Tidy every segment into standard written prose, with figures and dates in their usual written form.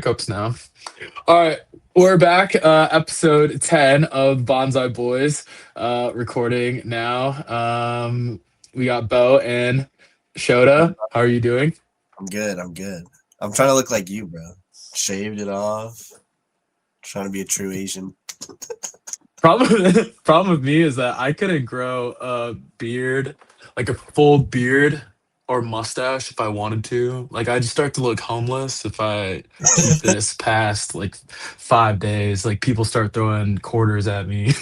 backups now. All right, we're back. Episode 10 of Bonsai Boys. Recording now. We got Bo and Shota. How are you doing? I'm good. I'm good. I'm trying to look like you, bro. Shaved it off. Trying to be a true Asian. Problem with me is that I couldn't grow a beard, like a full beard or mustache if I wanted to. Like I just start to look homeless if I keep this past like 5 days. Like people start throwing quarters at me.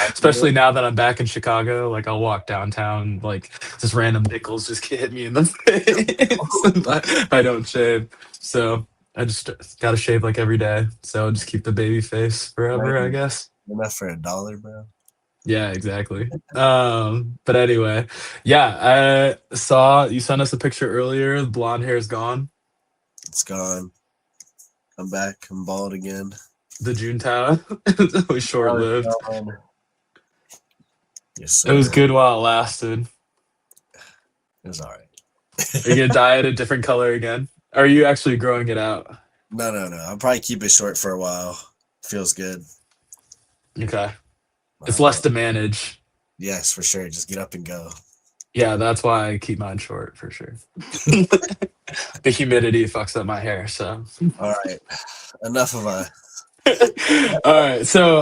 Especially now that I'm back in Chicago. Like I'll walk downtown, like just random nickels just hit me in the face if I don't shave. So I just gotta shave like every day. So I'll just keep the baby face forever, I guess. Enough for $1, bro. Yeah, exactly. But anyway, yeah, I saw you sent us a picture earlier. The blonde hair is gone. It's gone. I'm back. I'm bald again. The Juntao was short lived. Yes, sir. It was good while it lasted. It was all right. Are you gonna dye it a different color again? Are you actually growing it out? No. I'll probably keep it short for a while. Feels good. Okay. It's less to manage. Yes, for sure. Just get up and go. Yeah, that's why I keep mine short for sure. The humidity fucks up my hair, so. All right. Enough of us. All right, so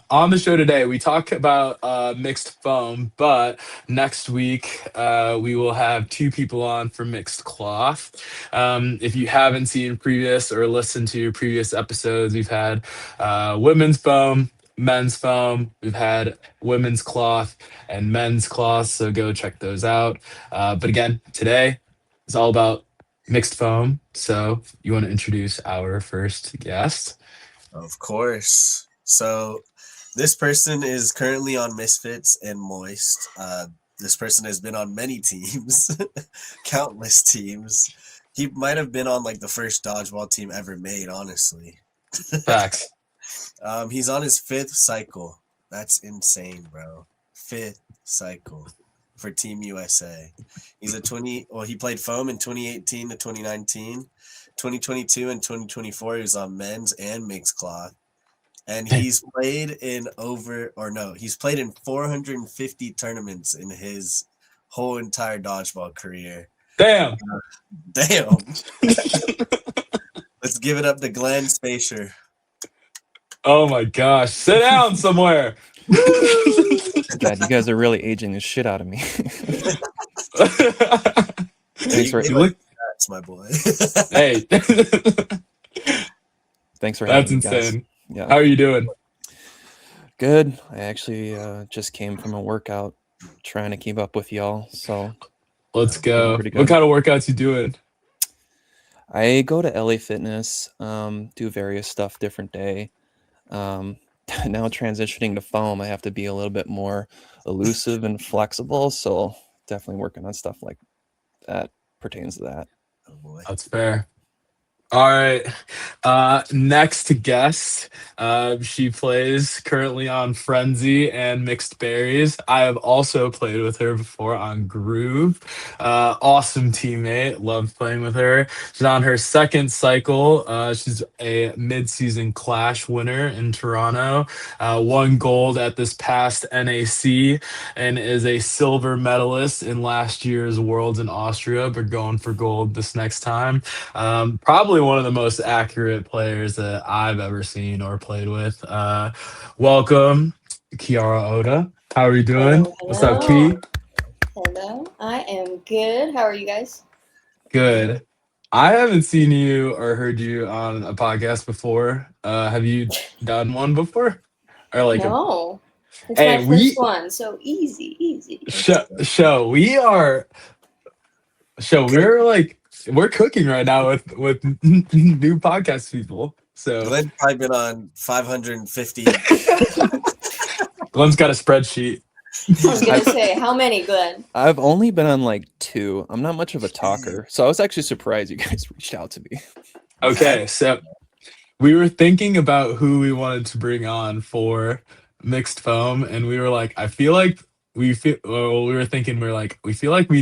on the show today, we talk about mixed foam, but next week we will have two people on for mixed cloth. If you haven't seen previous or listened to previous episodes, we've had women's foam, men's foam, we've had women's cloth and men's cloth, so go check those out. But again, today is all about mixed foam. So you want to introduce our first guest? Of course. So this person is currently on Misfits and Moist. This person has been on many teams, countless teams. He might have been on like the first dodgeball team ever made, honestly. Facts. He's on his 5th cycle. That's insane, bro. 5th cycle for Team USA. He's he played foam in 2018 to 2019. 2022 and 2024, he was on men's and mixed cloth. And he's played in he's played in 450 tournaments in his whole entire dodgeball career. Damn. Let's give it up to Glen Spejcher. Oh my gosh. Sit down somewhere. God, you guys are really aging the shit out of me. Thanks for that's my boy. Hey. Thanks for having me, guys. That's insane. Yeah. How are you doing? Good. I actually just came from a workout trying to keep up with y'all. So let's go. What kind of workouts you doing? I go to LA Fitness, do various stuff different day. Now transitioning to foam, I have to be a little bit more elusive and flexible. So definitely working on stuff like that pertains to that. Oh boy. That's fair. All right. Next guest. She plays currently on Frenzy and Mixed Berries. I have also played with her before on Groove. Awesome teammate. Loved playing with her. She's on her 2nd cycle. She's a mid-season Clash winner in Toronto. Won gold at this past NAC and is a silver medalist in last year's Worlds in Austria, but going for gold this next time. Probably one of the most accurate players that I've ever seen or played with. Welcome, Kiara Oda. How are you doing? Hello. What's up, Key? Hello, I am good. How are you guys? Good. I haven't seen you or heard you on a podcast before. Have you done one before? Or like no. It's my first one, so easy. We're cooking right now with new podcast people. So Glen's probably been on 550. Glen's got a spreadsheet. I was gonna say, how many, Glen? I've only been on like 2. I'm not much of a talker, so I was actually surprised you guys reached out to me. Okay, so we were thinking about who we wanted to bring on for mixed foam, and we were like, we feel like we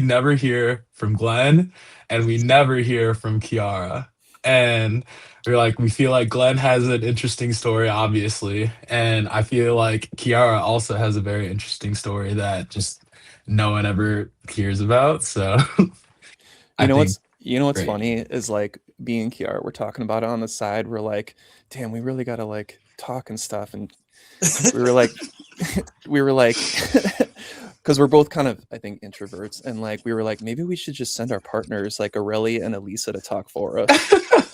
never hear from Glen, and we never hear from Kiara. and we're like, we feel like Glenn has an interesting story, obviously, and I feel like Kiara also has a very interesting story that just no one ever hears about. So I think You know what's great. funny is like me and Kiara, we're talking about it on the side. We're like, damn, we really gotta like talk and stuff. And we were like, we were like, because we're both kind of, I think, introverts, and like we were like, maybe we should just send our partners like Aurelie and Elisa to talk for us.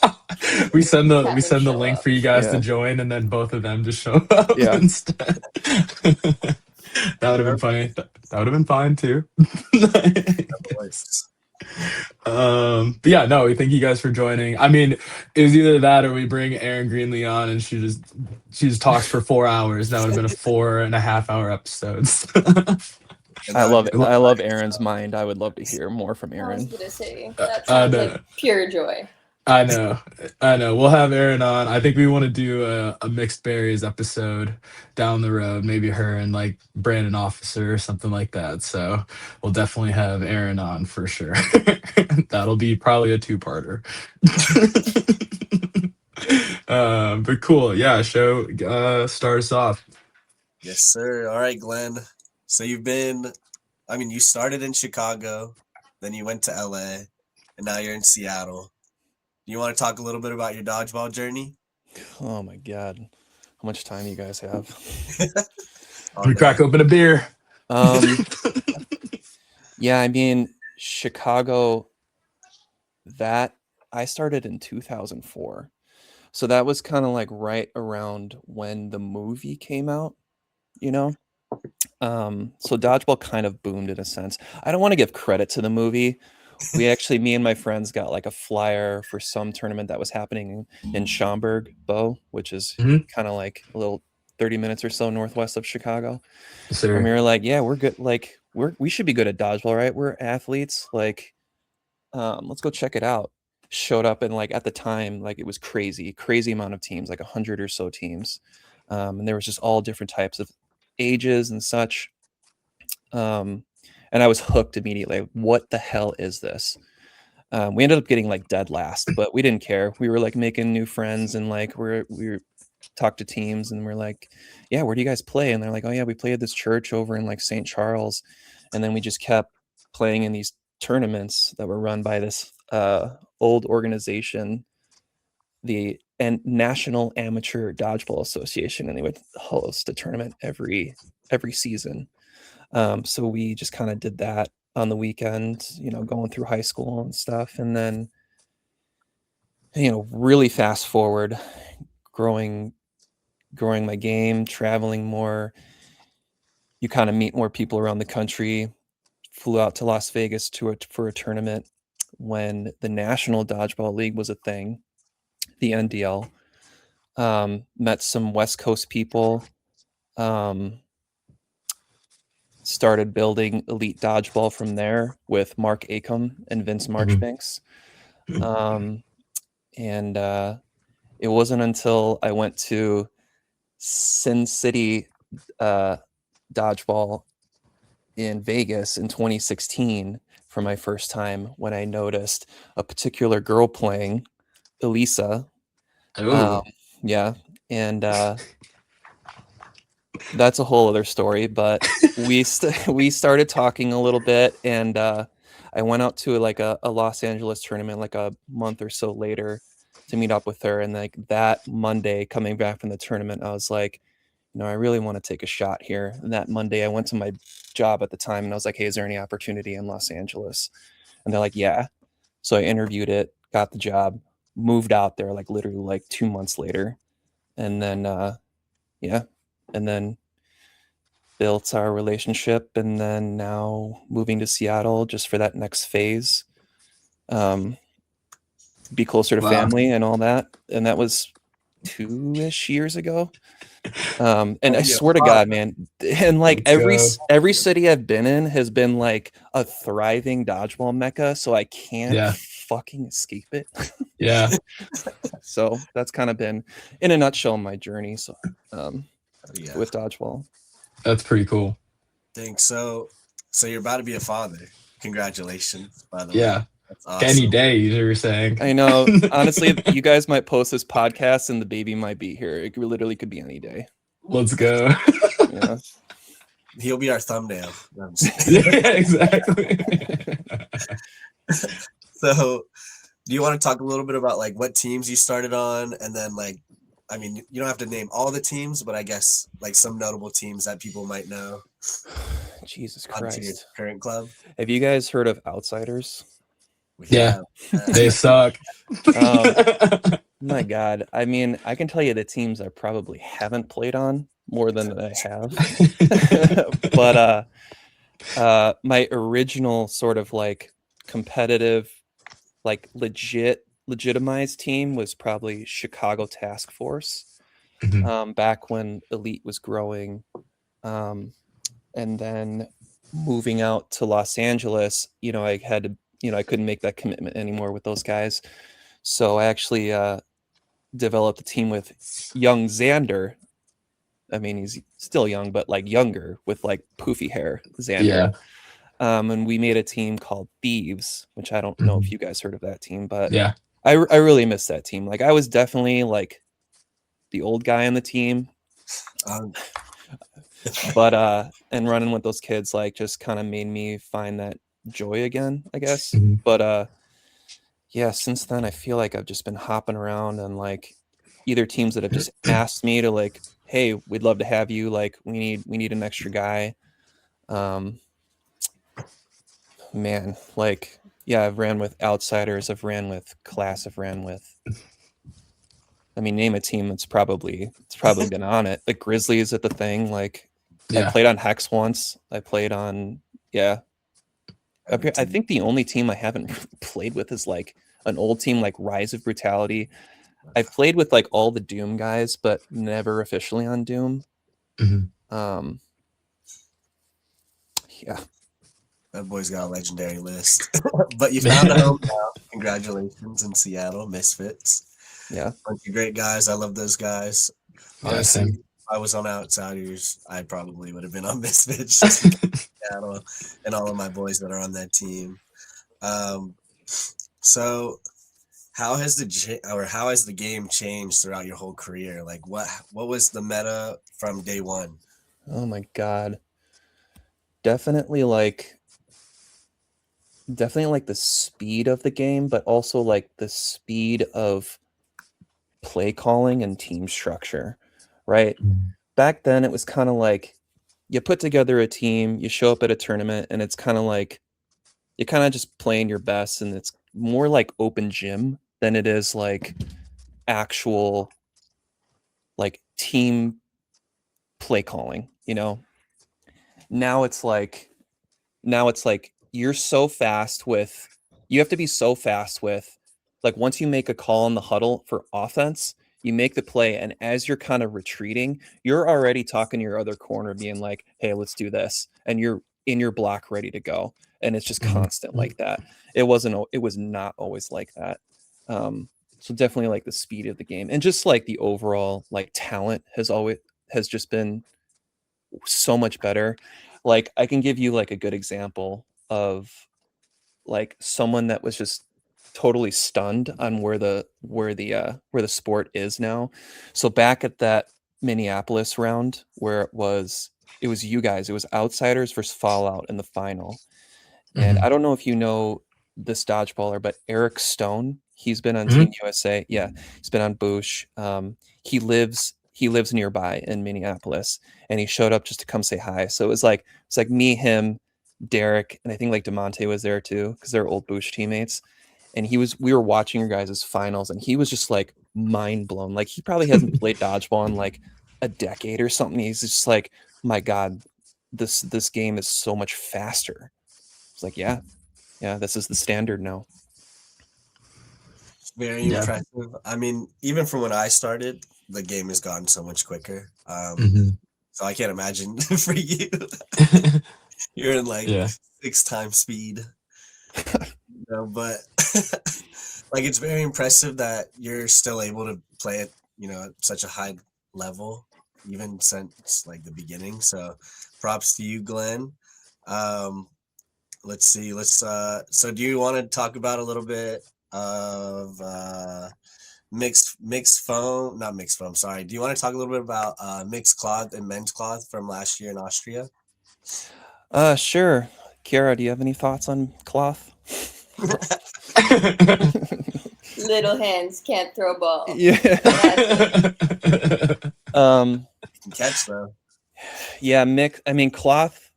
Have We them send the show link up. for you guys to Yeah, join, and then both of them just show up yeah. instead. That would have been funny. That would have been fine too. Voice. But yeah, no, we thank you guys for joining. I mean, it was either that or we bring Erin Greenlee on and she just talks for 4 hours. That would have been a 4.5 hour episodes. And that would be I all love right. Aaron's mind. I would love to hear more from I was Aaron. gonna say that I sounds know. like pure joy. I know. I know. We'll have Erin on. I think we want to do a mixed berries episode down the road. Maybe her and like Brandon Officer or something like that. So we'll definitely have Erin on for sure. That'll be probably a two-parter. But cool. Yeah. Show start us off. Yes, sir. All right, Glenn. So you started in Chicago, then you went to LA, and now you're in Seattle. Do you want to talk a little bit about your dodgeball journey? Oh my god, how much time you guys have? We crack open a beer. Yeah, I mean, Chicago, that I started in 2004. So that was kind of like right around when the movie came out, you know? So dodgeball kind of boomed in a sense. I don't want to give credit to the movie. We actually, me and my friends got like a flyer for some tournament that was happening in Schaumburg, Bow, which is Mhm. kind of like a little 30 minutes or so northwest of Chicago. Yes, And we sir. were like, yeah, we're good. Like we should be good at dodgeball, right? We're athletes. Like, let's go check it out. Showed up, and like at the time, like it was crazy amount of teams, like 100 or so teams. And there was just all different types of ages and such. And I was hooked immediately. Like, what the hell is this? We ended up getting like dead last, but we didn't care. We were like making new friends, and like we were talked to teams, and we're like, yeah, where do you guys play? And they're like, oh yeah, we play at this church over in like St. Charles. And then we just kept playing in these tournaments that were run by this old organization, the National Amateur Dodgeball Association, and they would host a tournament every season. So we just kind of did that on the weekend, going through high school and stuff. And then, really fast forward, growing my game, traveling more. You kind of meet more people around the country. Flew out to Las Vegas for a tournament when the National Dodgeball League was a thing, the NDL. Met some West Coast people. Started building elite dodgeball from there with Mark Acom and Vince Marchbanks. And it wasn't until I went to Sin City Dodgeball in Vegas in 2016 for my first time when I noticed a particular girl playing, Elisa. Ooh. Yeah. And that's a whole other story, but we started talking a little bit, and I went out to like a Los Angeles tournament like a month or so later to meet up with her. And like that Monday coming back from the tournament, I was like, I really want to take a shot here. And that Monday I went to my job at the time and I was like, hey, is there any opportunity in Los Angeles? And they're like, yeah. So I interviewed it, got the job, moved out there like literally like 2 months later. And then, yeah. And then built our relationship, and then now moving to Seattle just for that next phase, be closer to Wow. family and all that. And that was 2-ish years ago. And I swear to God, man, and like Let's go. every city I've been in has been like a thriving dodgeball mecca, so I can't Yeah. fucking escape it. Yeah. So that's kind of been in a nutshell my journey. So Yeah. with dodgeball. That's pretty cool. Thanks. So you're about to be a father. Congratulations, by the way. Yeah. That's Any awesome. day, you were saying. I know. Honestly, you guys might post this podcast and the baby might be here. It literally could be any day. Let's go. Yeah. He'll be our thumbnail. No, I'm just Yeah, kidding. exactly. So, do you want to talk a little bit about like what teams you started on, and then like, I mean, you don't have to name all the teams, but I guess like some notable teams that people might know Jesus onto your Christ. current club. Have you guys heard of Outsiders? We Yeah. have, They suck. My God. I mean, I can tell you the teams I probably haven't played on more than I have. But my original sort of like competitive, like legitimized team was probably Chicago Task Force. Mhm. Back when Elite was growing. And then moving out to Los Angeles, I had to, I couldn't make that commitment anymore with those guys. So I actually developed a team with young Xander. I mean, he's still young, but like younger with like poofy hair, Xander. Yeah. And we made a team called Thieves, which I don't know if Mhm. you guys heard of that team, but Yeah. I really miss that team. Like I was definitely like the old guy on the team, um, but and running with those kids like just kind of made me find that joy again, I guess. Mhm. But yeah, since then I feel like I've just been hopping around and like either teams that have just asked me to like, hey, we'd love to have you, like we need an extra guy. um Man, like yeah, I've ran with Outsiders, I've ran with Class, I've ran with, I mean, name a team that's probably been on it. The Grizzlies at the thing. Like I Yeah. played on Hex once. I played on, yeah. every I team. think the only team I haven't played with is like an old team like Rise of Brutality. I've played with like all the Doom guys, but never officially on Doom. Mhm. Um, yeah, That boy's got a legendary list. But you found a home now. Congratulations in Seattle, Misfits. yeah. Bunch of great guys. I love those guys. Yeah, Honestly, same. if I was on Outsiders, I probably would have been on Misfits just because of Seattle and all of my boys that are on that team. Um, so how has the game changed throughout your whole career? Like what was the meta from day one? Oh my God. Definitely like the speed of the game, but also like the speed of play calling and team structure, right? Mhm. Back then it was kind of like you put together a team, you show up at a tournament, and it's kind of like you're kind of just playing your best, and it's more like open gym than it is like actual like team play calling, Now it's like you're so fast with you have to be so fast with like once you make a call in the huddle for offense, you make the play, and as you're kind of retreating, you're already talking to your other corner being like, hey, let's do this, and you're in your block ready to go, and it's just Mhm. constant like that. It was not always like that. So definitely like the speed of the game and just like the overall like talent has just been so much better. Like I can give you like a good example of like someone that was just totally stunned on where the sport is now. So back at that Minneapolis round where it was you guys, it was Outsiders versus Fallout in the final. And I Mhm. don't know if you know this dodgeballer, but Eric Stone, he's been on Team Mhm. USA. Yeah, he's been on Boosh. He lives nearby in Minneapolis, and he showed up just to come say hi. So it's like me, him, Derek, and I think like Demonte was there too because they're old Boosh teammates. And we were watching your guys' finals, and he was just like mind blown. Like he probably hasn't played dodgeball in like a decade or something. He's just like, my God, this game is so much faster. It's like, yeah, yeah, this is the standard now. Very Yeah. impressive. I mean, even from when I started, the game has gotten so much quicker. Mhm. So I can't imagine for you. You're in like Yeah. 6 times speed. But like it's very impressive that you're still able to play at, at such a high level, even since like the beginning. So props to you, Glenn. Um, let's see. So do you want to talk about a little bit of mixed foam? Not mixed foam. Sorry. Do you want to talk a little bit about mixed cloth and men's cloth from last year in Austria? Sure. Kiara, do you have any thoughts on cloth? Little hands can't throw a ball. Yeah. You can catch though. Yeah, cloth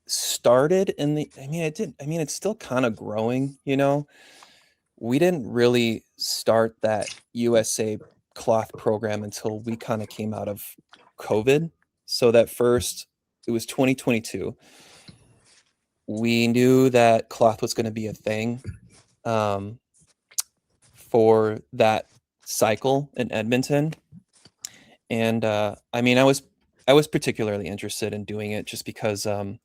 started in the it's still kind of growing, you know. We didn't really start that USA cloth program until we kind of came out of COVID. So that first, it was 2022. We knew that cloth was going to be a thing for that cycle in Edmonton. And I was particularly interested in doing it just because I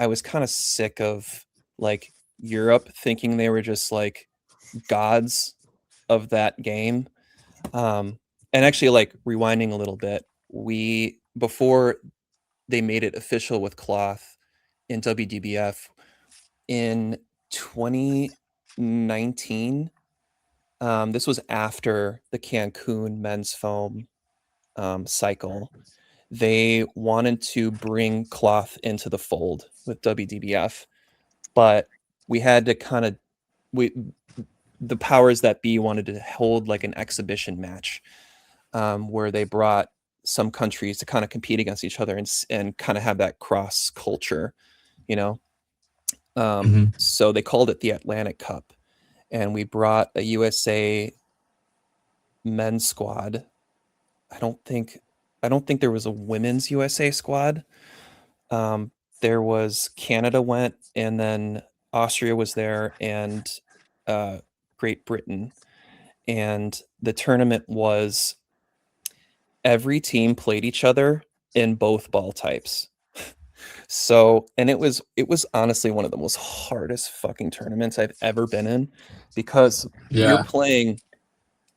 was kind of sick of like Europe thinking they were just like gods of that game. And actually, like rewinding a little bit, before they made it official with cloth in WDBF in 2019. This was after the Cancun men's foam cycle. They wanted to bring cloth into the fold with WDBF, but we had to kind of the powers that be wanted to hold like an exhibition match where they brought some countries to kind of compete against each other and kind of have that cross culture, you know. So they called it the Atlantic Cup, and we brought a USA men's squad. I don't think there was a women's USA squad. There was Canada went, and then Austria was there, and Great Britain. And the tournament was every team played each other in both ball types. So, and it was honestly one of the most hardest fucking tournaments I've ever been in, because you're playing,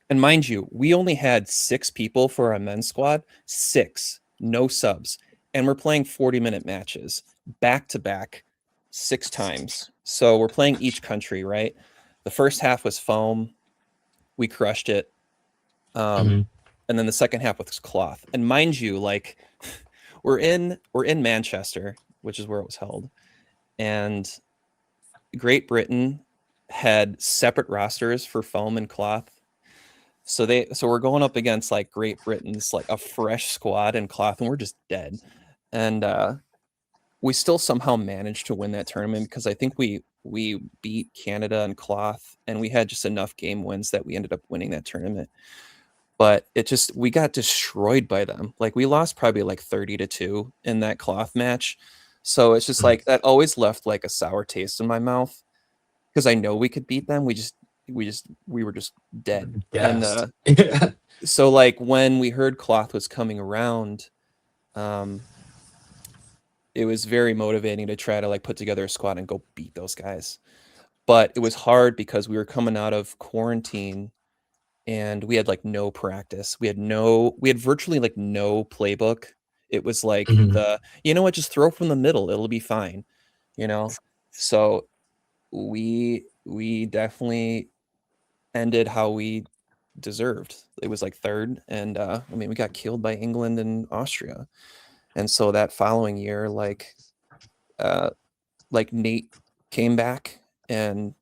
and mind you, we only had 6 people for our men's squad, 6, no subs, and we're playing 40-minute matches back to back 6 times. So we're playing each country, right? The first half was foam, we crushed it. And then the second half was cloth. And mind you, like we're in Manchester, which is where it was held, and Great Britain had separate rosters for foam and cloth. So we're going up against like Great Britain's like a fresh squad in cloth, and we're just dead. And we still somehow managed to win that tournament because I think we beat Canada in cloth, and we had just enough game wins that we ended up winning that tournament. But we got destroyed by them. Like we lost probably like 30-2 in that cloth match. So it's just like that always left like a sour taste in my mouth, because I know we could beat them. We were just dead. Yes. And so like when we heard cloth was coming around, it was very motivating to try to like put together a squad and go beat those guys. But it was hard because we were coming out of quarantine and we had like no practice. We had virtually like no playbook. It was like you know what, just throw from the middle, it'll be fine, you know. So we definitely ended how we deserved. It was like third, and we got killed by England and Austria. And so that following year, like Nate came back, and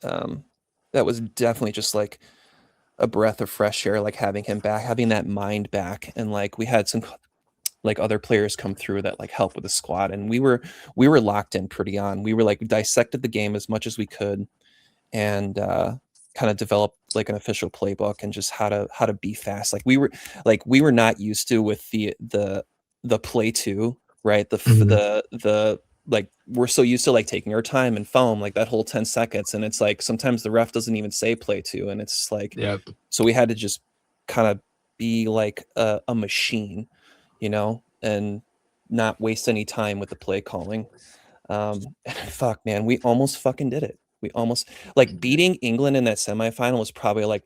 that was definitely just like a breath of fresh air, like having him back, having that mind back. And like we had some like other players come through that like help with the squad, and we were locked in pretty on. We were like dissected the game as much as we could, and kind of developed like an official playbook and just how to be fast. Like we were not used to with the play two, right? The like we're so used to like taking our time and foam, like that whole 10 seconds, and it's like sometimes the ref doesn't even say play two, and it's like so we had to just kind of be like a machine, you know, and not waste any time with the play calling. Fuck man, we almost fucking did it. We almost, like, beating England in that semifinal was probably like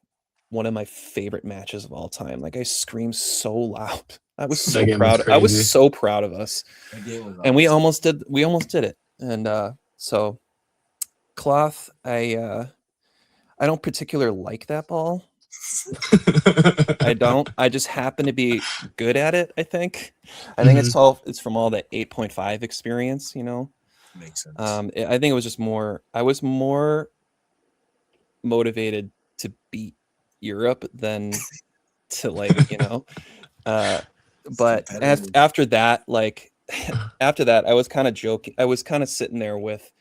one of my favorite matches of all time. Like I screamed so loud. I was That so game was proud. I was crazy. so proud of us. That game was And we awesome. almost did it. And so cloth, I don't particularly like that ball. I don't. I just happen to be good at it, I think. I think it's from all the 8.5 experience, you know. Makes sense. I think it was just more I was more motivated to beat Europe than to like, you know. But Competitive. after that, like after that, I was kind of joking. I was kind of sitting there with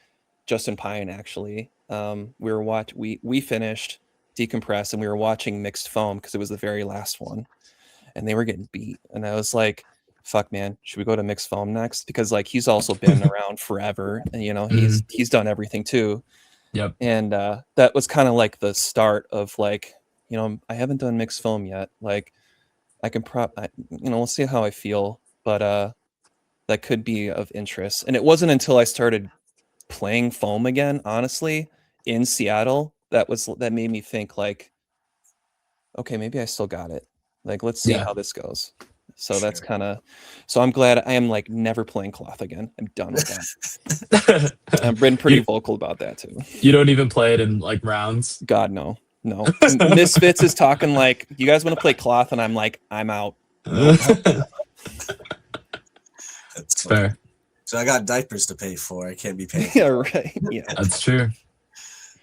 Justin Pine actually. We finished decompressed and we were watching mixed foam because it was the very last one, and they were getting beat. And I was like, "Fuck, man, should we go to mixed foam next?" Because like he's also been around forever, and you know he's done everything too. Yep. And that was kind of like the start of like, you know, I haven't done mixed foam yet. Like I can we'll see how I feel, but that could be of interest. And it wasn't until I started playing foam again, honestly, in Seattle, that made me think like, okay, maybe I still got it. Like, let's see Yeah. how this goes. So that's Sure. kind of, so I'm glad I am like never playing cloth again. I'm done with that. I've been pretty vocal about that too. You don't even play it in like rounds. God, no. Misfits is talking like, you guys want to play cloth? And I'm like, I'm out. Nope. That's Fair. funny. So I got diapers to pay for. I can't be paying. Yeah, right. Yeah. That's true.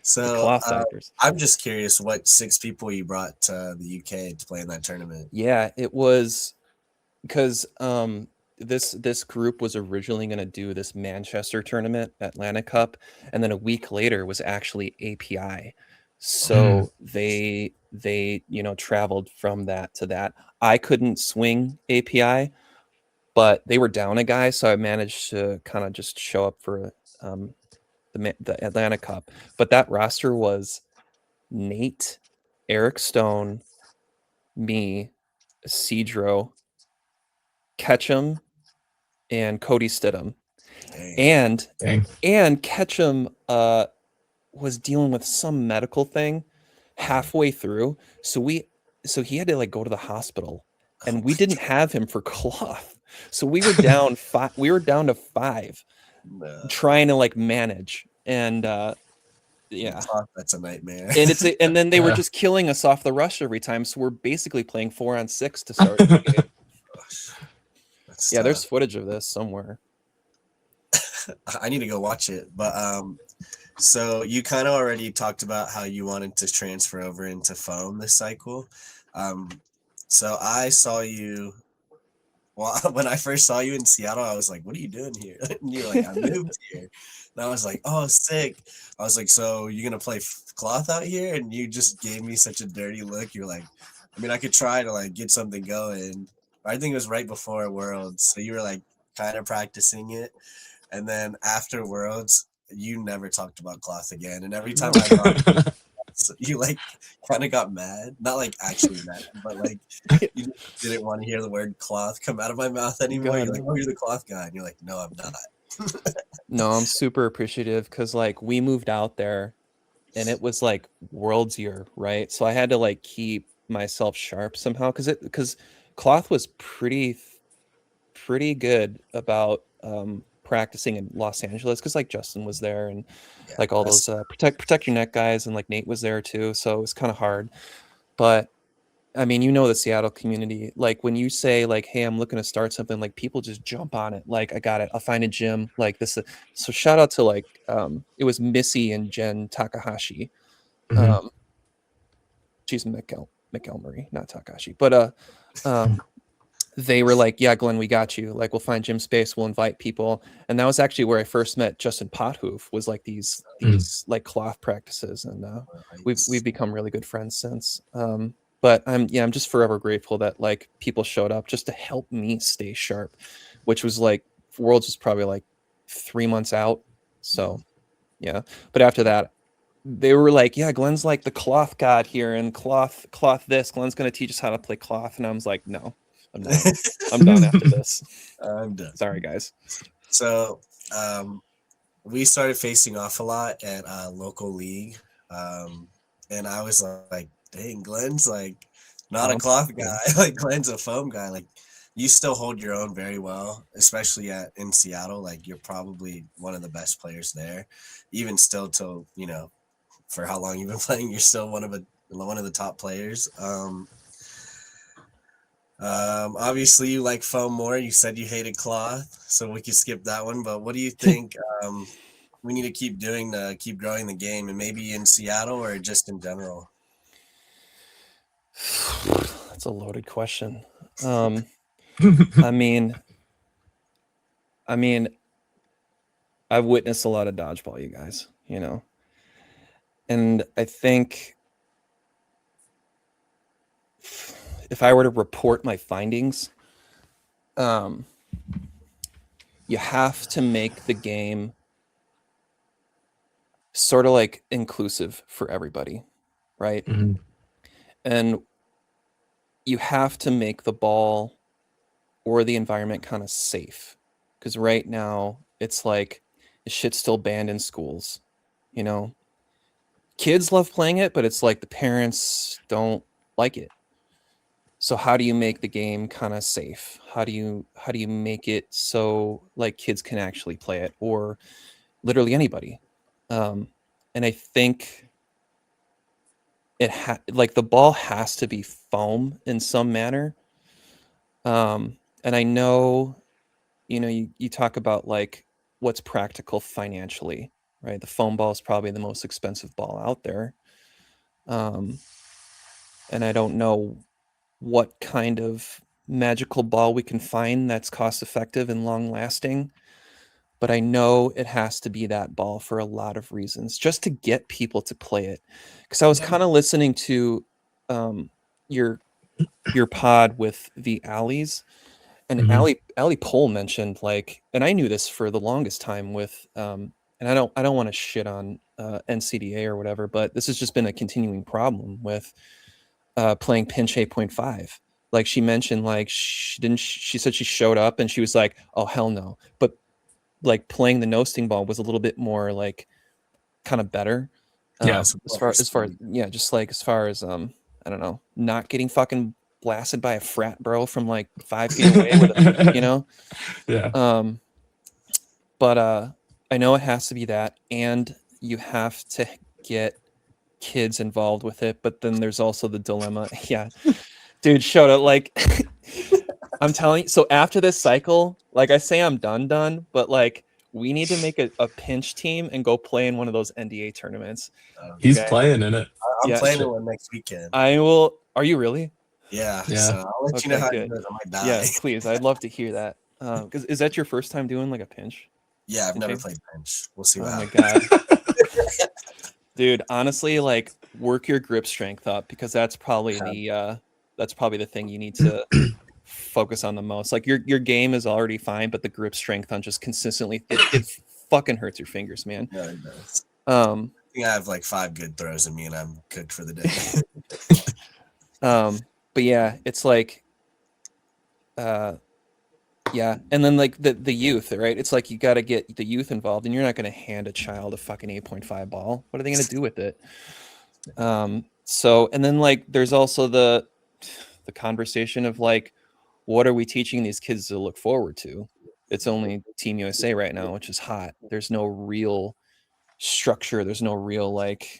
So Cloth diapers. I'm just curious what 6 people you brought to the UK to play in that tournament. Yeah, it was because this group was originally going to do this Manchester tournament, Atlanta Cup, and then a week later was actually API. So they traveled from that to that. I couldn't swing API, but they were down a guy, so I managed to kind of just show up for the Atlanta Cup. But that roster was Nate, Eric Stone, me, Cedro, Ketchum, and Cody Stidham. Dang. And Ketchum was dealing with some medical thing halfway through. So he had to like go to the hospital, and we didn't have him for cloth. So we were down to 5 trying to like manage. And yeah. That's a nightmare. And then they were just killing us off the rush every time. So we're basically playing 4-on-6 to start the game. Yeah, there's footage of this somewhere. I need to go watch it. But so you kind of already talked about how you wanted to transfer over into foam this cycle. So I saw you. Well, when I first saw you in Seattle, I was like, "What are you doing here?" And you're like, "I moved here." And I was like, "Oh, sick." I was like, "So you're gonna play cloth out here?" And you just gave me such a dirty look. You're like, "I mean, I could try to like get something going." I think it was right before Worlds, so you were like kind of practicing it. And then after Worlds, you never talked about cloth again. And every time I brought you like kind of got mad, not like actually mad, but like you didn't want to hear the word cloth come out of my mouth anymore. You're like, "Oh, you're the cloth guy," and you're like, "No, I'm not." No, I'm super appreciative because like we moved out there, and it was like World's year, right? So I had to like keep myself sharp somehow because cloth was pretty good about practicing in Los Angeles because like Justin was there and like all those protect your neck guys, and like Nate was there too, so it was kind of hard. But I mean, you know, the Seattle community, like when you say like, "Hey, I'm looking to start something," like people just jump on it. Like, I got it, I'll find a gym like this. So shout out to like it was Missy and Jen Takahashi. She's McElmurray, not Takahashi, but they were like, "Yeah, Glenn, we got you. Like, we'll find gym space, we'll invite people." And that was actually where I first met Justin Pothoof, was like these like cloth practices, and we've become really good friends since. But I'm just forever grateful that like people showed up just to help me stay sharp, which was like Worlds was probably like 3 months out. So yeah, but after that, they were like, "Yeah, Glenn's like the cloth god here, and cloth this. Glenn's gonna teach us how to play cloth." And I was like, "No. I'm done. I'm done after this. I'm done. Sorry, guys." So we started facing off a lot at a local league. And I was like, "Dang, Glenn's like not a cloth guy. Like Glenn's a foam guy. Like you still hold your own very well, especially in Seattle. Like you're probably one of the best players there, even still till for how long you've been playing. You're still one of the top players. Obviously you like foam more. You said you hated cloth, so we could skip that one. But what do you think we need to keep doing to keep growing the game, and maybe in Seattle or just in general? That's a loaded question. I mean, I've witnessed a lot of dodgeball, you guys, and I think if I were to report my findings, you have to make the game sort of like inclusive for everybody, right? Mhm. And you have to make the ball or the environment kind of safe, because right now it's like shit's still banned in schools. Kids love playing it, but it's like the parents don't like it. So how do you make the game kind of safe? How do you make it so like kids can actually play it, or literally anybody? And I think like the ball has to be foam in some manner. And I know, you talk about like what's practical financially, right? The foam ball is probably the most expensive ball out there. And I don't know what kind of magical ball we can find that's cost effective and long lasting, but I know it has to be that ball for a lot of reasons, just to get people to play it. Because I was kind of listening to your pod with the alleys, and Mhm. Allie Pohl mentioned, like, and I knew this for the longest time with and I don't want to shit on NCDA or whatever, but this has just been a continuing problem with playing pinch 8.5. Like she mentioned, like she said she showed up and she was like, oh hell no. But like playing the no sting ball was a little bit more like kind of better. Yeah. Yeah, just like as far as I don't know, not getting fucking blasted by a frat bro from like 5 feet away with Yeah. um but I know it has to be that, and you have to get kids involved with it, but then there's also the dilemma. Yeah, dude, showed up like I'm telling you. So after this cycle, like I say, I'm done, but like we need to make a pinch team and go play in one of those NDA tournaments. He's Okay. playing in it. I'm Yeah. playing in one next weekend. I will. Are you really? Yeah, Yeah. so I'll let you know Okay, how it good. goes. I might die. Yeah, please. I'd love to hear that. Because is that your first time doing like a pinch? Yeah, I've never Pinching? played bench. We'll see what Oh my happens. god. Dude, honestly, like work your grip strength up, because that's probably the thing you need to focus on the most. Like your game is already fine, but the grip strength on just consistently it fucking hurts your fingers, man. Yeah, it does. Um I think I have like 5 good throws in me, and I'm cooked for the day. but yeah, it's like uh yeah, and then like the youth, right? It's like you got to get the youth involved, and you're not going to hand a child a fucking 8.5 ball. What are they going to do with it? So, and then like there's also the conversation of like, what are we teaching these kids to look forward to? It's only Team USA right now, which is hot. There's no real structure. There's no real like,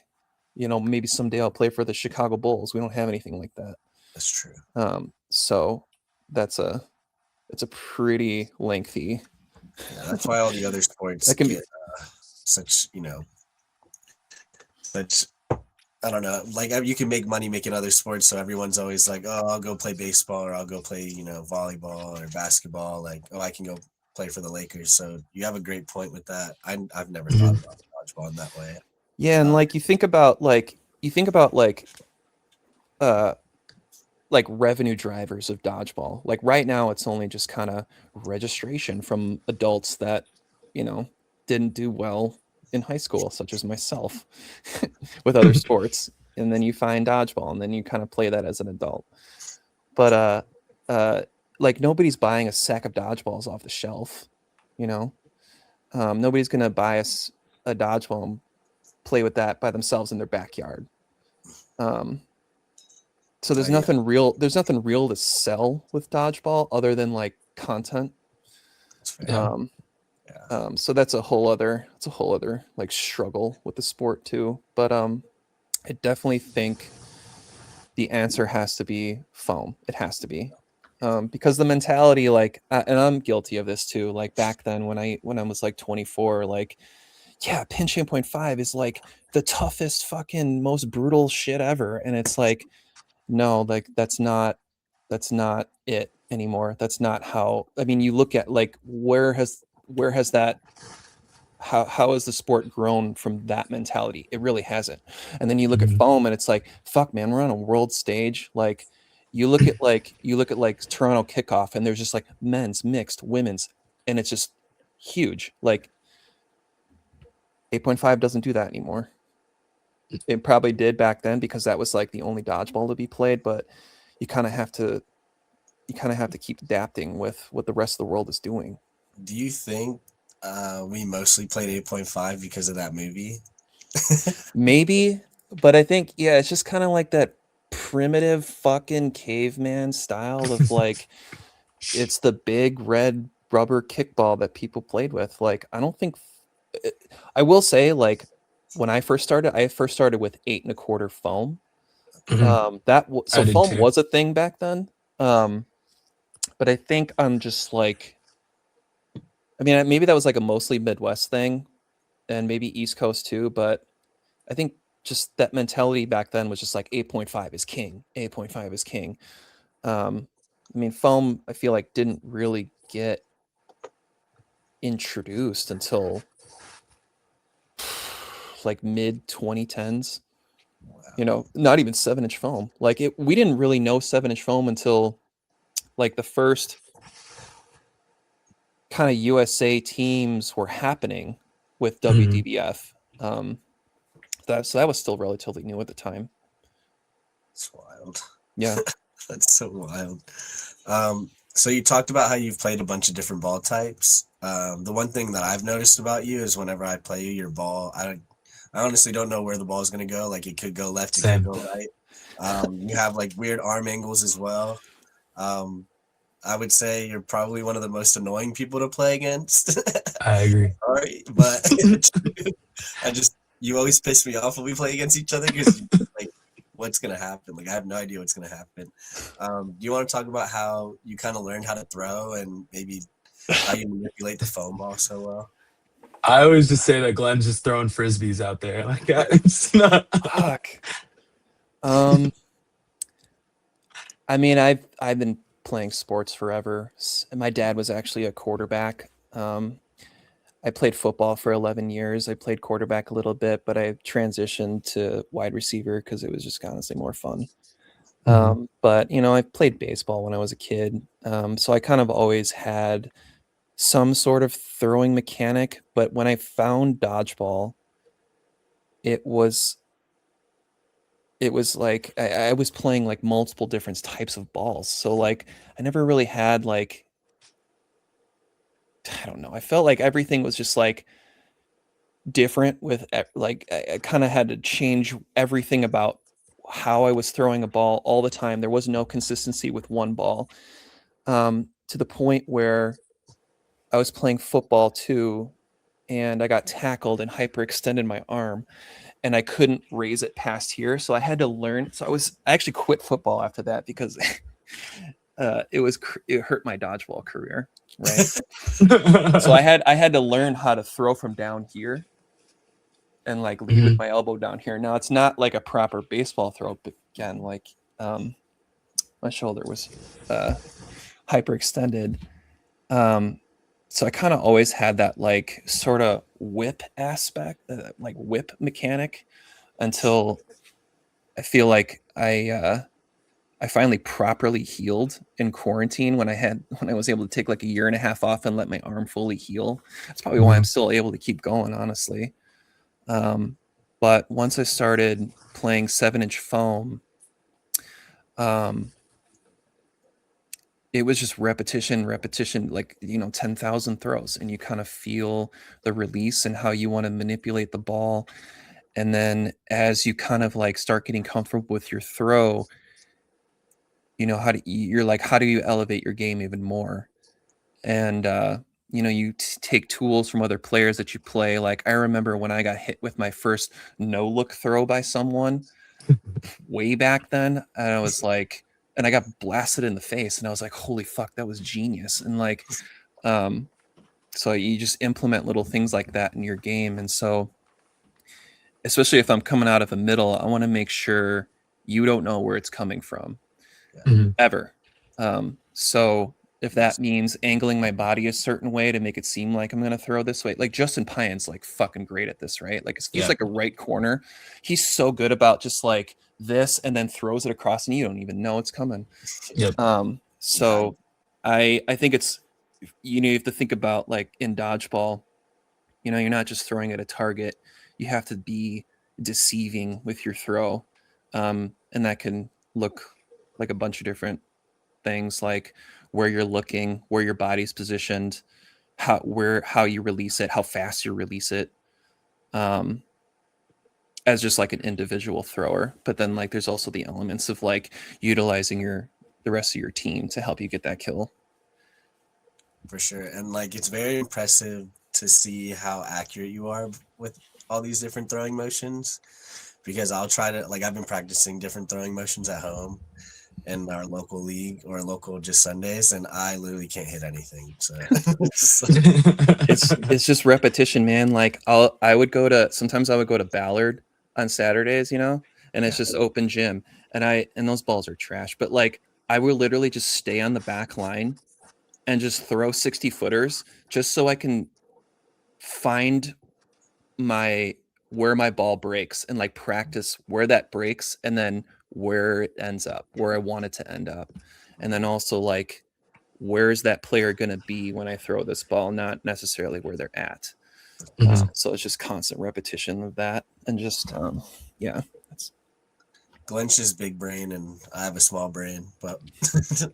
maybe someday I'll play for the Chicago Bulls. We don't have anything like that. That's true. So that's it's a pretty lengthy. Yeah, that's why all the other sports That can be. get such, such, I don't know, like you can make money making other sports, so everyone's always like, oh, I'll go play baseball, or I'll go play, volleyball or basketball. Like, oh, I can go play for the Lakers. So you have a great point with that. I've never thought Mhm. about dodgeball in that way. Yeah, and like you think about uh like revenue drivers of dodgeball. Like right now it's only just kind of registration from adults that, didn't do well in high school, such as myself, with other sports. And then you find dodgeball and then you kind of play that as an adult. But uh like nobody's buying a sack of dodgeballs off the shelf, you know. Nobody's gonna buy us a dodgeball and play with that by themselves in their backyard. Um So there's Oh, yeah. nothing real. There's nothing real to sell with dodgeball other than like content. That's fair. Yeah. Yeah. So that's a whole other. It's a whole other like struggle with the sport too. But I definitely think the answer has to be foam. It has to be. Because the mentality, like, and I'm guilty of this too. Like back then, when I was like 24, like, yeah, pinch 8.5 is like the toughest, fucking, most brutal shit ever, and it's like, no, like that's not it anymore. That's not how. I mean, you look at like where has that how has the sport grown from that mentality? It really hasn't. And then you look at Mhm. foam and it's like, fuck man, we're on a world stage. Like you look at like Toronto kickoff and there's just like men's, mixed, women's, and it's just huge. Like 8.5 doesn't do that anymore. It probably did back then because that was like the only dodgeball to be played, but you kind of have to keep adapting with what the rest of the world is doing. Do you think we mostly played 8.5 because of that movie? Maybe, but I think yeah, it's just kind of like that primitive fucking caveman style of like it's the big red rubber kickball that people played with. Like I don't think I will say like when I first started with 8.25 foam. Mhm. So I did foam too. was a thing back then. But I think I'm just like I mean maybe that was like a mostly Midwest thing and maybe East Coast too, but I think just that mentality back then was just like 8.5 is king. 8.5 is king. I mean, foam, I feel like didn't really get introduced until like mid 2010s. You know, not even 7-inch foam. Like we didn't really know 7-inch foam until like the first kind of USA teams were happening with Mhm. WDBF. So that was still relatively new at the time. It's wild. Yeah. That's so wild. So you talked about how you've played a bunch of different ball types. The one thing that I've noticed about you is whenever I play you, your ball, I honestly don't know where the ball is going to go. Like it could go left, it could Same. go right. You have like weird arm angles as well. Um, I would say you're probably one of the most annoying people to play against. I agree. Sorry, but you always piss me off when we play against each other because like what's gonna happen? Like I have no idea what's gonna happen. Do you want to talk about how you kind of learned how to throw and maybe how you manipulate the foam ball so well? I always just say that Glenn's just throwing frisbees out there. Like it's not. Fuck. Um, I mean, I've been playing sports forever. My dad was actually a quarterback. I played football for 11 years. I played quarterback a little bit, but I transitioned to wide receiver because it was just honestly more fun. Mhm. But you know, I played baseball when I was a kid, so I kind of always had some sort of throwing mechanic. But when I found dodgeball, it was it was like I was playing like multiple different types of balls. So like I never really had like I don't know. I felt like everything was just like different with like I kind of had to change everything about how I was throwing a ball all the time. There was no consistency with one ball. To the point where I was playing football too and I got tackled and hyperextended my arm and I couldn't raise it past here. So I had to learn. I actually quit football after that because it hurt my dodgeball career, right? So I had to learn how to throw from down here and like lead with Mhm. my elbow down here. Now it's not like a proper baseball throw, but again, like my shoulder was hyperextended. So I kind of always had that like sort of whip aspect, like whip mechanic until I feel like I finally properly healed in quarantine when I was able to take like a year and a half off and let my arm fully heal. That's probably why I'm Mhm. still able to keep going, honestly. Um, but once I started playing 7-inch foam, um, it was just repetition, repetition, like, you know, 10,000 throws, and you kind of feel the release and how you want to manipulate the ball. And then as you kind of like start getting comfortable with your throw, how to eat. You're like, how do you elevate your game even more? And you take tools from other players that you play. Like I remember when I got hit with my first no look throw by someone way back then, and I was like, and I got blasted in the face, and I was like, holy fuck, that was genius. And like, so you just implement little things like that in your game. And so, especially if I'm coming out of a middle, I want to make sure you don't know where it's coming from ever. So if that means angling my body a certain way to make it seem like I'm going to throw this way, like Justin Pyan's like fucking great at this, right? Like he's like a right corner. He's so good about just like this and then throws it across and you don't even know it's coming. Yep. So I think it's, you have to think about like in dodgeball, you're not just throwing at a target. You have to be deceiving with your throw. And that can look like a bunch of different things, like where you're looking, where your body's positioned, how you release it, how fast you release it, as just like an individual thrower. But then like there's also the elements of like utilizing the rest of your team to help you get that kill. For sure. And like it's very impressive to see how accurate you are with all these different throwing motions, because I'll try to, like, I've been practicing different throwing motions at home in our local league or local just Sundays, and I literally can't hit anything. So it's just repetition, man. Like sometimes I would go to Ballard on Saturdays, and it's just open gym, and those balls are trash. But like I will literally just stay on the back line and just throw 60 footers just so I can find where my ball breaks and like practice where that breaks and then where it ends up, where I want it to end up. And then also like, where is that player going to be when I throw this ball? Not necessarily where they're at. So it's just constant repetition of that. And just, that's Glen's just big brain and I have a small brain, but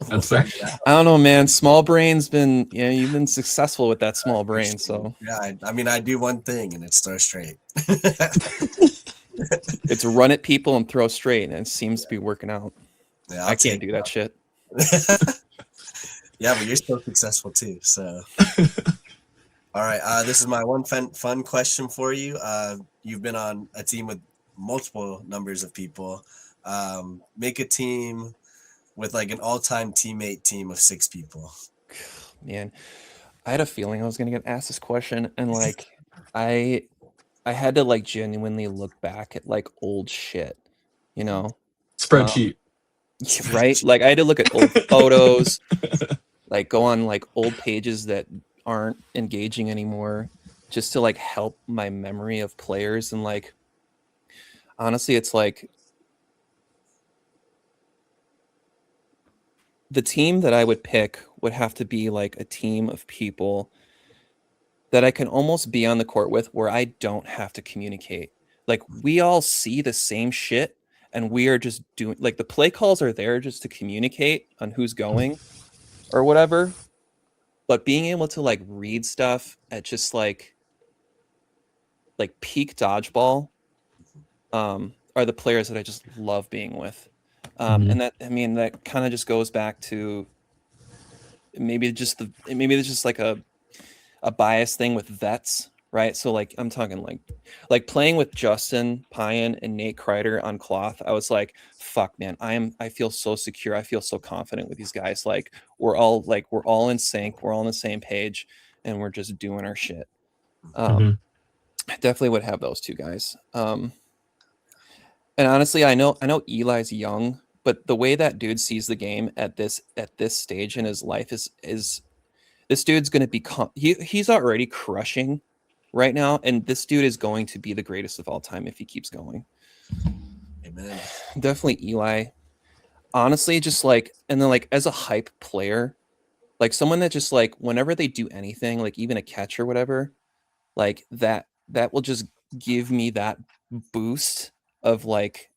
That's fair. I don't know, man. Small brain's been, you've been successful with that small brain. So yeah, I mean, I do one thing and it's throw straight. it's run at people and throw straight, and it seems to be working out. Yeah, I can't do that shit. Yeah, but you're still successful too. So, all right. This is my one fun question for you. You've been on a team with multiple numbers of people. Make a team with like an all-time teammate team of 6 people. Man, I had a feeling I was gonna get asked this question, and like I had to like genuinely look back at like old shit, Spreadsheet. Right? Like I had to look at old photos, like go on like old pages that aren't engaging anymore, just to like help my memory of players. And like honestly, it's like the team that I would pick would have to be like a team of people that I can almost be on the court with, where I don't have to communicate. Like we all see the same shit and we are just doing, like, the play calls are there just to communicate on who's going or whatever. But being able to like read stuff at just like peak dodgeball are the players that I just love being with. And that, I mean, that kind of just goes back to maybe it's just like a bias thing with vets, right? So like I'm talking like playing with Justin Pyan and Nate Kreider on cloth. I was like, fuck, man, I feel so secure. I feel so confident with these guys. Like we're all in sync. We're all on the same page, and we're just doing our shit. I definitely would have those two guys. And honestly, I know Eli's young, but the way that dude sees the game at this stage in his life is this dude's going to become, he's already crushing right now, and this dude is going to be the greatest of all time if he keeps going. Amen. Definitely Eli. Honestly, just like, and then like as a hype player, like someone that just like whenever they do anything, like even a catch or whatever, like that will just give me that boost of like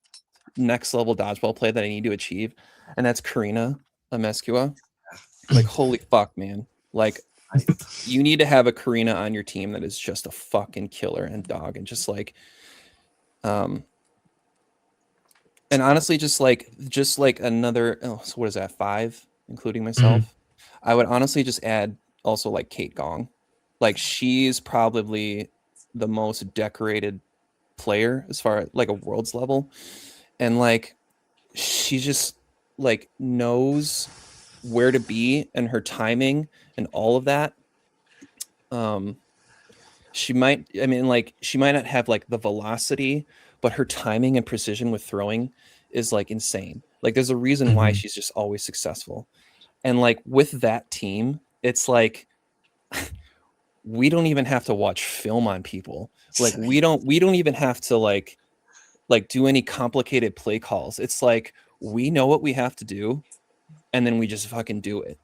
next level dodgeball play that I need to achieve. And that's Karina Amescua. Like, holy fuck, man. Like, you need to have a Karina on your team that is just a fucking killer and dog, and just like, and And honestly, just like another, so what is that, 5, including Mhm. myself? I would honestly just add also like Kate Gong. Like she's probably the most decorated player as far as like a world's level, and like she just like knows where to be and her timing and all of that. She might, I mean, like she might not have like the velocity, but her timing and precision with throwing is like insane. Like there's a reason why Mhm. she's just always successful. And like with that team, it's like we don't even have to watch film on people. Like we don't even have to like do any complicated play calls. It's like we know what we have to do and then we just fucking do it.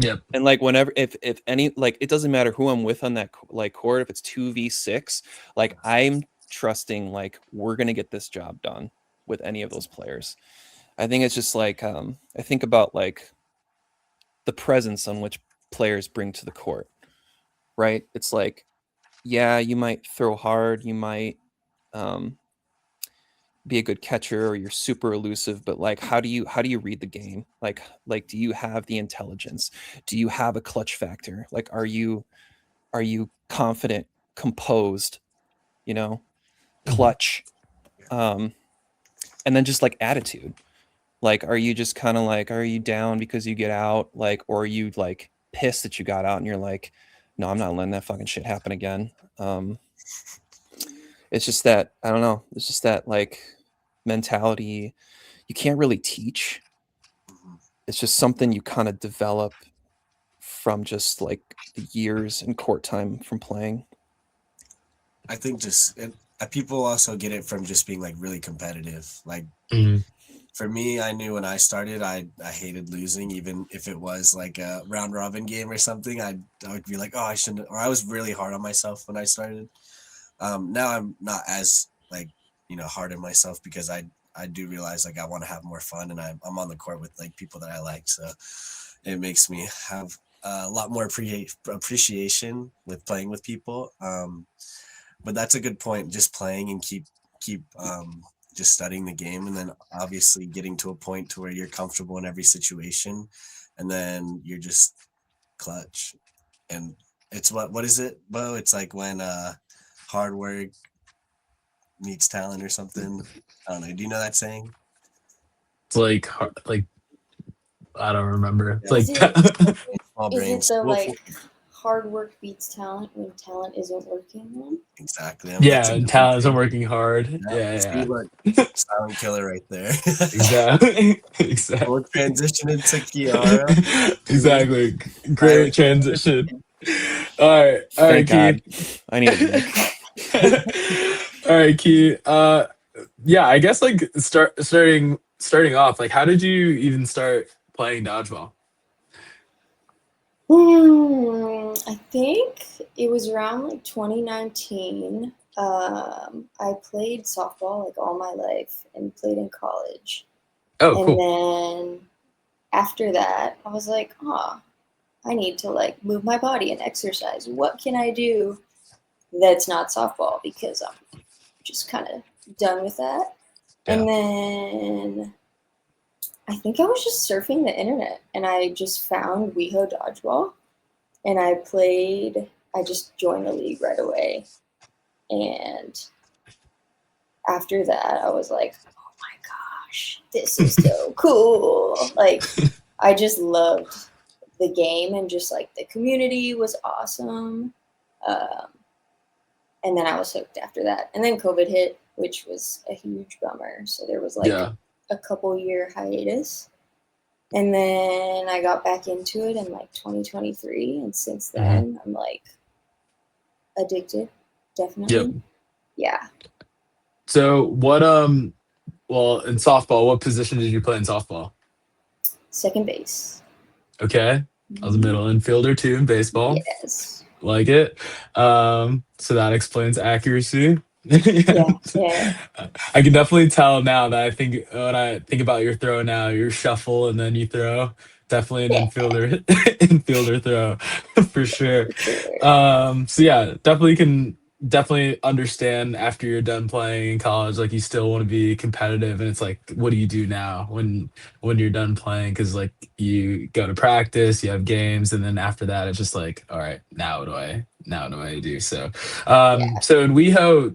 Yep. And like whenever if any, like it doesn't matter who I'm with on that like court, if it's 2v6, like I'm trusting like we're going to get this job done with any of those players. I think it's just like I think about like the presence on which players bring to the court, right? It's like, yeah, you might throw hard, you might um be a good catcher or you're super elusive, but like how do you read the game? Like do you have the intelligence? Do you have a clutch factor? Like are you confident, composed, you know, Mhm. clutch? Um and then just like attitude. Like are you just kind of like, are you down because you get out, like, or are you like pissed that you got out and you're like, no, I'm not letting that fucking shit happen again. It's just that, I don't know, it's just that like mentality you can't really teach. It's just something you kind of develop from just like the years and court time from playing. I think people also get it from just being like really competitive. Like Mhm. for me, I knew when I started, I hated losing, even if it was like a round robin game or something. I would be like, oh, I shouldn't, or I was really hard on myself when I started. Now I'm not as like hard on myself because I do realize like I want to have more fun and I'm on the court with like people that I like, so it makes me have a lot more appreciation with playing with people. But that's a good point. Just playing and keep just studying the game, and then obviously getting to a point to where you're comfortable in every situation, and then you're just clutch. And it's what is it, Bo? It's like when hard work meets talent or something. I don't know. Do you know that saying? It's like like I don't remember. It's Yeah, Is like it small is it brains. the Well, like hard work beats talent when talent isn't working then? exactly. That's yeah, a and good talent isn't thing. working hard. Yeah. See, Yeah, look, yeah. silent killer right there. Exactly. Exactly. We'll transition into Kiara. Exactly. Great Silent transition. All right, Thank Key. God. I need a drink. All right, Key. Yeah, I guess like starting off, like how did you even start playing dodgeball? I think it was around like 2019. I played softball like all my life and played in college. Oh, And cool. then after that, I was like, oh, I need to like move my body and exercise. What can I do that's not softball? Because I'm just kind of done with that. Yeah. And then I think I was just surfing the internet and I just found WeHo Dodgeball and I just joined the league right away. And after that, I was like, oh my gosh, this is so cool. Like, I just loved the game and just like the community was awesome. Um, and then I was hooked after that. And then COVID hit, which was a huge bummer. So there was like Yeah. a couple year hiatus. And then I got back into it in like 2023. And since Mhm. then, I'm like addicted, Yep. definitely. Yeah. So what well, in softball, what position did you play in softball? Second base. Okay. I was a middle infielder too in baseball. Yes. Like it. So that explains accuracy. Yeah. Yeah. Yeah. I can definitely tell now that I think when I think about your throw now, your shuffle and then you throw. Definitely an Yeah. infielder infielder throw for sure. For sure. So yeah, definitely can definitely understand after you're done playing in college, like you still want to be competitive, and it's like, what do you do now when you're done playing? Because like you go to practice, you have games, and then after that, it's just like, all right, now what do I do? So, Yeah. so in WeHo,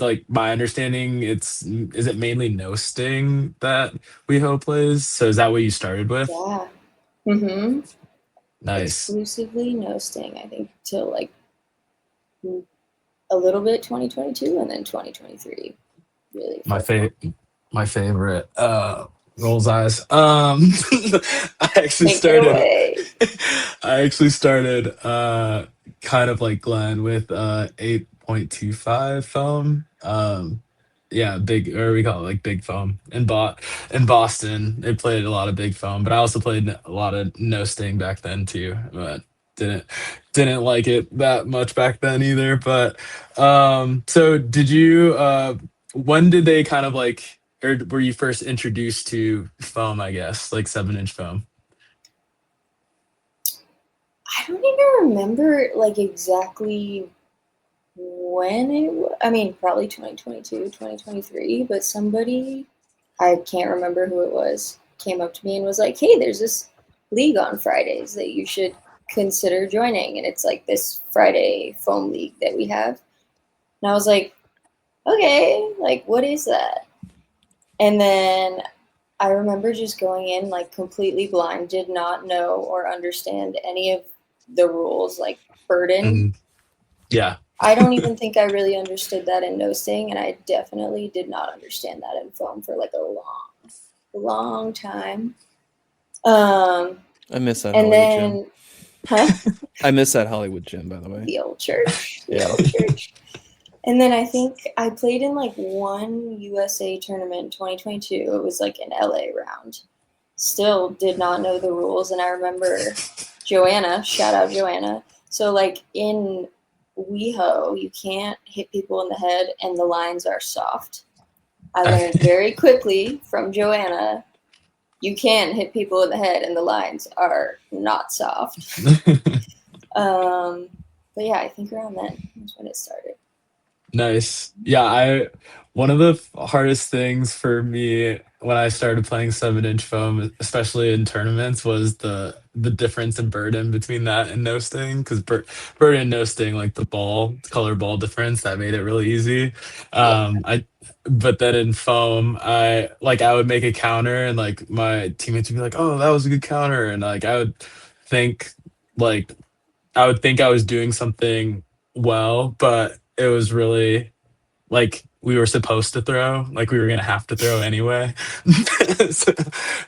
like my understanding, is it mainly no sting that WeHo plays? So is that what you started with? Yeah. Mm-hmm. Nice. Exclusively no sting, I think, till like a little bit 2022 and then 2023 really My full fa- on. my favorite rolls eyes. I actually Take it started away. I actually started kind of like Glenn with 8.25 foam. Yeah, big, or we call it like big foam. In Boston, they played a lot of big foam, but I also played a lot of no sting back then too. But didn't didn't like it that much back then either. But so did you when did they kind of like, or were you first introduced to foam, I guess, like 7-inch foam? I don't even remember like exactly when I mean, probably 2022, 2023, but somebody, I can't remember who it was, came up to me and was like, hey, there's this league on Fridays that you should consider joining. And it's like this Friday foam league that we have. And I was like, okay, like, what is that? And then I remember just going in like completely blind, did not know or understand any of the rules, like burden. Mhm. Yeah. I don't even think I really understood that in no sting, and I definitely did not understand that in foam for like a long time. Um, I miss that and Hollywood gym. then, huh? I miss that Hollywood gym, by the way. The old church, the Yeah. old church. And then I think I played in like one USA tournament in 2022. It was like an LA round. Still did not know the rules, and I remember Joanna, shout out Joanna. So like in WeHo, you can't hit people in the head and the lines are soft. I learned Okay. very quickly from Joanna, you can hit people in the head and the lines are not soft. But yeah, I think around then was when it started. Nice. Yeah, I one of the hardest things for me when I started playing 7-inch foam, especially in tournaments, was the difference in burden between that and no sting. Because burden and no sting, like the color ball difference, that made it really easy. Yeah. I But then in foam, I would make a counter and like my teammates would be like, "Oh, that was a good counter," and like think like I would think I was doing something well, but it was really like we were supposed to throw, like we were gonna have to throw anyway.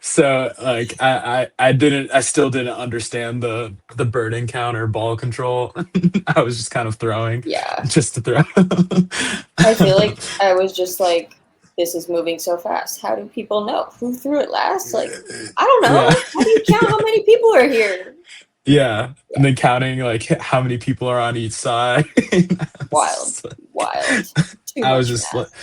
so, like I still didn't understand the burden count or ball control. I was just kind of throwing Yeah. just to throw. I feel like I was just like, this is moving so fast. How do people know who threw it last? Like, I don't Yeah. know. How do you count how many people are here? Yeah. And Yeah, then counting like how many people are on each side. wild, wild. Too I was much just like, math,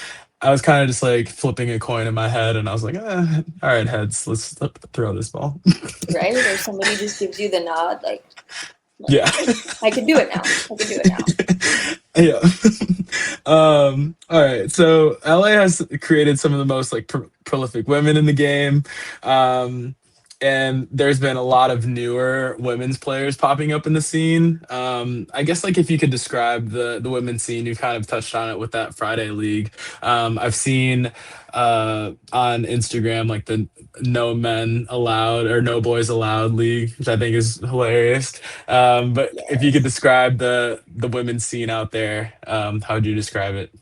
I was kind of just like flipping a coin in my head, and I was like, all right, heads, let's throw this ball. right? Or somebody just gives you the nod, like, Yeah. hey, I can do it now. I can do it now. Yeah. All right. So LA has created some of the most like prolific women in the game. Um, and there's been a lot of newer women's players popping up in the scene. I guess like if you could describe the women's scene, you kind of touched on it with that Friday league. I've seen on Instagram like the no men allowed or no boys allowed league, which I think is hilarious. But if you could Yes. describe the women's scene out there, how would you describe it?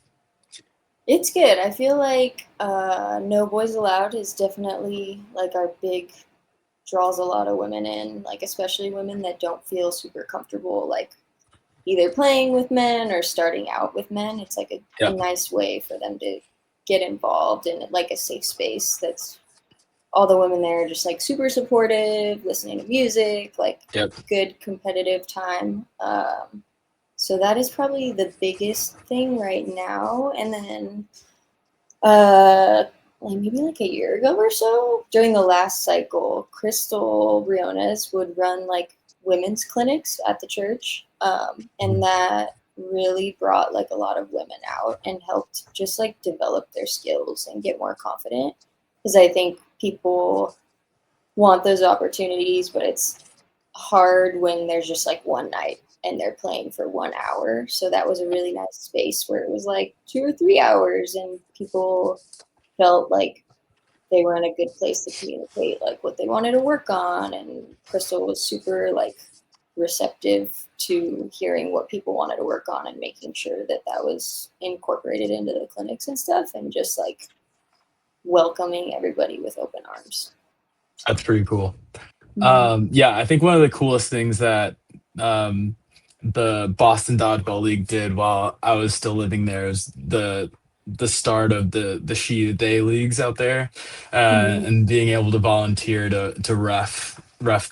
It's good. I feel like No Boys Allowed is definitely like our big draws a lot of women in, like especially women that don't feel super comfortable like either playing with men or starting out with men. It's like a Yeah. nice way for them to get involved in like a safe space that's all the women there are just like super supportive, listening to music, like Yep. good competitive time. So that is probably the biggest thing right now. And then like maybe like a year ago or so, during the last cycle, Crystal Briones would run like women's clinics at the church. And Mhm. that really brought like a lot of women out and helped just like develop their skills and get more confident. Because I think people want those opportunities, but it's hard when there's just like one night and they're playing for 1 hour. So that was a really nice space where it was like 2 or 3 hours and people felt like they were in a good place to communicate like what they wanted to work on. And Crystal was super like receptive to hearing what people wanted to work on and making sure that that was incorporated into the clinics and stuff, and just like welcoming everybody with open arms. That's pretty cool. Mhm. Yeah, I think one of the coolest things that the Boston Dodgeball League did while I was still living there is the start of the she they leagues out there, Mhm. and being able to volunteer to ref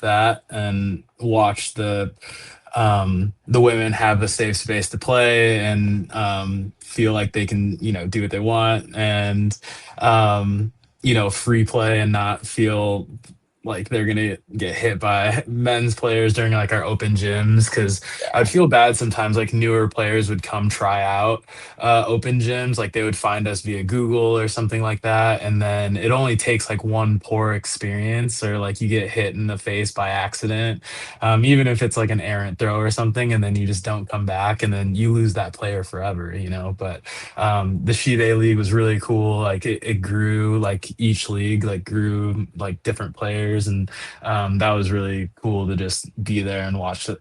that and watch the women have a safe space to play and feel like they can do what they want and free play and not feel like they're gonna get hit by men's players during like our open gyms, because I'd feel bad sometimes like newer players would come try out open gyms, like they would find us via Google or something like that, and then it only takes like one poor experience or like you get hit in the face by accident, even if it's like an errant throw or something, and then you just don't come back and then you lose that player forever. But the She Day League was really cool. Like it grew, like each league like grew like different players, and that was really cool to just be there and watch the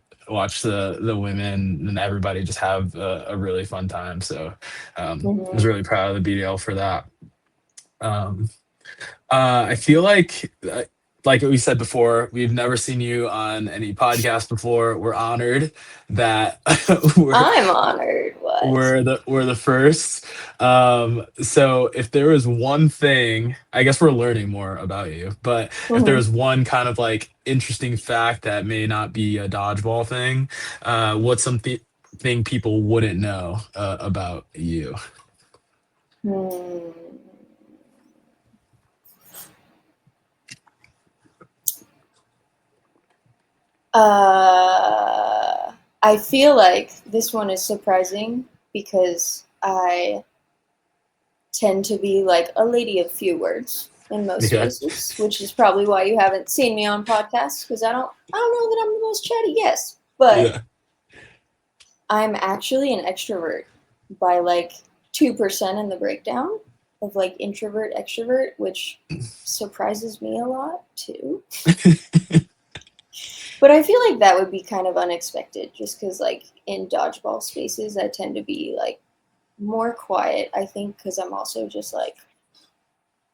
women and everybody just have a really fun time. So I was Mhm. really proud of the BDL for that. Um, I feel like we said before, we've never seen you on any podcast before. We're honored that we're I'm honored. What? we're the first. So if there was one thing, I guess we're learning more about you, but if there Mhm. was one kind of like interesting fact that may not be a dodgeball thing, what's something thing people wouldn't know about you? Hmm. I feel like this one is surprising because I tend to be like a lady of few words in most Okay. spaces, which is probably why you haven't seen me on podcasts, because I don't know that I'm the most chatty guest, but Yeah. I'm actually an extrovert by like 2% in the breakdown of like introvert extrovert, which surprises me a lot too. But I feel like that would be kind of unexpected just because, like, in dodgeball spaces, I tend to be like more quiet, I think, because I'm also just like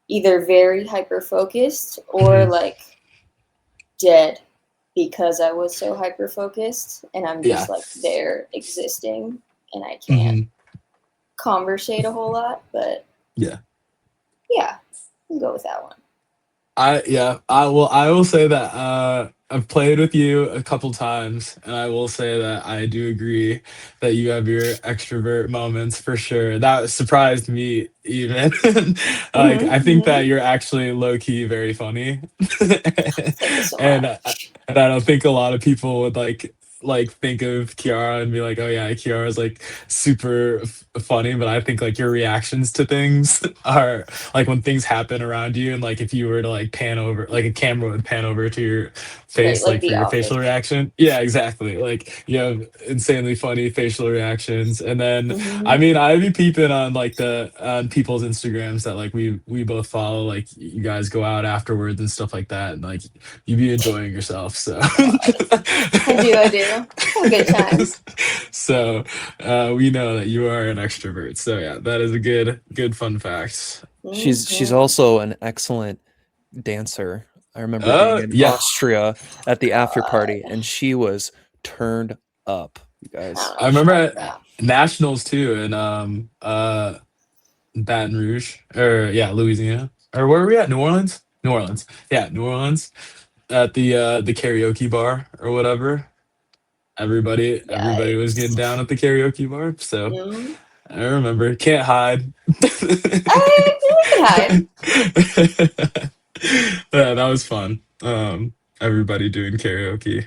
either very hyper focused or Mhm. like dead because I was so hyper focused and I'm Yeah. just like there existing and I can't Hmm. conversate a whole lot. But Yeah. yeah, we'll go with that one. I will say that I've played with you a couple times, and I will say that I do agree that you have your extrovert moments for sure. That surprised me even. Like I think that Mm-hmm. you're actually low key very funny, Thank you so and much. and I don't think a lot of people would like think of Kiara and be like, oh yeah, Kiara's like super funny, but I think like your reactions to things are like when things happen around you, and like if you were to like pan over, like a camera would pan over to your Right, face, like like for The your facial Office. reaction. Yeah, exactly. Like you have insanely funny facial reactions. And then I Mm-hmm. mean, I'd be peeping on like the on people's Instagrams that like we both follow, like you guys go out afterwards and stuff like that, and like you be enjoying yourself. So I do. Have a good time. so we know that you are an extrovert. So yeah, that is a good fun fact. She's Mm-hmm. also an excellent dancer. I remember being in Yeah. Austria at the after party, God, and she was turned up, you I don't guys. know I what you're remember talking at about. nationals too in Baton Rouge, or yeah, Louisiana, or where were we at? New Orleans. New Orleans. Yeah, New Orleans, at the karaoke bar or whatever. Everybody was getting down Yikes. at the karaoke bar. So Mm. I remember. Can't hide. I feel we can hide. Yeah, that was fun. Everybody doing karaoke.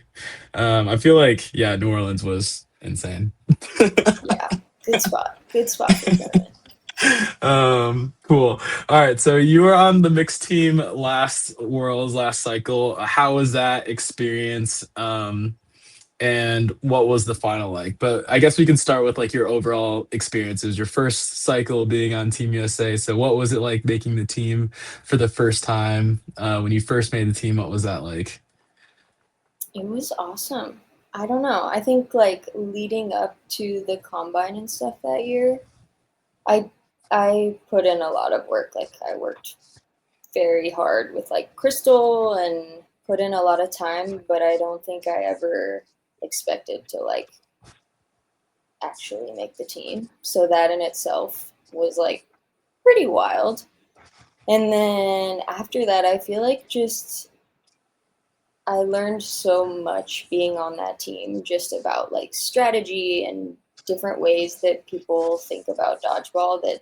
I feel like yeah, New Orleans was insane. Yeah, good spot. Good spot for the tournament. Cool. All right, so you were on the mixed team last Worlds last cycle. How was that experience? And what was the final like? But I guess we can start with like your overall experiences. Your first cycle being on Team USA. So what was it like making the team for the first time? When you first made the team, what was that like? It was awesome. I don't know. I think like leading up to the combine and stuff that year, I I put in a lot of work. Like I worked very hard with like Crystal and put in a lot of time, but I don't think I ever expected to like actually make the team. So that in itself was like pretty wild. And then after that, I feel like just I learned so much being on that team just about like strategy and different ways that people think about dodgeball that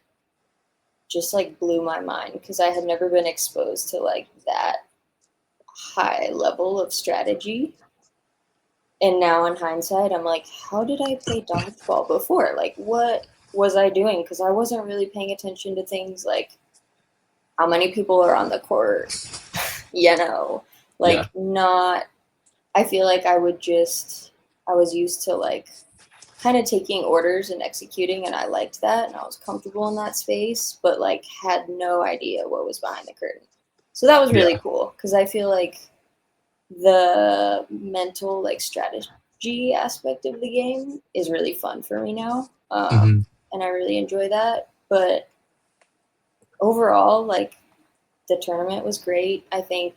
just like blew my mind because I had never been exposed to like that high level of strategy. And now in hindsight, I'm like, how did I play dodgeball before? Like, what was I doing? Because I wasn't really paying attention to things like how many people are on the court, you know, Yeah. like not, I feel like I was used to like kind of taking orders and executing, and I liked that, and I was comfortable in that space, but like had no idea what was behind the curtain. So that was really Yeah. cool because I feel like the mental like strategy aspect of the game is really fun for me now, Hmm. and I really enjoy that. But overall, like the tournament was great. I think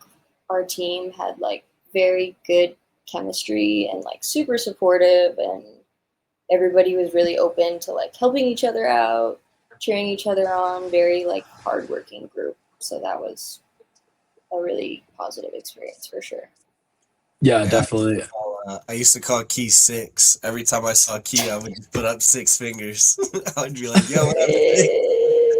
our team had like very good chemistry and like super supportive, and everybody was really open to like helping each other out, cheering each other on. Very like hardworking group. So that was a really positive experience for sure. Yeah, Yeah, definitely. I used to call Key six. Every time I saw Key, I would just put up six fingers. I would be like, "Yo, what up?"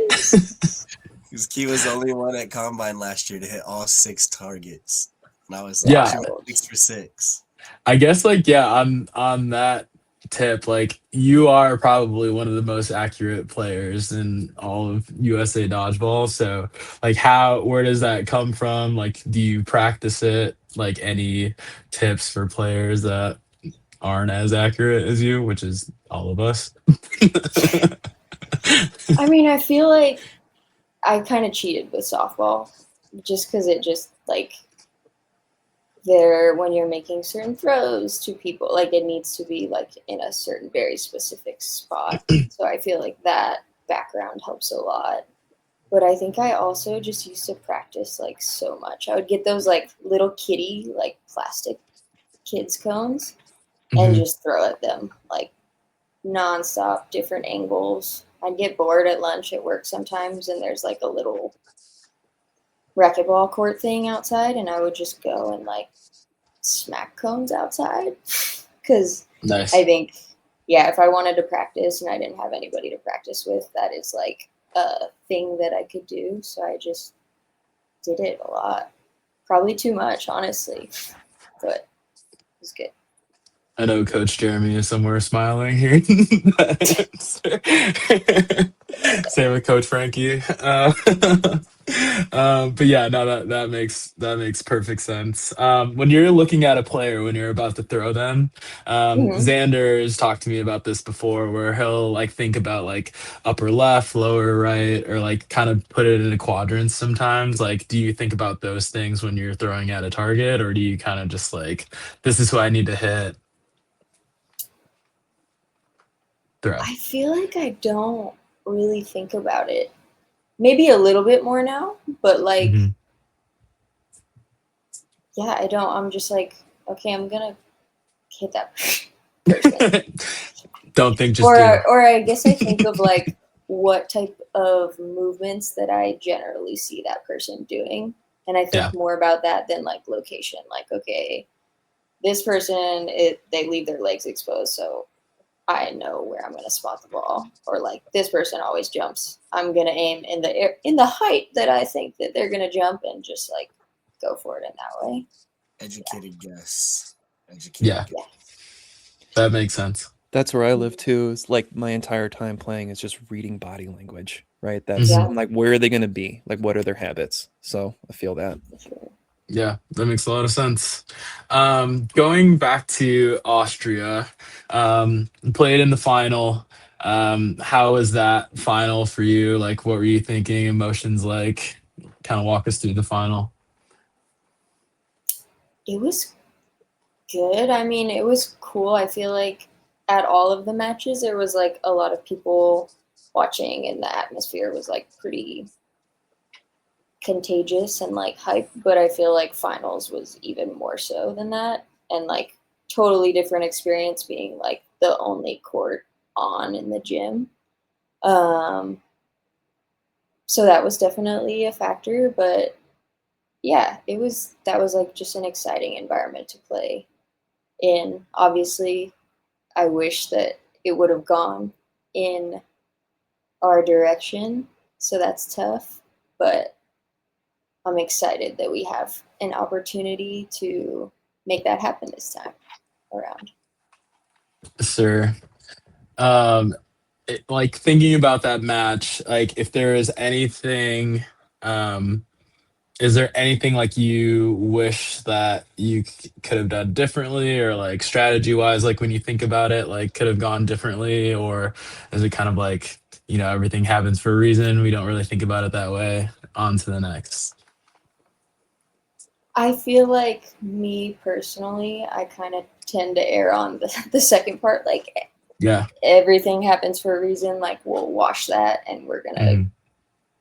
Because Key was the only one at Combine last year to hit all six targets, and I was like, Yeah, "She went Wild. 6 for 6." I guess like yeah, on that tip, like you are probably one of the most accurate players in all of USA dodgeball. So like where does that come from? Like do you practice it? Like any tips for players that aren't as accurate as you, which is all of us? I mean, I feel like I kind of cheated with softball just because it just like there when you're making certain throws to people, like it needs to be like in a certain very specific spot. So I feel like that background helps a lot. But I think I also just used to practice like so much. I would get those like little kitty like plastic kids cones and Mhm. just throw at them like nonstop, different angles. I'd get bored at lunch at work sometimes, and there's like a little racquetball court thing outside, and I would just go and like smack cones outside because I Nice. think, yeah, if I wanted to practice and I didn't have anybody to practice with, that is like a thing that I could do. So I just did it a lot. Probably too much, honestly, but it was good. I know Coach Jeremy is somewhere smiling here. Same with Coach Frankie. But yeah, no, that makes perfect sense. When you're looking at a player when you're about to throw them, Hmm. Xander has talked to me about this before, where he'll like think about like upper left, lower right, or like kind of put it in quadrants sometimes. Like, do you think about those things when you're throwing at a target, or do you kind of just like, this is who I need to hit? Throw. I feel like I don't really think about it. Maybe a little bit more now, but like, Mhm. yeah, I don't. I'm just like, okay, I'm gonna hit that person. Don't think, just do. Or I guess I think of like what type of movements that I generally see that person doing, and I Yeah. think more about that than like location. Like, okay, this person they leave their legs exposed, so I know where I'm going to spot the ball. Or like this person always jumps. I'm going to aim in the air, in the height that I think that they're going to jump, and just like go for it in that way. Educated guess. Yeah, Educated guess. Yeah. that makes sense. That's where I live too. It's like my entire time playing is just reading body language, right? That's Yeah. like, where are they going to be? Like, what are their habits? So I feel that. For sure. Yeah, that makes a lot of sense. Going back to Austria, you played in the final. How was that final for you? Like, what were you thinking? Emotions like? Kind of walk us through the final. It was good. I mean, it was cool. I feel like at all of the matches, there was like a lot of people watching, and the atmosphere was like pretty contagious and like hype. But I feel like finals was even more so than that, and like totally different experience being like the only court on in the gym. Um, so that was definitely a factor, but yeah, that was like just an exciting environment to play in. Obviously, I wish that it would have gone in our direction, so that's tough, but I'm excited that we have an opportunity to make that happen this time around. Sir, um, like thinking about that match, like if there is anything, um, is there anything like you wish that you could have done differently, or like strategy wise, like when you think about it, like could have gone differently, or is it kind of like, everything happens for a reason? We don't really think about it that way. On to the next. I feel like me personally, I kind of tend to err on the second part. Like Yeah. everything happens for a reason. Like we'll wash that and we're going to Mhm.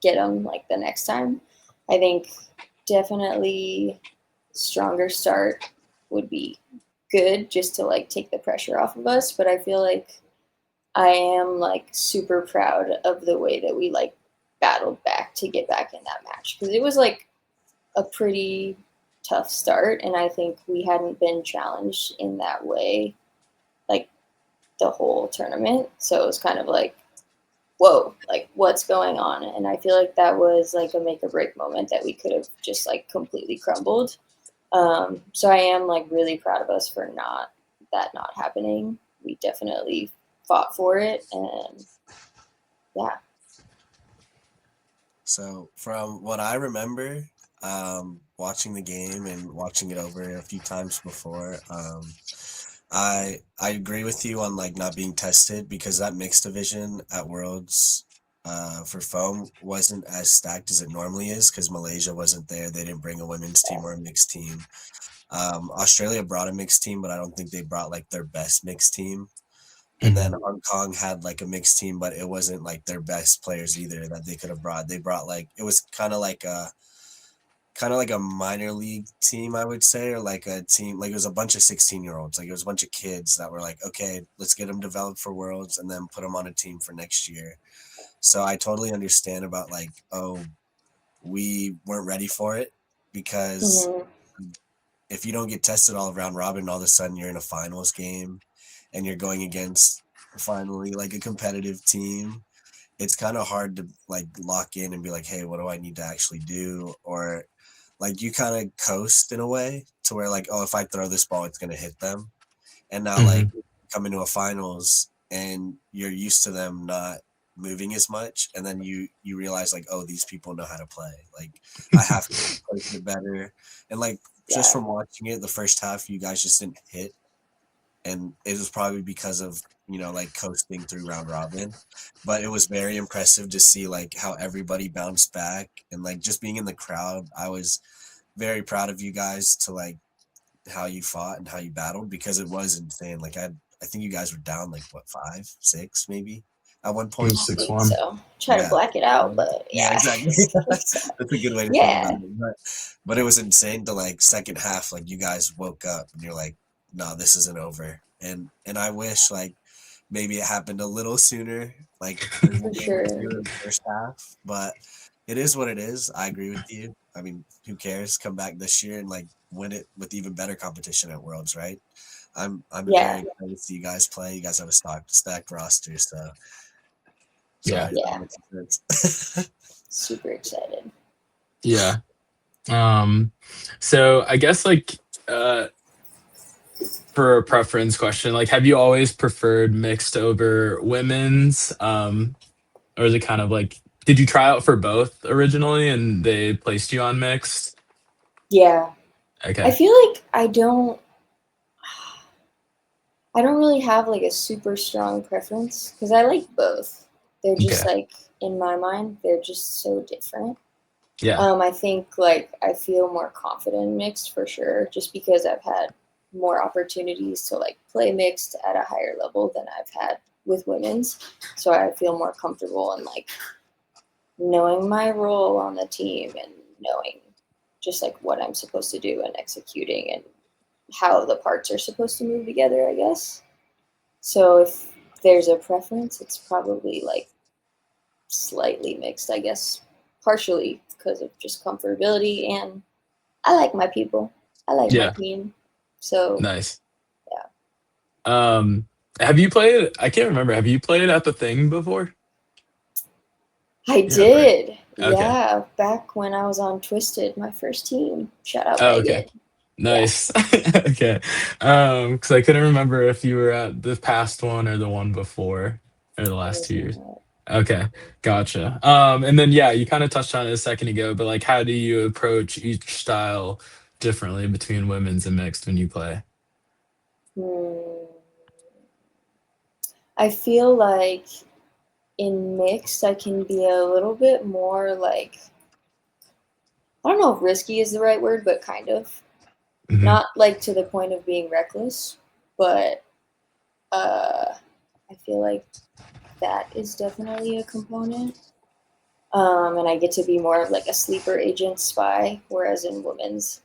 get them like the next time. I think definitely stronger start would be good just to like take the pressure off of us. But I feel like I am like super proud of the way that we like battled back to get back in that match because it was like a pretty tough start, and I think we hadn't been challenged in that way like the whole tournament. So it was kind of like, whoa, like what's going on? And I feel like that was like a make or break moment that we could have just like completely crumbled. So I am like really proud of us for not happening. We definitely fought for it, and yeah. So from what I remember, watching the game and watching it over a few times before, I agree with you on like not being tested because that mixed division at Worlds for foam wasn't as stacked as it normally is because Malaysia wasn't there. They didn't bring a women's team or a mixed team. Australia brought a mixed team, but I don't think they brought like their best mixed team. And then Hong Kong had like a mixed team, but it wasn't like their best players either that they could have brought. They brought like it was kind of like a minor league team, I would say, or like a team like it was a bunch of 16-year-olds. Like it was a bunch of kids that were like, okay, let's get them developed for Worlds and then put them on a team for next year. So I totally understand about like, oh, we weren't ready for it because Mhm. if you don't get tested all round robin, all of a sudden you're in a finals game and you're going against finally like a competitive team. It's kind of hard to like lock in and be like, hey, what do I need to actually do? Or like you kind of coast in a way to where like, oh, if I throw this ball, it's gonna hit them. And now like Mhm. come into a finals and you're used to them not moving as much, and then you realize like, oh, these people know how to play. Like I have to place it better. And like just Yeah. from watching it, the first half, you guys just didn't hit, and it was probably because of like coasting through round robin. But it was very impressive to see like how everybody bounced back, and like just being in the crowd, I was very proud of you guys to like how you fought and how you battled because it was insane. Like I think you guys were down like what 5-6 maybe at one It point. was I six think one. so. Try to Yeah. black it out, but Yeah, yeah. exactly. I think so. That's a good way to think about Yeah. it. But it was insane to like second half, like you guys woke up and you're like, no, this isn't over. And I wish like maybe it happened a little sooner, like there's a For game or sure. two in the first half. But it is what it is. I agree with you. I mean, who cares? Come back this year and like win it with even better competition at Worlds, right? I'm very Yeah. excited to see you guys play. You guys have a stacked roster, so Yeah. sorry. Yeah. That makes sense. Super excited. Yeah. Um, so I guess like uh for a preference question, like, have you always preferred mixed over women's? Or is it kind of like, did you try out for both originally and they placed you on mixed? Yeah. I Okay. feel like I don't really have like a super strong preference because I like both. They're just Okay. like in my mind, they're just so different. Yeah. I think like I feel more confident in mixed for sure, just because I've had more opportunities to like play mixed at a higher level than I've had with women's. So I feel more comfortable in like knowing my role on the team and knowing just like what I'm supposed to do and executing and how the parts are supposed to move together, I guess. So if there's a preference, it's probably like slightly mixed, I guess, partially because of just comfortability and I like my people. I like my Yeah. team. So Nice. yeah. Have you played? I can't remember. Have you played at the thing before? I Yeah, right. did. Okay. Yeah. Back when I was on Twisted, my first team. Shout out Oh, okay. Megan. Yeah. Nice. Okay. Because I couldn't remember if you were at the past one or the one before or the I last was 2 years. not. Okay, gotcha. And then yeah, you kind of touched on it a second ago, but like, how do you approach each style differently between women's and mixed when you play? Hmm. I feel like in mixed, I can be a little bit more like, I don't know if risky is the right word, but kind of. Hmm. Not like to the point of being reckless, but uh, I feel like that is definitely a component. And I get to be more of like a sleeper agent spy, whereas in women's,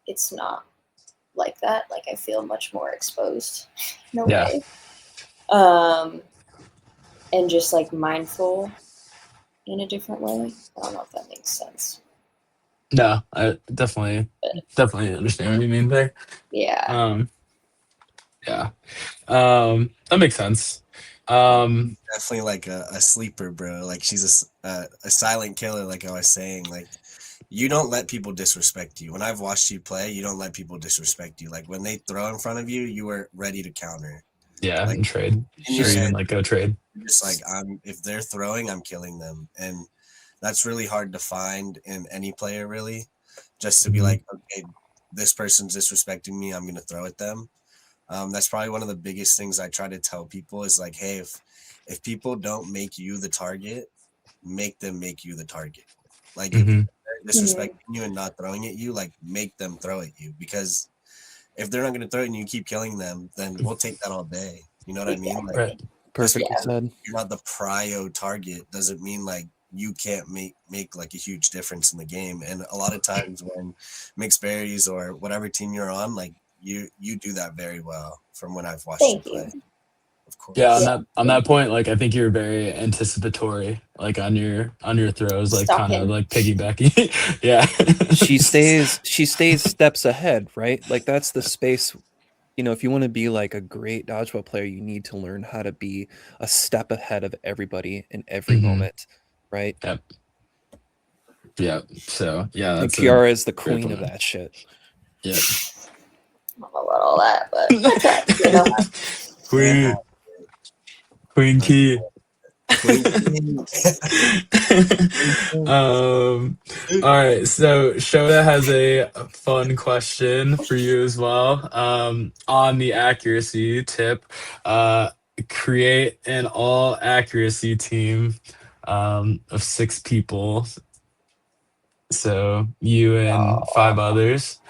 it's not like that. Like I feel much more exposed in a Yeah. way, um, and just like mindful in a different way. I don't know if that makes sense, No, I definitely understand what you mean there. yeah. Um, yeah. That makes sense. Um, Definitely like a sleeper, bro. Like she's a silent killer, like I was saying. Like you don't let people disrespect you. When I've watched you play, you don't let people disrespect you. Like when they throw in front of you, you are ready to counter. yeah, Like and trade in or your even head, like go trade. you're just like if they're throwing, I'm killing them. And that's really hard to find in any player really. Just to be Hmm. like, okay, this person's disrespecting me, I'm gonna throw at them. That's probably one of the biggest things I try to tell people is like, hey, if people don't make you the target, make them make you the target. Like if Hmm. they're Mhm. disrespecting you and not throwing at you, like make them throw at you because if they're not going to throw it and you keep killing them, then we'll take that all day. You know what I mean? Like Right. Exactly. just Perfectly Yeah. because said. you're not the prio target doesn't mean like you can't make like a huge difference in the game. And a lot of times when mixed berries or whatever team you're on, like you do that very well from when I've watched you Thank play. you. Of Yeah, course. Yeah. on Thank that you. point, like, I think you're very anticipatory, like on your throws, like Stop kind of him. like piggybacking. Yeah. She stays steps ahead, right? Like that's the space. If you want to be like a great dodgeball player, you need to learn how to be a step ahead of everybody in every Hmm. moment, right? Yep. Yep. So yeah, And that's a Kiara is the great queen of point. that shit. Yep. I don't know about all that, but I try. You know. Can't Queen, Queen have Key. Queen. um, all right. So Shota has a fun question for you as well. On the accuracy tip, create an all accuracy team of 6 people. So you and 5 others.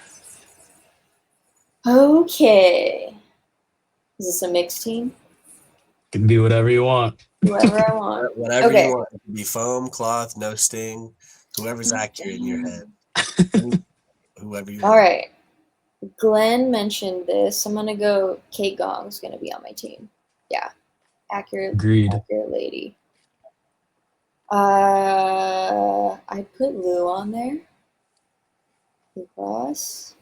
Okay. Is this a mixed team? Can be whatever you want. Whoever I want. Whatever you Okay. want. It can be foam, cloth, no sting, whoever's accurate in your head. Whoever you All want. right. Glenn mentioned this. I'm gonna go. Kate Gong's gonna be on my team. Yeah, accurate, Agreed. accurate lady. I put Lou on there. Lou Cross,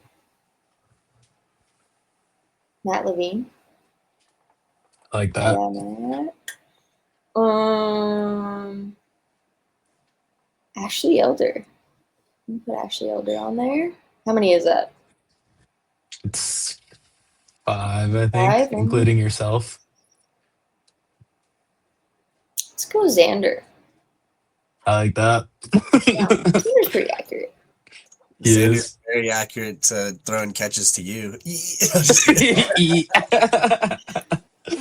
Matt Levine. I like that. Yeah, Matt. Um, Ashley Elder. I'm gonna put Ashley Elder on there. How many is that? It's 5, I think, 5, including yourself. Let's go Xander. I like that. Yeah, Xander's pretty accurate. He Xander's is. very accurate to throwing catches to you.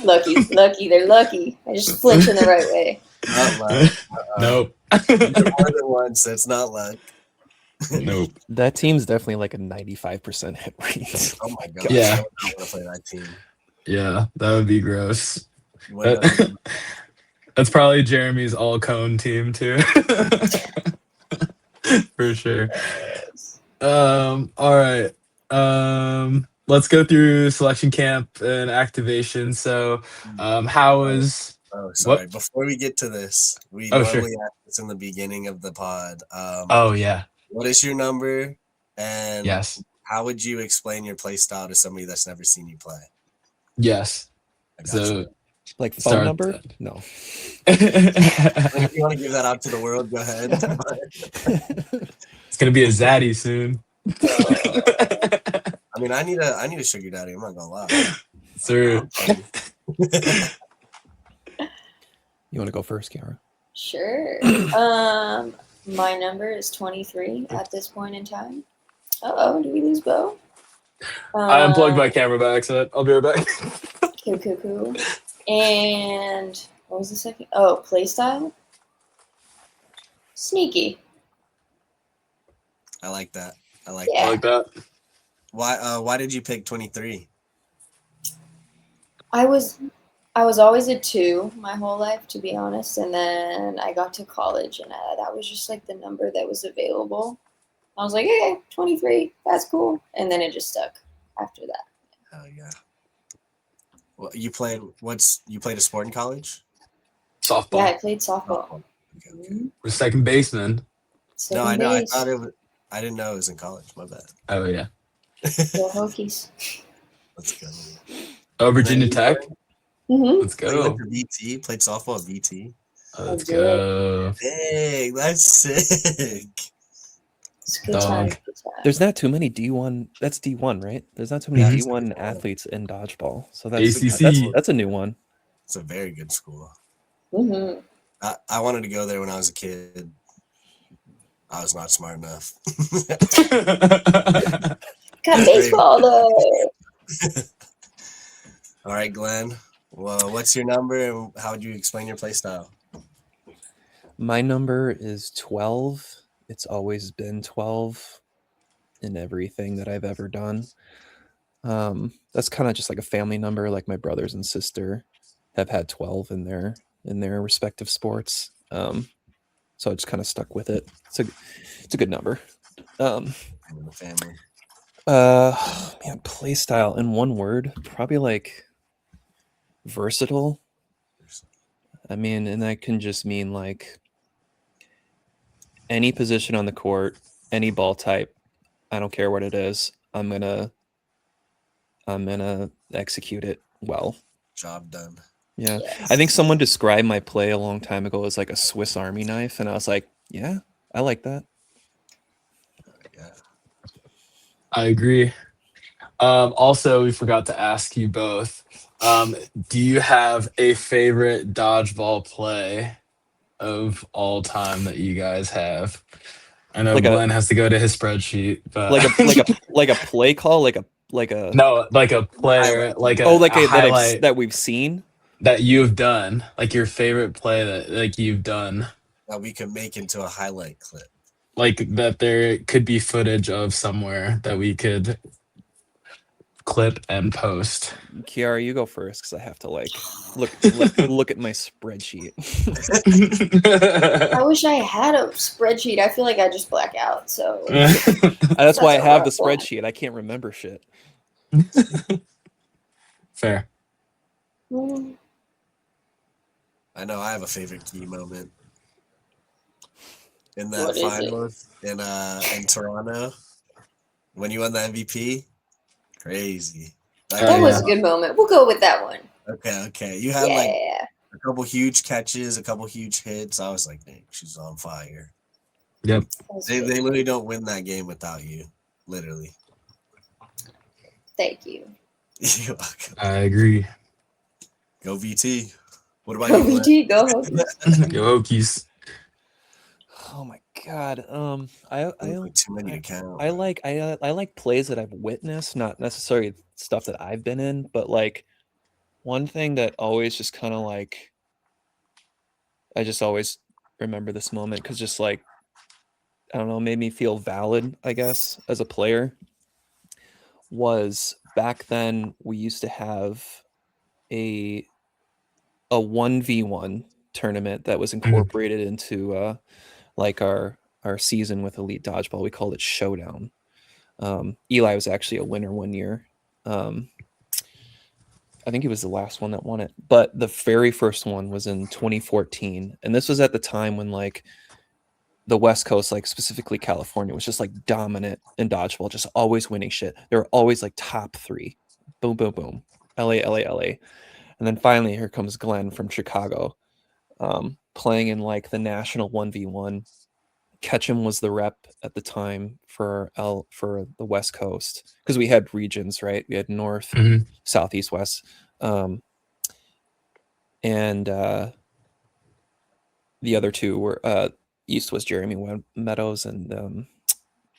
Lucky. They're lucky. I just flinched in the right way. Not luck. Nope. More than once. That's not luck. Nope. That team's definitely like a 95% hit rate. Oh my god. Yeah. I would not want to play that team. Yeah, that would be gross. You wouldn't know. That's probably Jeremy's all cone team too. For sure. All right. Let's go through selection camp and activation. So how was Oh, sorry. what? Before we get to this, we Oh, sure. normally ask this in the beginning of the pod. Oh yeah. What is your number? And Yes. how would you explain your play style to somebody that's never seen you play? Yes. I got So you. Like phone Start number? that. No. If you want to give that out to the world, go ahead. It's gonna be a zaddy soon. I mean, I need a sugar daddy. I'm not gonna lie. Sir. You want to go first, Kiara? Sure. My number is 23 at this point in time. Uh-oh, did we lose Bo? I unplugged my camera by accident. I'll be right back. Cool. And what was the second? Oh, playstyle? Sneaky. I like that. I like Yeah. I like that. that. Why did you pick 23? I was always a 2 my whole life, to be honest. And then I got to college, and that was just like the number that was available. I was like, okay, 23, that's cool. And then it just stuck after that. Oh yeah. Well, you played a sport in college? Softball. Yeah, I played softball. Okay. We're second baseman. No, I know. I Base. thought it was. I didn't know it was in college. My bad. Oh yeah. Go Hokies. Let's go. Oh, Virginia Tech. Mm-hmm. Let's You go. went to VT. Played softball at VT. Let's did. go. Dang, that's sick. It's a good Dog. time. Good time. There's not too many D1. That's D1, right? There's not too many Mhm. D1 athletes in dodgeball. So that's ACC. that's a new one. It's a very good school. Mm-hmm. I wanted to go there when I was a kid. I was not smart enough. Got baseball though. All right, Glenn. Well, what's your number and how would you explain your play style? My number is 12. It's always been 12 in everything that I've ever done. That's kind of just like a family number. Like my brothers and sister have had 12 in their respective sports. So I just kind of stuck with it. It's a good number. In the family. Man, play style in one word, probably like versatile. I mean, and that can just mean like any position on the court, any ball type. I don't care what it is. I'm gonna execute it well. Job done. Yeah. Yes. I think someone described my play a long time ago as like a Swiss Army knife, and I was like, yeah, I like that. Yeah. I agree. Also, we forgot to ask you both. Do you have a favorite dodgeball play of all time that you guys have? I know Like a- Glenn has to go to his spreadsheet, but like a play call, like a no, like a player, Highlight. like a, like a a, highlight that we've seen. that you've done, like your favorite play that like you've done, That we could make into a highlight clip. like that there could be footage of somewhere that we could clip and post. Kiara, you go first because I have to like look at my spreadsheet. I wish I had a spreadsheet. I feel like I just black out. So That's why I That's a have the rough one. spreadsheet. I can't remember shit. Fair. Mm, I know I have a favorite key moment. In that What is it? finals in Toronto. When you won the MVP. Crazy. Like, that Oh, was yeah. a good moment. We'll go with that one. okay. You had like Yeah. a couple huge catches, a couple huge hits. I was like, dang, she's on fire. Yep. That was They good. literally don't win that game without you. Literally. Thank you. You're welcome. I agree. Go VT. What about Go you, Glenn? VT, go Hokies. Go Hokies. Oh my god. Too many to count. I like plays that I've witnessed, not necessarily stuff that I've been in, but like one thing that always just kind of like I just always remember this moment because just like I don't know, made me feel valid, I guess, as a player was back then we used to have a 1v1 tournament that was incorporated into like our season with Elite Dodgeball. We called it Showdown. Eli was actually a winner one year. I think he was the last one that won it, but the very first one was in 2014, and this was at the time when like the West Coast, like specifically California, was just like dominant in dodgeball, just always winning shit. They were always like top 3, boom, boom, boom, LA, LA, LA, and then finally here comes Glen from Chicago, playing in like the national 1v1. Ketchum was the rep at the time for the West Coast because we had regions, right? We had North, South, East, West, and the other two were East was Jeremy Meadows, and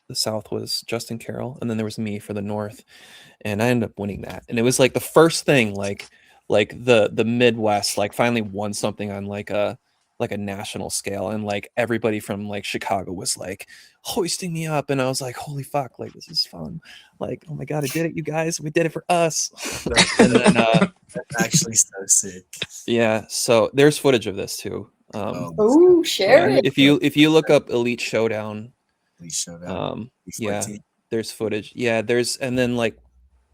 the South was Justin Carroll, and then there was me for the North, and I ended up winning that. And it was like the first thing, like the Midwest, like finally won something on like a national scale, and like everybody from like Chicago was like hoisting me up, and I was like, holy fuck, like this is fun, like oh my god, I did it, you guys, we did it for us. And then That's actually so sick. yeah, so there's footage of this too. Oh, share yeah, it. if you look up Elite Showdown, Please show that. yeah, there's footage. Yeah, and then like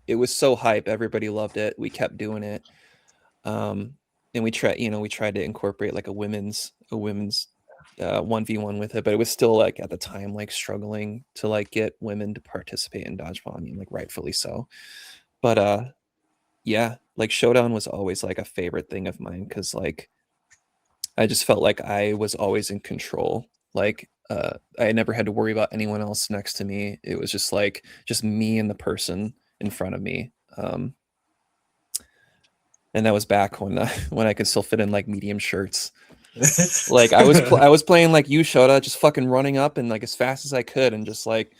it was so hype, everybody loved it, we kept doing it. And we tried to incorporate like a women's 1v1 with it, but it was still like at the time like struggling to like get women to participate in dodgeball. I mean, like rightfully so. But yeah, like Showdown was always like a favorite thing of mine because like I just felt like I was always in control. Like I never had to worry about anyone else next to me. It was just me and the person in front of me. And that was back when I could still fit in like medium shirts. Like I was playing like you, Shota, just fucking running up and like as fast as I could, and just like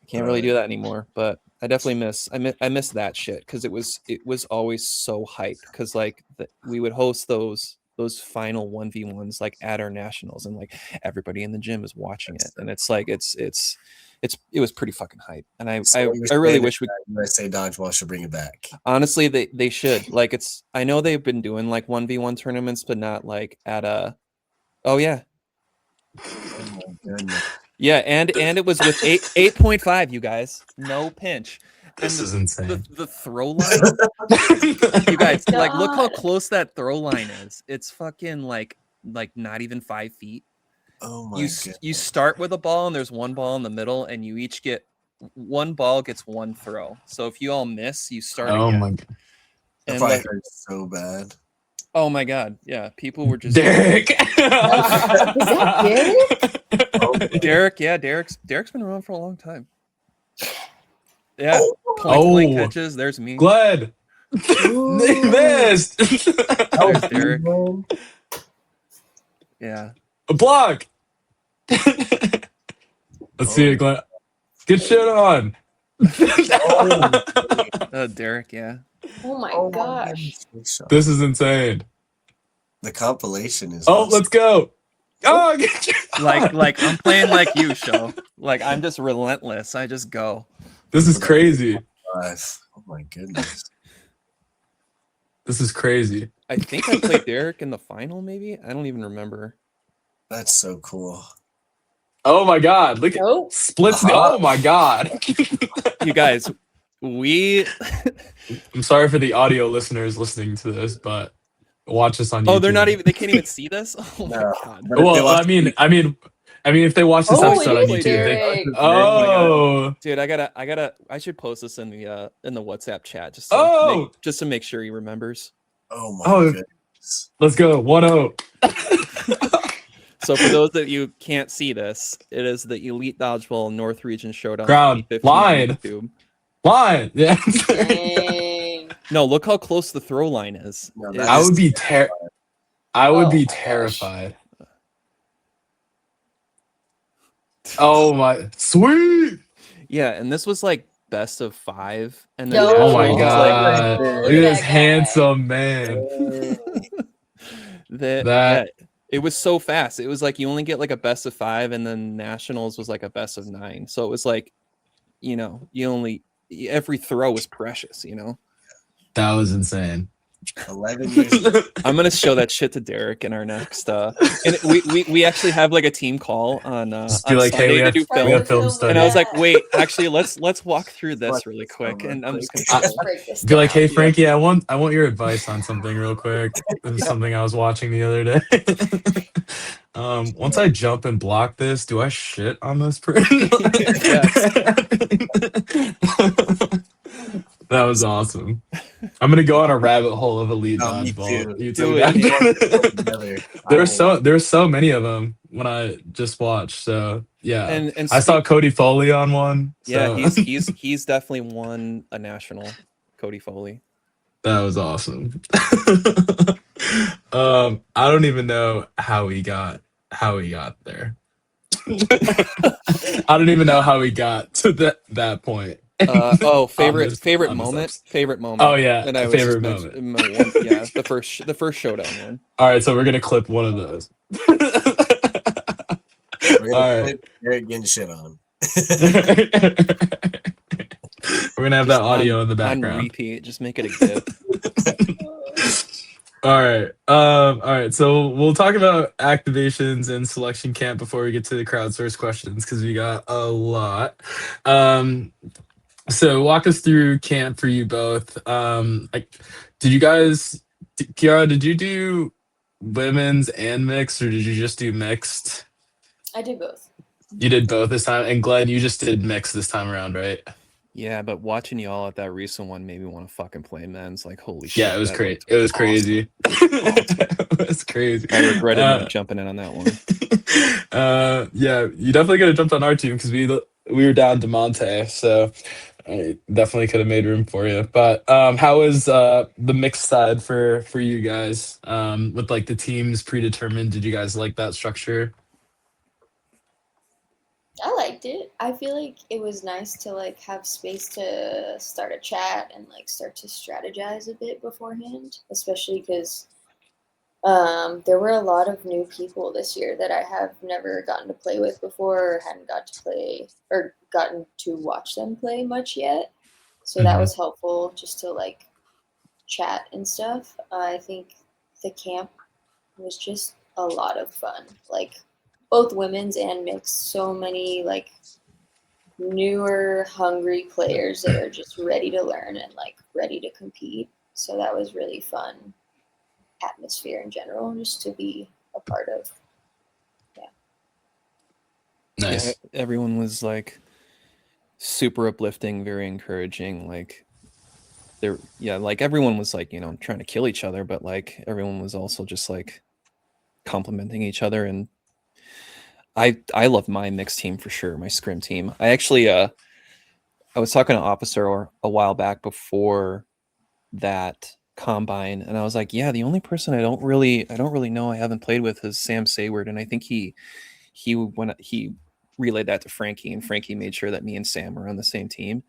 I can't really do that anymore. But I definitely miss that shit because it was always so hyped because like we would host those final 1v1s like at our nationals, and like everybody in the gym is watching it, and it's like it was pretty fucking hype. And I really wish USA Dodgeball should bring it back. Honestly, they should. Like I know they've been doing like 1v1 tournaments, but not like at a. Oh yeah. Oh my goodness. Yeah, and it was with 8.5, you guys. No pinch. This is insane. The throw line. You guys, like look how close that throw line is. It's fucking like not even 5 feet. Oh my god. You start with a ball and there's one ball in the middle, and you each get one ball gets one throw. So if you all miss, you start again. Oh my god. That probably hurts so bad. Oh my god. Yeah, people were just Derek. Is that Derek? Oh, Derek, yeah, Derek's been around for a long time. Yeah, point blank catches. There's me. Glen. They missed. There's Derek. Yeah. A block. Let's see it, Glen. Get shit on. Derek, yeah. Oh my gosh. This is insane. The compilation is. Oh, let's go. Oh, like I'm playing like you, show. Like I'm just relentless. I just go. This is crazy. Oh my goodness. This is crazy. I think I played Derek in the final, maybe. I don't even remember. That's so cool. Oh my god. Look at splits. Oh my god. You guys, I'm sorry for the audio listeners listening to this, but watch this on YouTube. Oh, they can't even see this? Oh my god. Well, I mean, if they watch this episode on YouTube, dude, I should post this in the WhatsApp chat just to make sure he remembers. Oh my goodness. Let's go. 1-0. So for those that you can't see this, it is the Elite Dodgeball North Region Showdown. Crowd line. Yeah. Dang. No, look how close the throw line is. No, It that I is would be I would Oh be my gosh. terrified. Oh my sweet. Yeah, and this was like best of 5, and Yo, then Oh my nationals was like god. Look Look at that this guy. handsome man. yeah, That it was so fast. It was like you only get like a best of 5, and then nationals was like a best of 9. So it was like, you only every throw was precious. that was insane. 11 years. I'm gonna show that shit to Derek in our next. And we actually have like a team call on Just be on like, hey, Sunday to do we film. have film And study. And I was like, wait, actually, let's walk through this Watch really this quick, real and I'm just gonna quick. show. Break this Be like, down. hey Yeah. Frankie, I want your advice on something real quick. This is something I was watching the other day. Once I jump and block this, do I shit on this person? That was awesome. I'm gonna go on a rabbit hole of elite No, me dodgeball. too. YouTube Do it. guys. Together. There's so many of them when I just watched. So yeah, And I saw Cody Foley on one. So yeah, he's definitely won a national. Cody Foley. that was awesome. I don't even know how he got there. I don't even know how he got to that point. Favorite on this moment. episode. Favorite moment. Oh yeah, And I was favorite just moment. yeah, the first showdown one. All right, so we're gonna clip one of those. We're All gonna right. clip Eric getting shit on. We're gonna have that audio in the On background. repeat. Just make it a GIF. All right. So we'll talk about activations and selection camp before we get to the crowdsourced questions because we got a lot. So walk us through camp for you both. Did you guys, Kiara? Did you do women's and mixed, or did you just do mixed? I did both. You did both this time, and Glenn, you just did mixed this time around, right? Yeah, but watching y'all at that recent one made me want to fucking play men's. Like, holy shit. Yeah, it was that crazy. looked It was awesome. crazy. It was crazy. I regretted not jumping in on that one. Yeah, you definitely could have jumped on our team because we were down to Monte, so I definitely could have made room for you. But how was the mixed side for you guys with like the teams predetermined? Did you guys like that structure? I liked it. I feel like it was nice to like have space to start a chat and like start to strategize a bit beforehand, especially because there were a lot of new people this year that I have never gotten to play with before or hadn't got to play or gotten to watch them play much yet. So that Mhm. was helpful just to like chat and stuff. I think the camp was just a lot of fun. Like both women's and mixed, so many like newer, hungry players that are just ready to learn and like ready to compete. So that was really fun atmosphere in general, just to be a part of. Nice. Yeah, everyone was like super uplifting, very encouraging. Like like everyone was like, trying to kill each other, but like everyone was also just like complimenting each other. And I love my mixed team for sure, my scrim team. I actually I was talking to Officer a while back before that combine, and I was like, yeah, the only person I don't really know I haven't played with is Sam Sayward, and I think he relayed that to Frankie, and Frankie made sure that me and Sam were on the same team.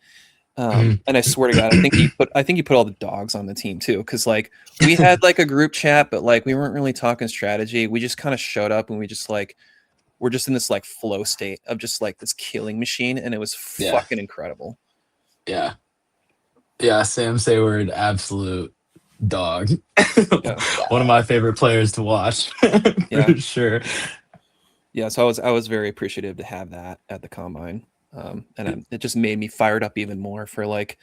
And I swear to God, I think he put all the dogs on the team too, because like we had like a group chat, but like we weren't really talking strategy. We just kind of showed up and we just like we're just in this like flow state of just like this killing machine, and it was fucking incredible. Yeah. Sam Sayward, absolute dog. One of my favorite players to watch for sure. Yeah, so I was very appreciative to have that at the combine, and it just made me fired up even more for like,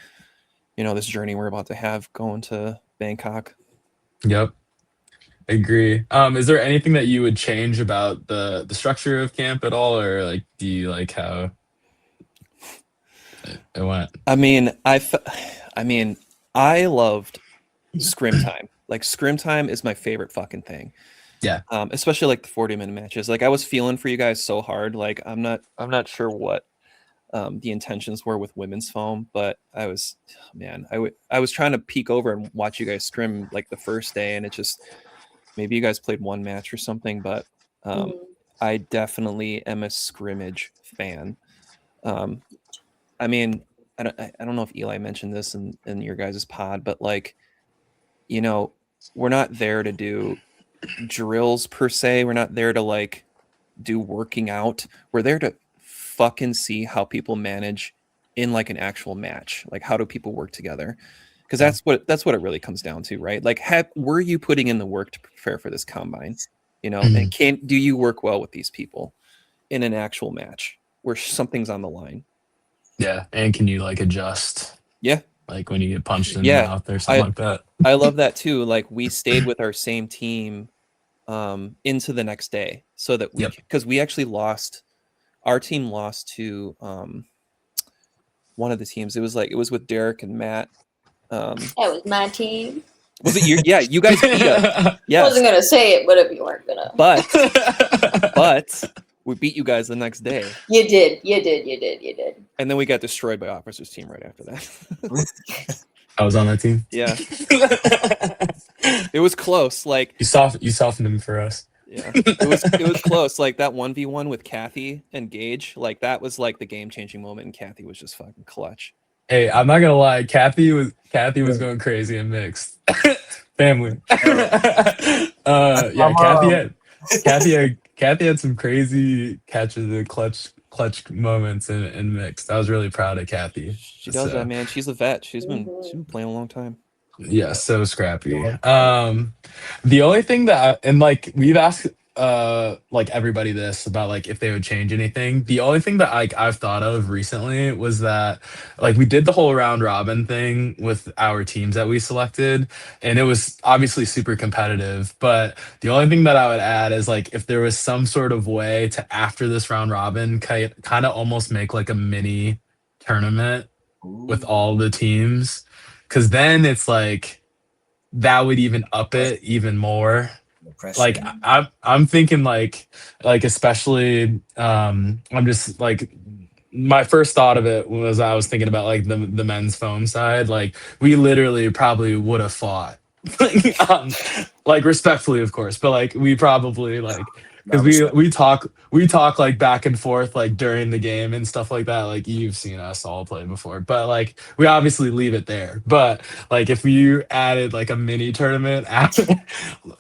this journey we're about to have going to Bangkok. Yep, agree. Is there anything that you would change about the structure of camp at all, or like, do you like how it went? I mean, I loved scrim time. Like scrim time is my favorite fucking thing. Yeah. Especially like the 40-minute matches. Like I was feeling for you guys so hard. Like I'm not sure what the intentions were with women's foam, but I was trying to peek over and watch you guys scrim like the first day, and it just maybe you guys played one match or something, but I definitely am a scrimmage fan. I mean, I don't know if Eli mentioned this in your guys' pod, but like, you know, we're not there to do drills per se. We're not there to like do working out. We're there to fucking see how people manage in like an actual match. Like, how do people work together? Because that's what it really comes down to, right? Like, were you putting in the work to prepare for this combine? You know, and do you work well with these people in an actual match where something's on the line? Yeah, and can you like adjust? Yeah, like when you get punched in the mouth or something like that. I love that too. Like, we stayed with our same team into the next day, so that because we actually lost. Our team lost to one of the teams. It was with Derek and Matt. That was my team. Was it your? Yeah, you guys beat us. Yes. I wasn't gonna say it, but if you weren't gonna. But we beat you guys the next day. You did. And then we got destroyed by Officer's team right after that. I was on that team. Yeah. It was close. Like, you softened him for us. Yeah, it was close. Like that 1v1 with Kathy and Gage, like that was like the game-changing moment, and Kathy was just fucking clutch. Hey, I'm not gonna lie, Kathy was going crazy and mixed. Family. Kathy had some crazy catches and clutch moments in mixed. I was really proud of Kathy. She does that, man. She's a vet. She's been playing a long time. Yeah, so scrappy. The only thing that we've asked like everybody this about like if they would change anything. The only thing that like I've thought of recently was that like we did the whole round robin thing with our teams that we selected, and it was obviously super competitive. But the only thing that I would add is like if there was some sort of way to, after this round robin, kind of almost make like a mini tournament with all the teams. Because then it's like that would even up it even more. Like I'm thinking like especially I'm just like my first thought of it was I was thinking about like the men's foam side. Like we literally probably would have fought like respectfully, of course, but like we probably like because we talk like back and forth like during the game and stuff like that. Like you've seen us all play before, but like we obviously leave it there. But like if you added like a mini tournament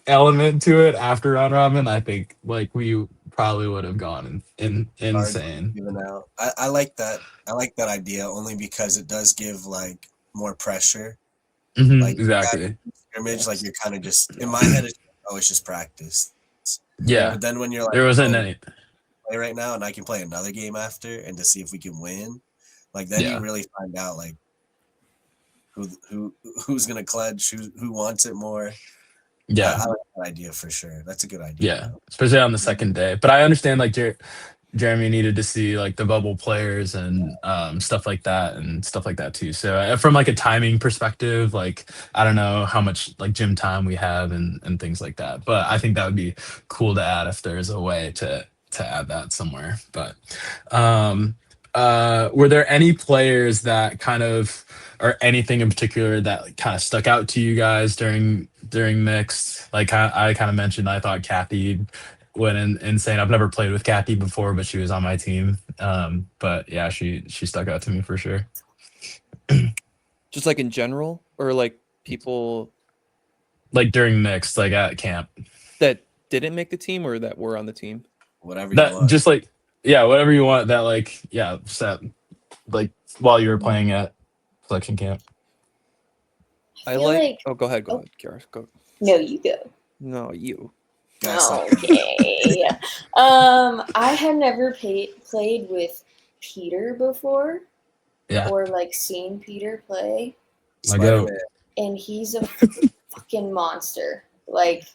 element to it after round robin, I think like we probably would have gone insane. Even out. I like that. I like that idea only because it does give like more pressure. Mm-hmm, like exactly. Scrimmage, like you're kind of just in my head. It's just practice. Yeah, but then when you're like, there wasn't any play right now, and I can play another game after, and to see if we can win, like then you really find out like who's gonna clutch, who wants it more. Yeah, I like that idea for sure. That's a good idea. Yeah, especially on the second day. But I understand like Jeremy needed to see like the bubble players and stuff like that too. So from like a timing perspective, like I don't know how much like gym time we have and things like that, but I think that would be cool to add if there's a way to add that somewhere. But were there any players that kind of, or anything in particular that like, kind of stuck out to you guys during mixed? Like I kind of mentioned, I thought Kathy went insane. I've never played with Kathy before, but she was on my team. But yeah, she stuck out to me for sure. Just like in general, or like people like during mixed, like at camp that didn't make the team or that were on the team. Whatever you want. Just like whatever you want. That like set like while you were playing at selection camp. I like. Oh, go ahead, Kiara. Go. No, you go. No, you. Okay. I have never played with Peter before. Yeah. Or like seen Peter play. And he's a fucking monster. Like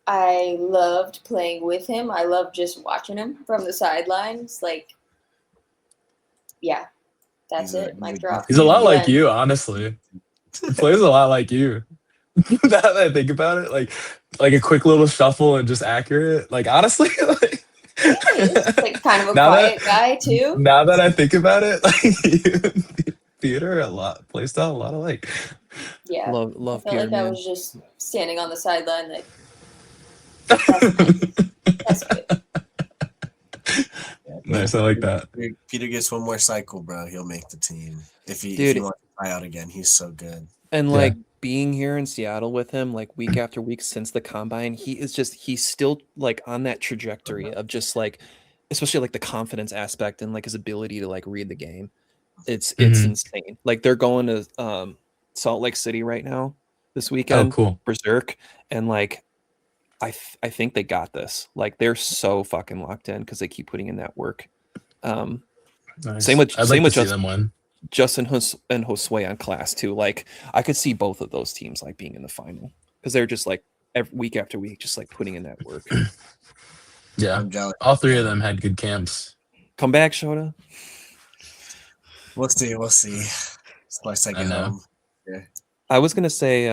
I loved playing with him. I loved just watching him from the sidelines. Like, yeah, that's it. Mic drop. He's a lot like you, honestly. He plays a lot like you. Now that I think about it, like a quick little shuffle and just accurate. Like honestly, like He's like kind of a Now that quiet guy too. now that I think about it, like theater a lot, play style a lot alike. Yeah, I Love felt Peter, like I man. was just standing on the sideline, like that's nice. That's good. Nice, I like that. Peter gets one more cycle, bro. He'll make the team if he Dude. wants to try out again. He's so good. And Yeah. like being here in Seattle with him, like week after week since the combine, he's still like on that trajectory of just like, especially like the confidence aspect and like his ability to like read the game. It's Mhm. insane. Like they're going to Salt Lake City right now this Oh, weekend, cool. Berserk, and like I think they got this. Like they're so fucking locked in because they keep putting in that work. Nice. Same with I'd like to see Justin. them win. Justin and Josue on Class too. Like I could see both of those teams like being in the final because they're just like week after week, just like putting in that work. Yeah, I'm jealous. all three of them had good camps. Come back, Shota. We'll see. We'll see. It's my second know. home. I was gonna say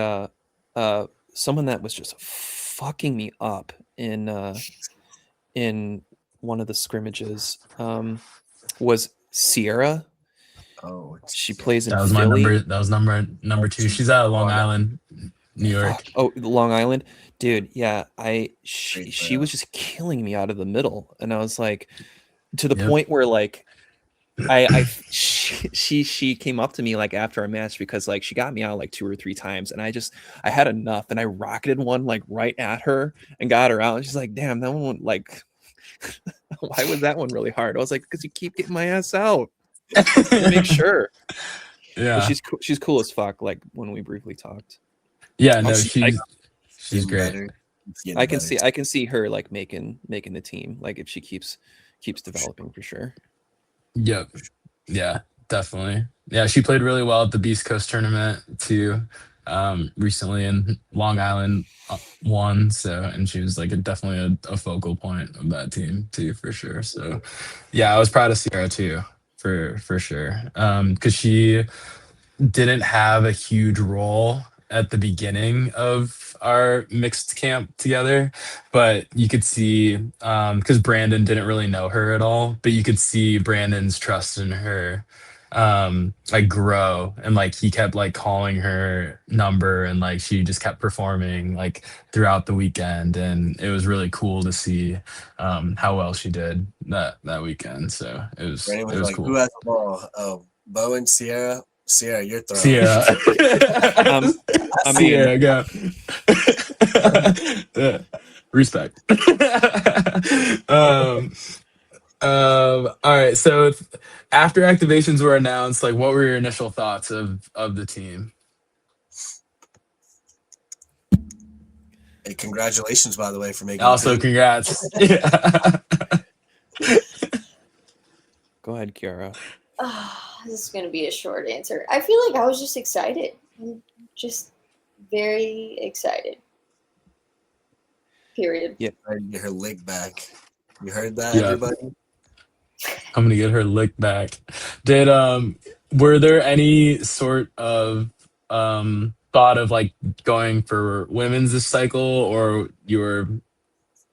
someone that was just fucking me up in one of the scrimmages was Sierra. Oh, She plays in That was my Philly. number. That was number 2. She's out of Long Island, New York. Fuck. Oh, Long Island, dude. Yeah, she player. was just killing me out of the middle, and I was like, to the Yep. point where like, she came up to me like after our match because like she got me out like 2 or 3 times, and I had enough, and I rocketed one like right at her and got her out, and she's like, "Damn, that one like, why was that one really hard?" I was like, "Because you keep getting my ass out." Make sure. Yeah. But she's cool as fuck. Like when we briefly talked. Yeah. No, I- she's great. I can see her like making the team like if she keeps developing for sure. Yep. Yeah, definitely. Yeah, she played really well at the Beast Coast tournament too. Recently, in Long Island won, so, and she was like definitely a focal point of that team too, for sure. So yeah, I was proud of Sierra too, for sure. Because she didn't have a huge role at the beginning of our mixed camp together, but you could see, because Brandon didn't really know her at all, but you could see Brandon's trust in her like grow, and like he kept like calling her number, and like she just kept performing like throughout the weekend, and it was really cool to see how well she did that weekend. So it was like, cool. who has the ball? Oh, Bo and Sierra. Sierra, you're throwing. Sierra. I mean, Sierra, go. Yeah. Respect. All right. So after activations were announced, like, what were your initial thoughts of the team? Hey, congratulations, by the way, for making. Also, congrats. Yeah. Go ahead, Kiara. This is going to be a short answer. I feel like I was just excited. I'm just very excited. Period. Yeah. Trying to get her leg back. You heard that, Yeah. everybody? I'm gonna get her lick back. Did were there any sort of thought of like going for women's this cycle, or you were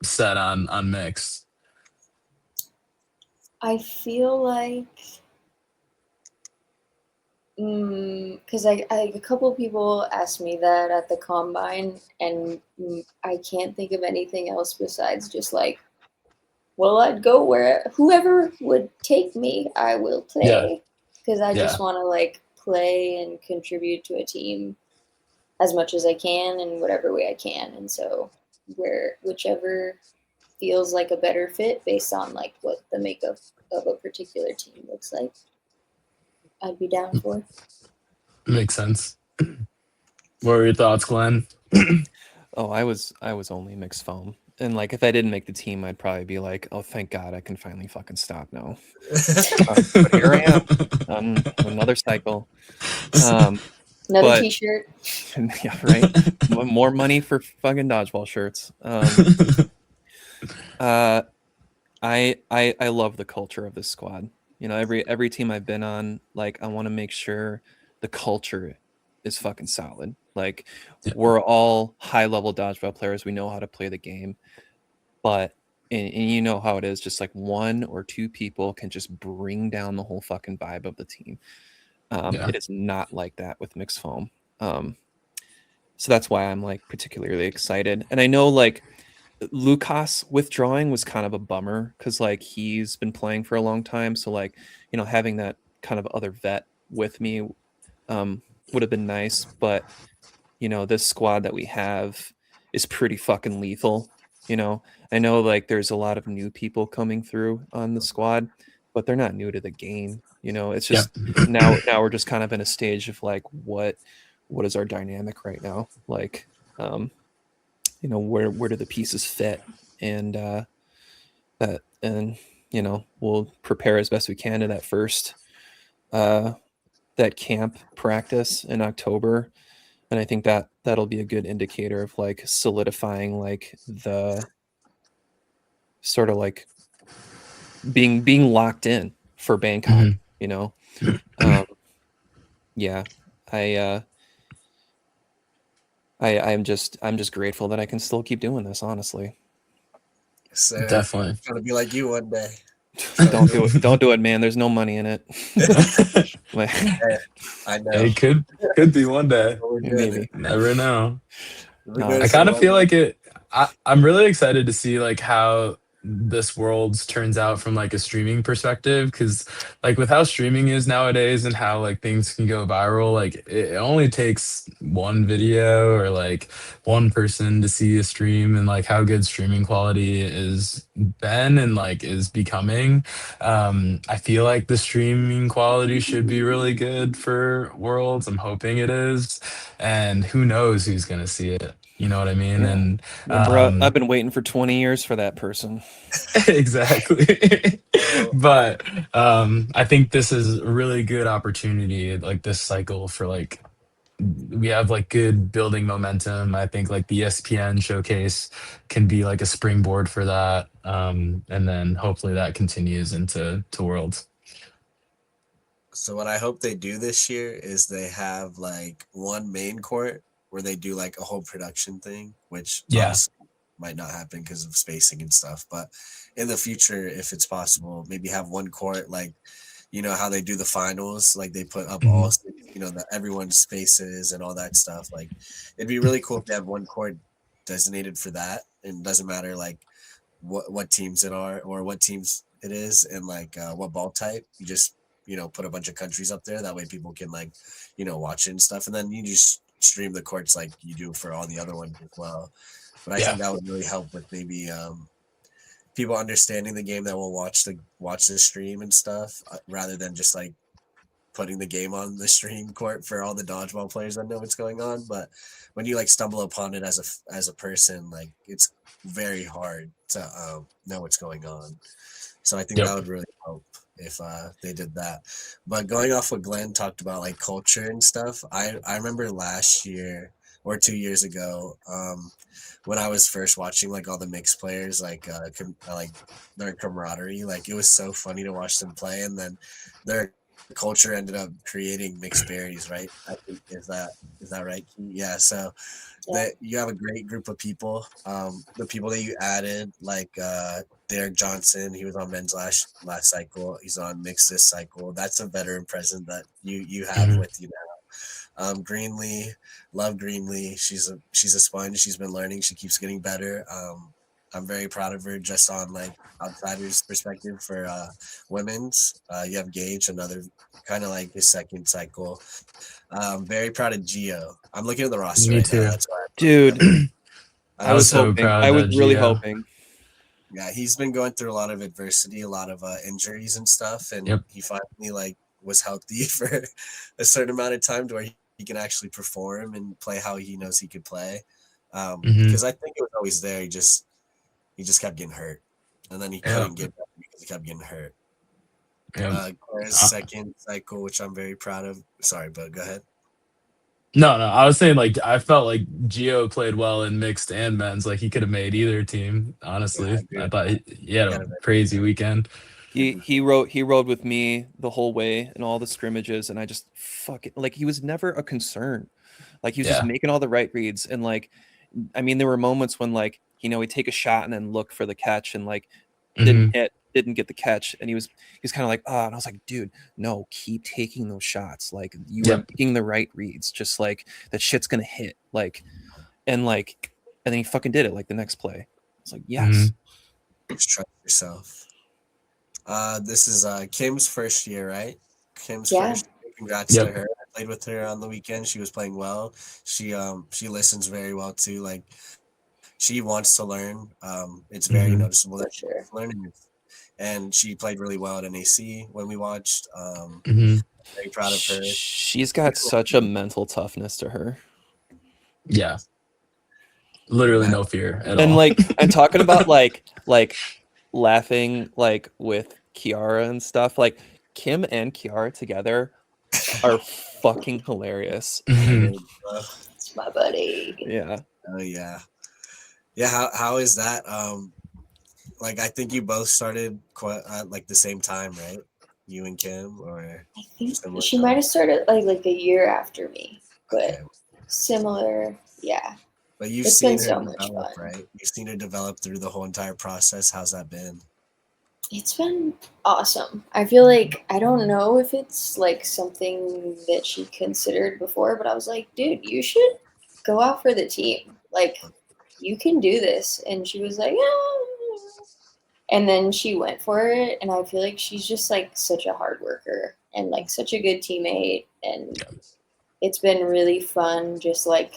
set on mixed? I feel like because a couple of people asked me that at the combine, and I can't think of anything else besides just like, well, I'd go where whoever would take me, I will play, because I just want to like play and contribute to a team as much as I can in whatever way I can, and so whichever feels like a better fit based on like what the makeup of a particular team looks like, I'd be down for. Makes sense. What were your thoughts, Glenn? Oh, I was only mixed foam, and like if I didn't make the team, I'd probably be like, oh, thank God, I can finally fucking stop now. But here I am on another cycle. Another T-shirt. Yeah, right. More money for fucking dodgeball shirts. I love the culture of this squad. You know, every team I've been on, like I want to make sure the culture is fucking solid. Like we're all high level dodgeball players. We know how to play the game, but and you know how it is. Just like one or two people can just bring down the whole fucking vibe of the team. Yeah. It is not like that with mixed foam. So that's why I'm like particularly excited. And I know like Lukas withdrawing was kind of a bummer because like he's been playing for a long time. So like, you know, having that kind of other vet with me would have been nice. But you know, this squad that we have is pretty fucking lethal. You know, I know like there's a lot of new people coming through on the squad, but they're not new to the game. You know, it's Yep. just now we're just kind of in a stage of like what is our dynamic right now? Like, you know, where do the pieces fit? And that and you know, we'll prepare as best we can to that first that camp practice in October, and I think that that'll be a good indicator of like solidifying like the sort of like being locked in for Bangkok, Mhm. you know. um yeah, i I'm just grateful that I can still keep doing this, honestly. So Definitely. trying to be like you one day. Don't do it, man. There's no money in it. Like, I know. It could be one day. But we're doing maybe. it. Never know. We're No, doing I it for kind of one feel day. like it. I'm really excited to see like how this world turns out from like a streaming perspective, because like with how streaming is nowadays and how like things can go viral, like it only takes one video or like one person to see a stream, and like how good streaming quality is been and like is becoming. I feel like the streaming quality should be really good for Worlds. I'm hoping it is, and who knows who's gonna see it. You know what I mean? yeah. And Yeah, bro, I've um, been waiting for 20 years for that person. exactly. So, But I think this is a really good opportunity, like this cycle for like we have like good building momentum. I think like the ESPN showcase can be like a springboard for that. And then hopefully that continues into Worlds. so what I hope they do this year is they have like one main court where they do like a whole production thing, which Yeah. obviously might not happen because of spacing and stuff. But in the future, if it's possible, maybe have one court like you know how they do the finals, like they put up all Mhm. you know the everyone's spaces and all that stuff. Like it'd be really cool if they have one court designated for that, and it doesn't matter like what teams it are or what teams it is and like what ball type. You just you know put a bunch of countries up there. That way people can like you know watch it and stuff, and then you just stream the courts like you do for all the other ones as well. But I Yeah. think that would really help with maybe people understanding the game that will watch the stream and stuff rather than just like putting the game on the stream court for all the dodgeball players that know what's going on. But when you like stumble upon it as a person, like it's very hard to know what's going on. So I think that Yep. would really help if they did that. But going off what Glenn talked about, like culture and stuff, I remember last year or 2 years ago, when I was first watching like all the mixed players, like their camaraderie, like it was so funny to watch them play, and then their culture ended up creating mixed berries, right? I think is that right? Yeah. So Yeah. that you have a great group of people. The people that you added, like Derek Johnson, he was on men's last cycle. He's on mixed this cycle. That's a veteran present that you have Mhm. with you now. Greenlee, love Greenlee. She's a sponge. She's been learning. She keeps getting better. I'm very proud of her just on like outsiders perspective for women's. You have Gage, another kind of like his second cycle. Very proud of Geo. I'm looking at the roster Me right now. too. That's why I'm looking Dude, at it. I I was was so hoping. proud I was of really Gio. hoping. Yeah, he's been going through a lot of adversity, a lot of injuries and stuff, and Yep. he finally like was healthy for a certain amount of time to where he can actually perform and play how he knows he could play. Hmm. Because I think it was always there. He just kept getting hurt, and then he Yep. couldn't get better because he kept getting hurt. Yep. Claire's Uh, second cycle, which I'm very proud of. Sorry, but go ahead. no, I was saying like I felt like Gio played well in mixed and men's. Like he could have made either team. Yeah, I Honestly, agree I with thought that. he had He a had a very good crazy year. weekend. He rode with me the whole way in all the scrimmages, and I just fucking like he was never a concern. Like he was just Yeah. making all the right reads, and like I mean there were moments when like he'd take a shot and then look for the catch and like Mhm. didn't get the catch, and he was kind of like, oh, and I was like, dude, no, keep taking those shots. Like you are Yep. making the right reads. Just like that shit's gonna hit. Like and then he fucking did it like the next play. It's like, yes. Just trust yourself. This is Kim's first year, right? Kim's Yeah. first. Congrats to Yep. her. I played with her on the weekend. She was playing well. She listens very well too. Like she wants to learn. It's very Mhm. noticeable For that she sure. wants to learn, and she played really well at NAC when we watched. Mhm. Very proud of her. She's got such a mental toughness to her. Yeah. Literally Matt, no fear at And all. like I'm talking about like laughing like with Kiara and stuff. Like Kim and Kiara together are fucking hilarious. Mhm. It's my buddy. Yeah. Oh yeah, yeah. How is that? Like I think you both started quite at like the same time, right? You and Kim, or I think similar she time? might have started like a year after me, but Okay, similar. Yeah, but you've it's seen been her so much develop, fun. right? You've seen her develop through the whole entire process. How's that been? It's been awesome. I feel like I don't know if it's like something that she considered before, but I was like, dude, you should go out for the team. Like, you can do this. And she was like, yeah. And then she went for it. And I feel like she's just like such a hard worker and like such a good teammate. And it's been really fun just like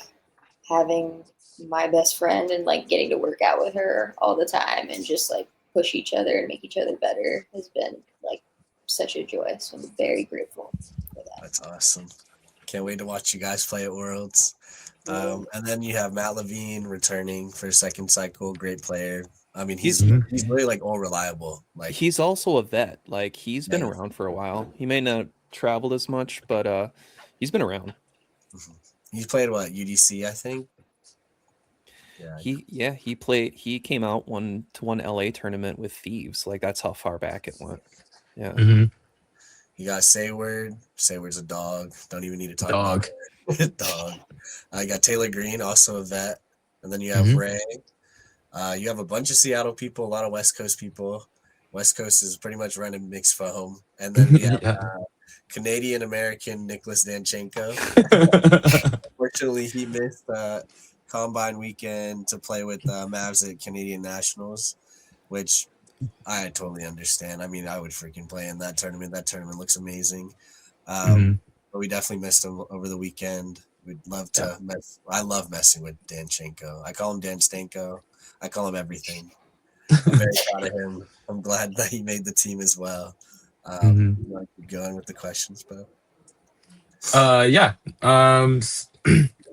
having my best friend and like getting to work out with her all the time and just like push each other and make each other better has been like such a joy. So I'm very grateful for that. That's awesome. Can't wait to watch you guys play at Worlds. And then you have Matt Levine returning for second cycle. Great player. I mean, he's really like all reliable. Like He's also a vet. Like he's been Yeah. around for a while. He may not traveled as much, but he's been around. he played what UDC, I think. Yeah, He came out one LA tournament with Thieves. Like that's how far back it went. Yeah. Mhm. you got Sayward. Sayward's a dog. Don't even need to talk Dog. about it. Dog. I got Taylor Green, also a vet, and then you have Mhm. Ray. You have a bunch of Seattle people, a lot of West Coast people. West Coast is pretty much running mixed foam, and then we have Yeah. Canadian American Nicholas Danchenko. Unfortunately, he missed combine weekend to play with Mavs at Canadian Nationals, which I totally understand. I mean, I would freaking play in that tournament. That tournament looks amazing. Mhm. But we definitely missed him over the weekend. We'd love to mess. I love messing with Danchenko. I call him Dan Stanko. I call him everything. I'm very proud of him. I'm glad that he made the team as well. Mhm. You want to keep going with the questions, bro? Yeah.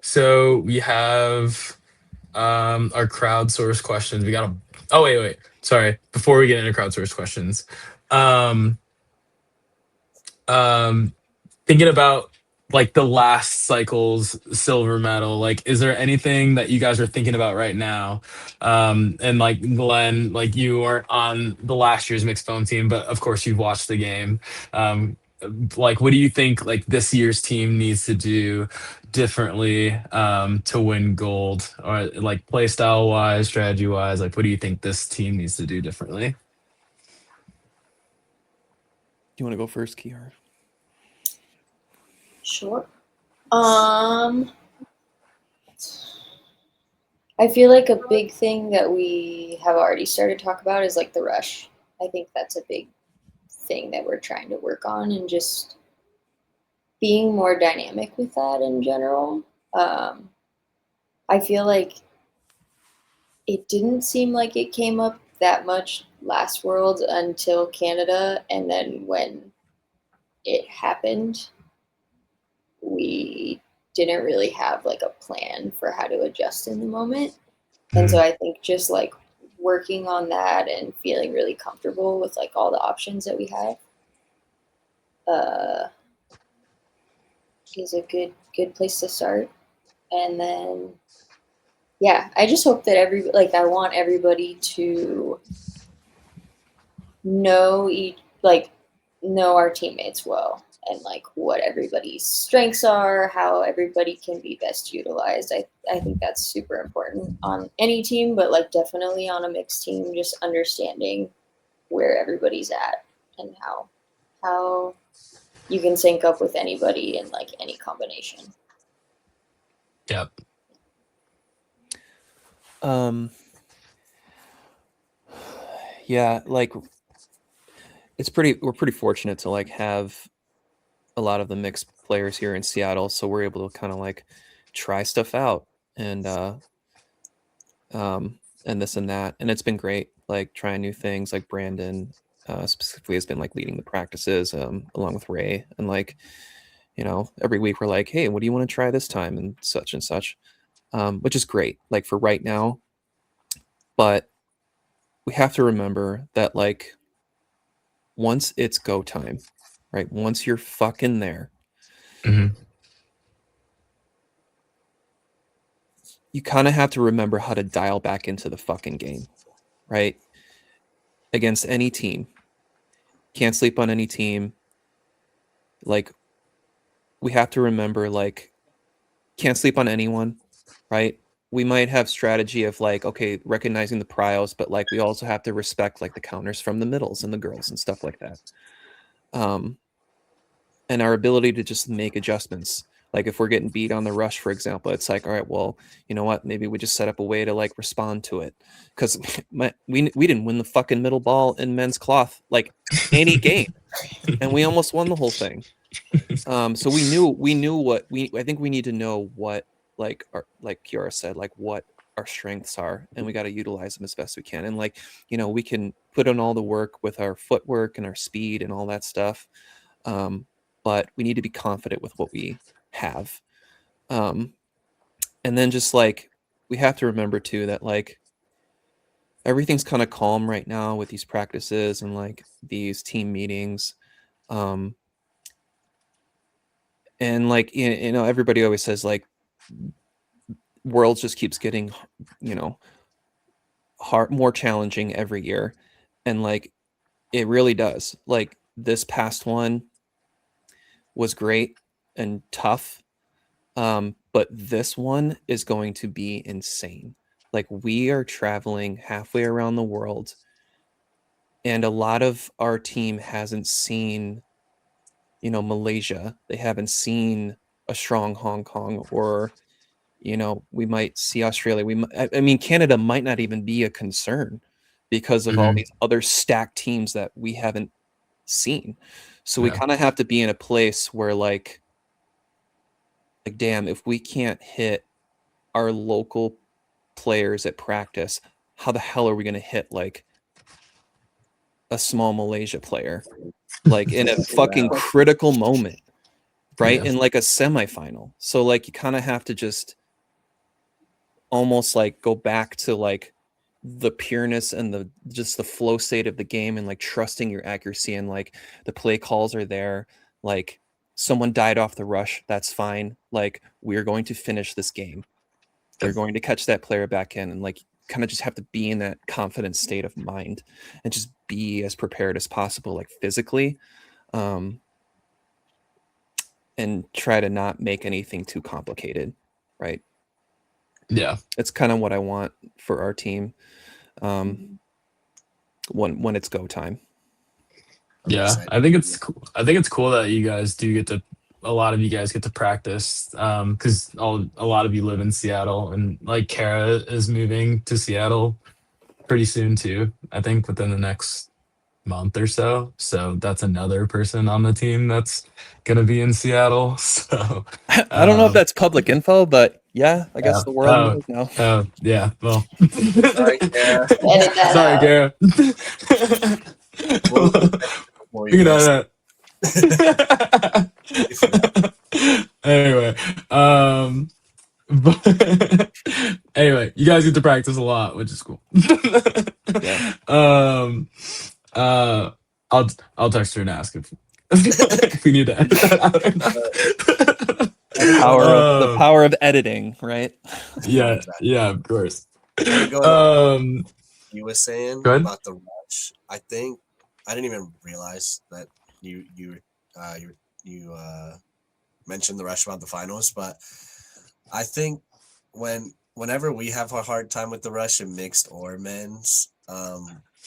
So we have our crowdsource questions. We got a Oh, wait. Sorry. Before we get into crowdsource questions. Um um Thinking about like the last cycle's silver medal, like is there anything that you guys are thinking about right now? And like Glenn, like you weren't on the last year's mixed foam team, but of course you've watched the game. um like what do you think like this year's team needs to do differently to win gold, or like play style wise, strategy wise, like what do you think this team needs to do differently? Do you want to go first, Kiara? Sure. I feel like a big thing that we have already started to talk about is like the rush. I think that's a big thing that we're trying to work on and just being more dynamic with that in general. I feel like it didn't seem like it came up that much last World until Canada, and then when it happened, we didn't really have like a plan for how to adjust in the moment. And so I think just like working on that and feeling really comfortable with like all the options that we have is a good place to start. And then yeah, I just hope that I want everybody to know each like know our teammates well and like what everybody's strengths are, how everybody can be best utilized. I think that's super important on any team, but like definitely on a mixed team, just understanding where everybody's at and how you can sync up with anybody in like any combination. Yep. Yeah, like we're pretty fortunate to like have a lot of the mixed players here in Seattle, so we're able to kind of like try stuff out and this and that, and it's been great, like trying new things. Like Brandon specifically has been like leading the practices along with Ray, and like, you know, every week we're like, hey, what do you want to try this time and such, which is great like for right now. But we have to remember that like once it's go time, right? Once you're fucking there, Mhm. you kind of have to remember how to dial back into the fucking game, right? Against any team. Can't sleep on any team. Like, we have to remember, like, can't sleep on anyone, right? We might have strategy of like, okay, recognizing the pryos, but like we also have to respect like the counters from the middles and the girls and stuff like that. And our ability to just make adjustments. Like if we're getting beat on the rush, for example, it's like, all right, well, you know what? Maybe we just set up a way to like respond to it. Because we didn't win the fucking middle ball in men's cloth like any game, and we almost won the whole thing. So we knew what I think we need to know what like like Kiara said, like what our strengths are, and we got to utilize them as best we can. And like, you know, we can put in all the work with our footwork and our speed and all that stuff. But we need to be confident with what we have. And then just like we have to remember too that like everything's kind of calm right now with these practices and like these team meetings. And like, you know, everybody always says like worlds just keeps getting, you know, more challenging every year. And like it really does. Like this past one was great and tough. But this one is going to be insane. Like we are traveling halfway around the world, and a lot of our team hasn't seen, you know, Malaysia. They haven't seen a strong Hong Kong, or, you know, we might see Australia. I mean, Canada might not even be a concern because of all Mhm. these other stacked teams that we haven't seen. So we Yeah. kind of have to be in a place where like damn, if we can't hit our local players at practice, how the hell are we going to hit like a small Malaysia player like in a fucking critical moment, right? Yeah. In like a semifinal. So like you kind of have to just almost like go back to like the pureness and the just the flow state of the game, and like trusting your accuracy, and like the play calls are there. Like someone died off the rush, that's fine. Like we're going to finish this game. We're going to catch that player back in, and like kind of just have to be in that confident state of mind and just be as prepared as possible, like physically, and try to not make anything too complicated, right? Yeah. It's kind of what I want for our team when it's go time. Yeah, I think it's cool. I think it's cool that you guys do get to, a lot of you guys get to practice, because a lot of you live in Seattle, and like Kara is moving to Seattle pretty soon too. I think within the next month or so. So that's another person on the team that's gonna be in Seattle. So I don't know if that's public info, but yeah, I guess the world oh, knows now. oh yeah. Well, Sorry, Kiara. Edit that sorry, out. Kara. Before We you can guys. edit that. Anyway, but anyway, you guys get to practice a lot, which is cool. Yeah. Uh, I'll text her and ask if we need to edit that out or not. The power of editing, right? Yeah, yeah, of course. Going you were saying Go ahead. about the rush. I think I didn't even realize that you you mentioned the rush about the finals, but I think whenever we have a hard time with the rush in mixed or men's,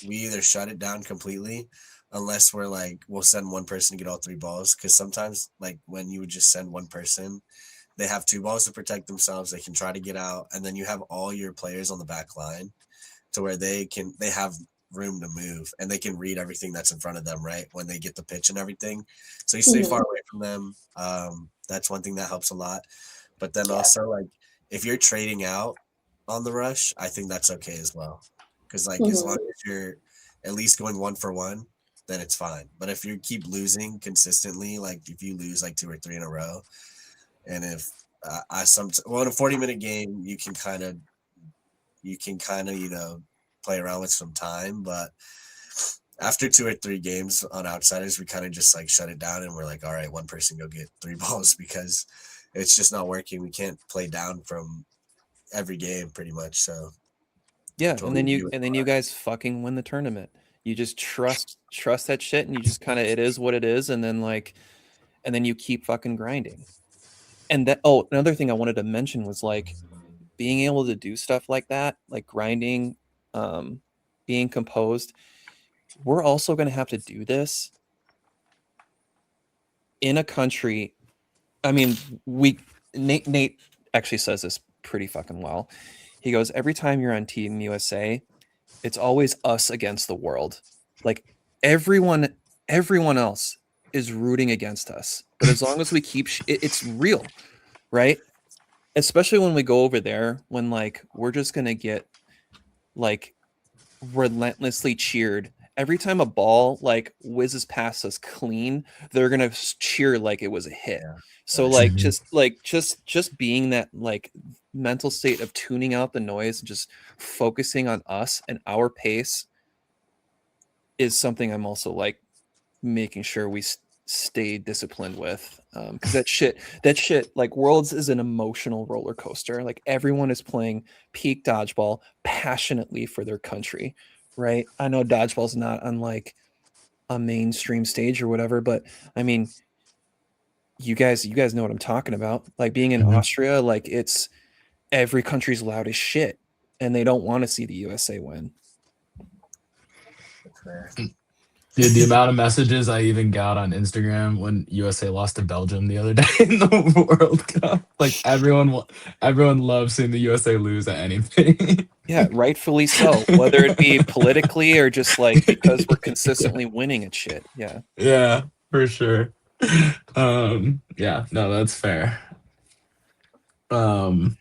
we either shut it down completely, unless we're like we'll send one person to get all 3 balls. Because sometimes, like when you would just send one person, they have 2 balls to protect themselves. They can try to get out, and then you have all your players on the back line to where they have room to move and they can read everything that's in front of them right when they get the pitch and everything. So you stay far away from them. That's one thing that helps a lot. But then also, like, if you're trading out on the rush, I think that's okay as well. Because, like, as long as you're at least going 1 for 1, then it's fine. But if you keep losing consistently, like if you lose like 2 or 3 in a row, and if in a 40-minute game, you can kind of, play around with some time. But after 2 or 3 games on outsiders, we kind of just like shut it down and we're like, all right, one person go get 3 balls because it's just not working. We can't play down from every game pretty much. So Yeah, totally and then you guys fucking win the tournament. You just trust that shit, and you just kind of, it is what it is, and then you keep fucking grinding. And that, another thing I wanted to mention was like being able to do stuff like that, like grinding, being composed. We're also going to have to do this in a country. I mean, Nate actually says this pretty fucking well. He goes, every time you're on Team USA, it's always us against the world. Like everyone else is rooting against us. But as long as we keep, it's real, right? Especially when we go over there, when like we're just gonna get like relentlessly cheered. Every time a ball like whizzes past us clean, they're gonna cheer like it was a hit. Yeah. So like just being that like mental state of tuning out the noise and just focusing on us and our pace is something I'm also like making sure we stay disciplined with, because that shit like Worlds is an emotional roller coaster. Like everyone is playing peak dodgeball passionately for their country, right? I know dodgeball's not on like a mainstream stage or whatever, but I mean, you guys know what I'm talking about. Like being in Austria, like it's every country's loud as shit and they don't want to see the USA win. Dude, the amount of messages I even got on Instagram when USA lost to Belgium the other day in the World Cup. Like everyone loves seeing the USA lose at anything. Yeah, rightfully so. Whether it be politically or just like because we're consistently winning at shit. Yeah. Yeah, for sure. Yeah, no, that's fair. Um,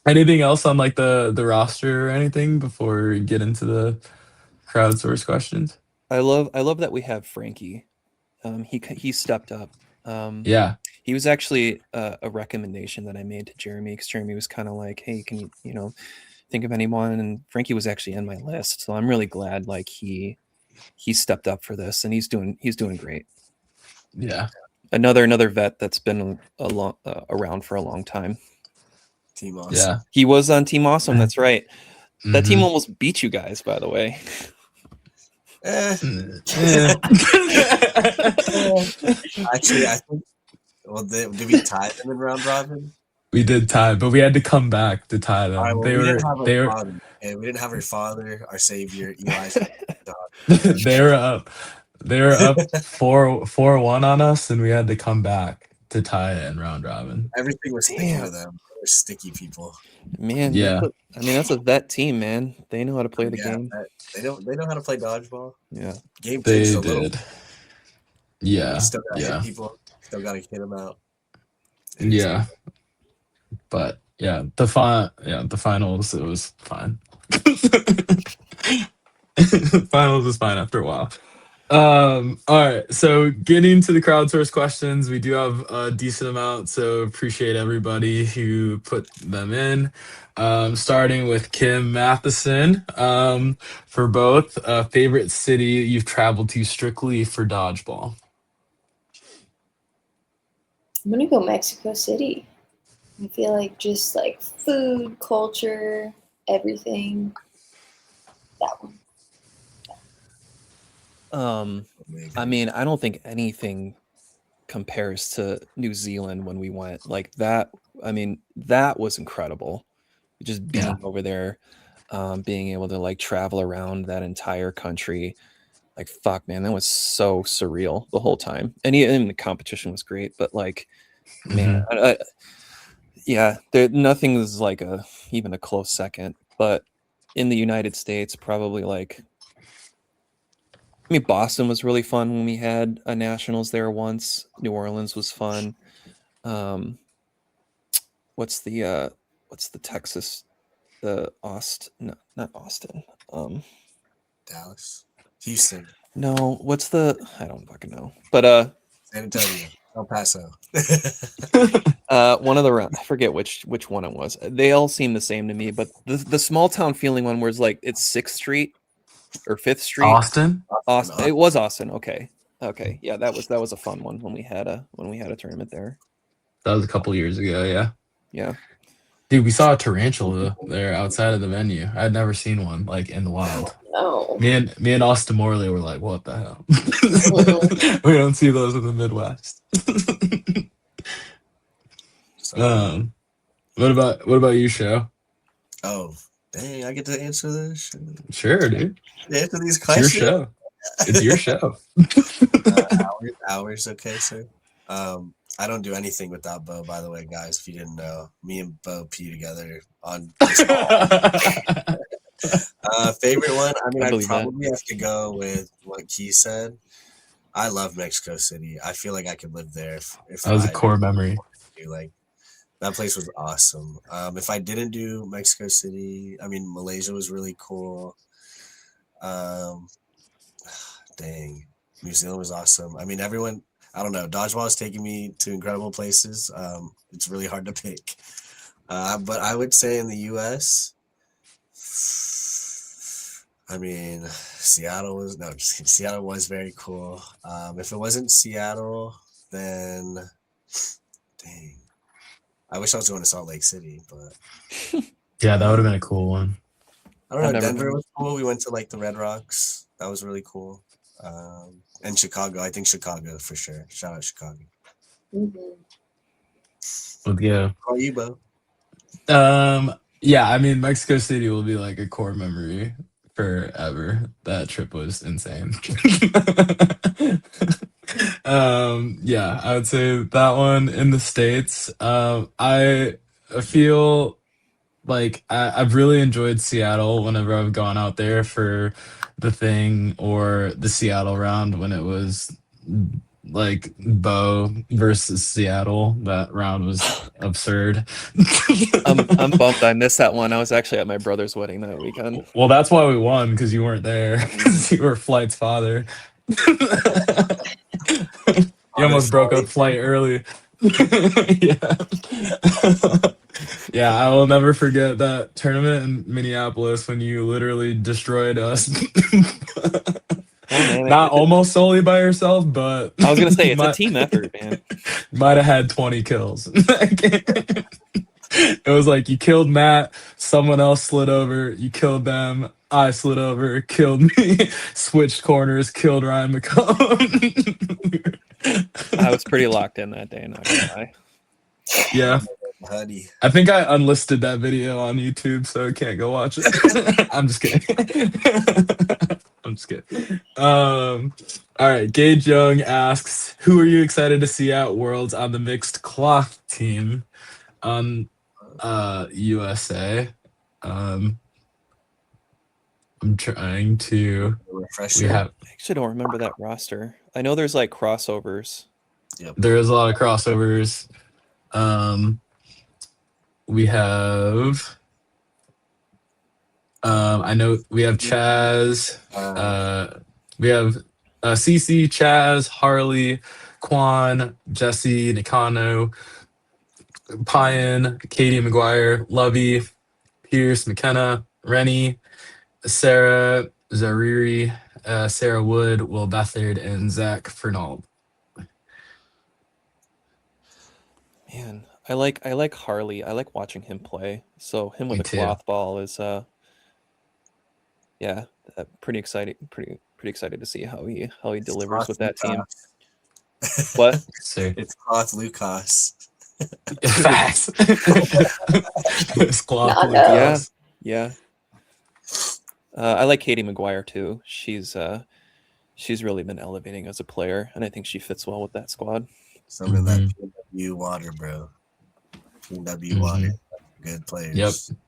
Anything else on like the roster or anything before we get into the crowdsource questions? I love that we have Frankie. He stepped up. Yeah. He was actually a recommendation that I made to Jeremy, because Jeremy was kind of like, hey, can you think of anyone? And Frankie was actually on my list, so I'm really glad like he stepped up for this, and he's doing great. Yeah. Another vet that's been around for a long time. Team Awesome. Yeah. He was on Team Awesome. That's right. That team Mhm. almost beat you guys, by the way. Yeah. Actually, I think. Well, did we tie them in round robin? We did tie, but we had to come back to tie All right. them. Well, They we were didn't have they our were father. And we didn't have our father, our savior, Eli's dog. they were up. They were up 4-1 on us, and we had to come back to tie it in round robin. Everything was sticking Damn. to them. They were sticky people. Man, Yeah. that's a vet team, man. They know how to play the game. They know how to play dodgeball. Yeah. Game They changed a little. did. Yeah. You still gotta Yeah. hit people. Still gotta hit them out. Yeah. But yeah, the finals, it was fine. Finals was fine after a while. All right, so getting to the crowdsource questions, we do have a decent amount, so appreciate everybody who put them in. Starting with Kim Matheson, for both, favorite city you've traveled to strictly for dodgeball. I'm gonna go Mexico City. I feel like just like food, culture, everything. That one. I mean, I don't think anything compares to New Zealand when we went. Like that, I mean, that was incredible. Just being over there, being able to like travel around that entire country. Like fuck, man, that was so surreal the whole time. And the competition was great, but like, man, yeah, there nothing is like even a close second. But in the United States, probably like, I mean, Boston was really fun when we had a nationals there once. New Orleans was fun. Um, what's the Texas, the Austin? No, not Austin. Dallas, Houston, No, what's the? I don't fucking know. But San Antonio, El Paso. one of the I forget which one it was. They all seem the same to me. But the small town feeling one, where it's like it's 6th Street or 5th Street. Austin. Austin. It was Austin. Okay. Yeah, that was a fun one when we had a tournament there. That was a couple years ago. Yeah. Yeah. Dude, we saw a tarantula there outside of the venue. I'd never seen one like in the wild. No. Me and Austin Morley were like, "What the hell? We don't see those in the Midwest." What about you, Show? Oh, dang! I get to answer this. Sure, dude. Answer these It's your questions. show. It's your show. Hours, okay, sir. I don't do anything without Bo, by the way, guys. If you didn't know, me and Bo pee together on favorite one. I mean, I probably have to go with what Key said. I love Mexico City. I feel like I could live there if That was a core memory. Like that place was awesome. If I didn't do Mexico City, I mean Malaysia was really cool. Dang, New Zealand was awesome. I mean, everyone. I don't know. Dodgeball is taking me to incredible places. It's really hard to pick. But I would say in the U.S., I mean, Seattle was very cool. If it wasn't Seattle, then dang, I wish I was going to Salt Lake City, but yeah, that would have been a cool one. I don't know. Denver was cool. We went to like the Red Rocks. That was really cool. And Chicago. I think Chicago for sure. Shout out Chicago. Well, yeah. How are you, Bo? Yeah, I mean, Mexico City will be like a core memory forever. That trip was insane. Yeah, I would say that one in the States. I feel like I've really enjoyed Seattle whenever I've gone out there for the thing or the Seattle round when it was like Bo versus Seattle. That round was absurd. I'm bummed I missed that one. I was actually at my brother's wedding that weekend. Well, that's why we won, because you weren't there, because you were Flight's father. You almost broke up Flight early. Yeah. Yeah, I will never forget that tournament in Minneapolis when you literally destroyed us. Not almost solely by yourself, but I was gonna say it's a team effort, man. Might have had 20 kills. It was like you killed Matt, someone else slid over, you killed them, I slid over, killed me, switched corners, killed Ryan McCollum. I was pretty locked in that day, not gonna lie. Yeah. Honey. I think I unlisted that video on YouTube, so I can't go watch it. I'm just kidding. I'm just kidding. All right. Gage Young asks, who are you excited to see at Worlds on the mixed cloth team on USA? I'm trying to refresh. I actually don't remember that roster. I know there's like crossovers. Yep. There is a lot of crossovers. We have I know we have Chaz, we have CC, Chaz, Harley, Quan, Jesse, Nakano, Pyan, Katie McGuire, Lovey, Pierce, McKenna, Rennie, Sarah, Zariri, Sarah Wood, Will Bethard, and Zach Fernald. Man, I like Harley. I like watching him play. So him with a cloth ball is pretty exciting. Pretty excited to see how he delivers with that team. What? Sir. It's cloth Lucas. Facts. It's cloth No, no. Lucas. Yeah. I like Katie McGuire too. She's really been elevating as a player, and I think she fits well with that squad. Some of that PW water, bro. PW water. Good players. Yep.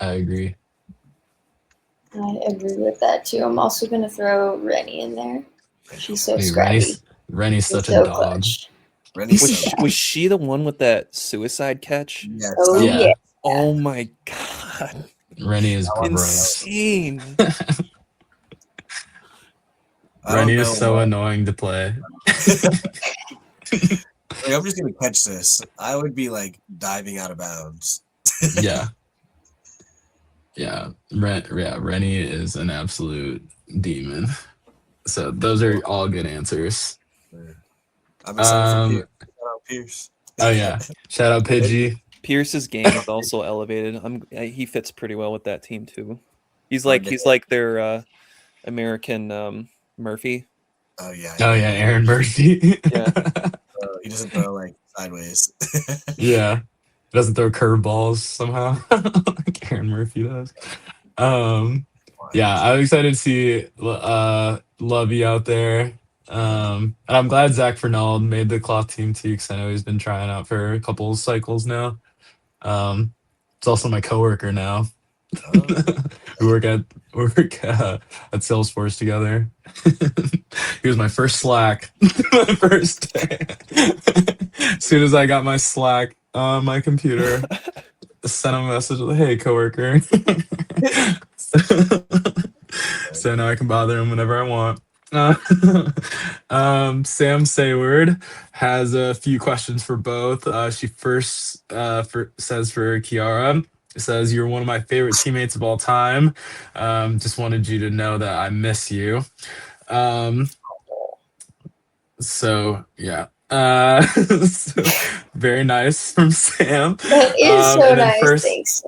I agree. I agree with that too. I'm also gonna throw Rennie in there. She's so Hey, scrappy. Rennie's She's such a so dog. clutch. Rennie's Was so she, was she the one with that suicide catch? Yes, Oh that Yeah. yeah. Oh my god. Rennie is That one- gross. Insane. I Rennie don't is know so why. annoying to play. Like, I'm just gonna catch this. I would be like diving out of bounds. Yeah. Yeah. Rennie is an absolute demon. So those are all good answers. I'm excited Um for Pierce. Shout out Pierce. oh yeah. Shout out Pidgey. Pierce's game is also elevated. He fits pretty well with that team too. He's Hard like to- their American Murphy. Oh yeah. Oh yeah, Aaron Murphy. Yeah. He doesn't throw like sideways. Yeah. Doesn't throw curveballs somehow. Like Aaron Murphy does. Yeah, I'm excited to see Lovey out there. And I'm glad Zach Fernald made the cloth team too, because I know he's been trying out for a couple of cycles now. It's also my coworker now. We work at Salesforce together. He was my first Slack. My first day. As soon as I got my Slack on my computer, sent him a message like, "Hey, coworker." So now I can bother him whenever I want. Sam Sayward has a few questions for both. She first says for Kiara, says, "You're one of my favorite teammates of all time. Just wanted you to know that I miss you." So yeah. So, very nice from Sam. That is so And then nice. Thanks,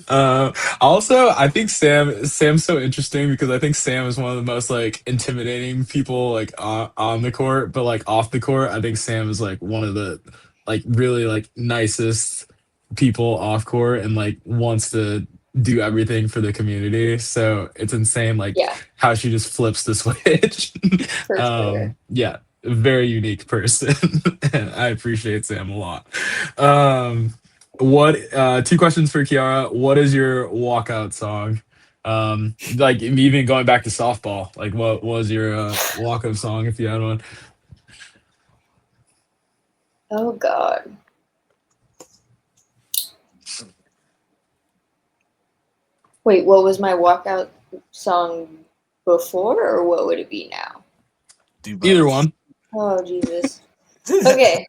Sam. Also, I think Sam's so interesting because I think Sam is one of the most like intimidating people like on the court, but like off the court, I think Sam is like one of the like really like nicest people off court and like wants to do everything for the community. So it's insane like Yeah, how she just flips the switch. for sure. Yeah, very unique person. And I appreciate Sam a lot. What two questions for Kiara. What is your walkout song? Like even going back to softball, like what was your walkout song if you had one? Oh God. Wait, what was my walkout song before, or what would it be now? Do both. Either one. Oh Jesus. Okay.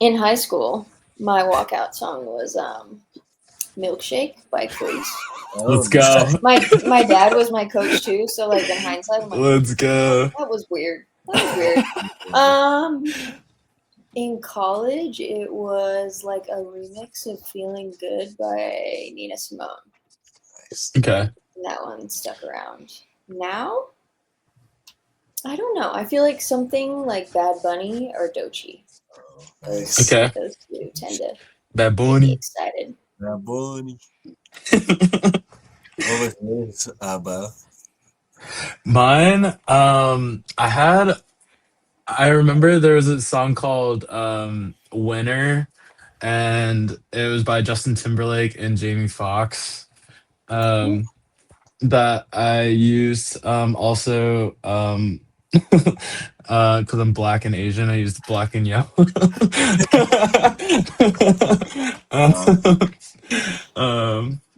In high school, my walkout song was "Milkshake" by Queens. Let's go. My dad was my coach too, so like in hindsight, I'm like, Let's go. that was weird. That was weird. In college, it was like a remix of "Feeling Good" by Nina Simone. Nice. Okay. And that one stuck around. Now, I don't know. I feel like something like Bad Bunny or Doechii. Nice. Okay. Those two tend to Bad get me Bunny. excited. Yeah, boy. What was yours, Bo? Mine, I remember there was a song called Winner, and it was by Justin Timberlake and Jamie Foxx. That I used also because I'm black and Asian, I used black and yellow.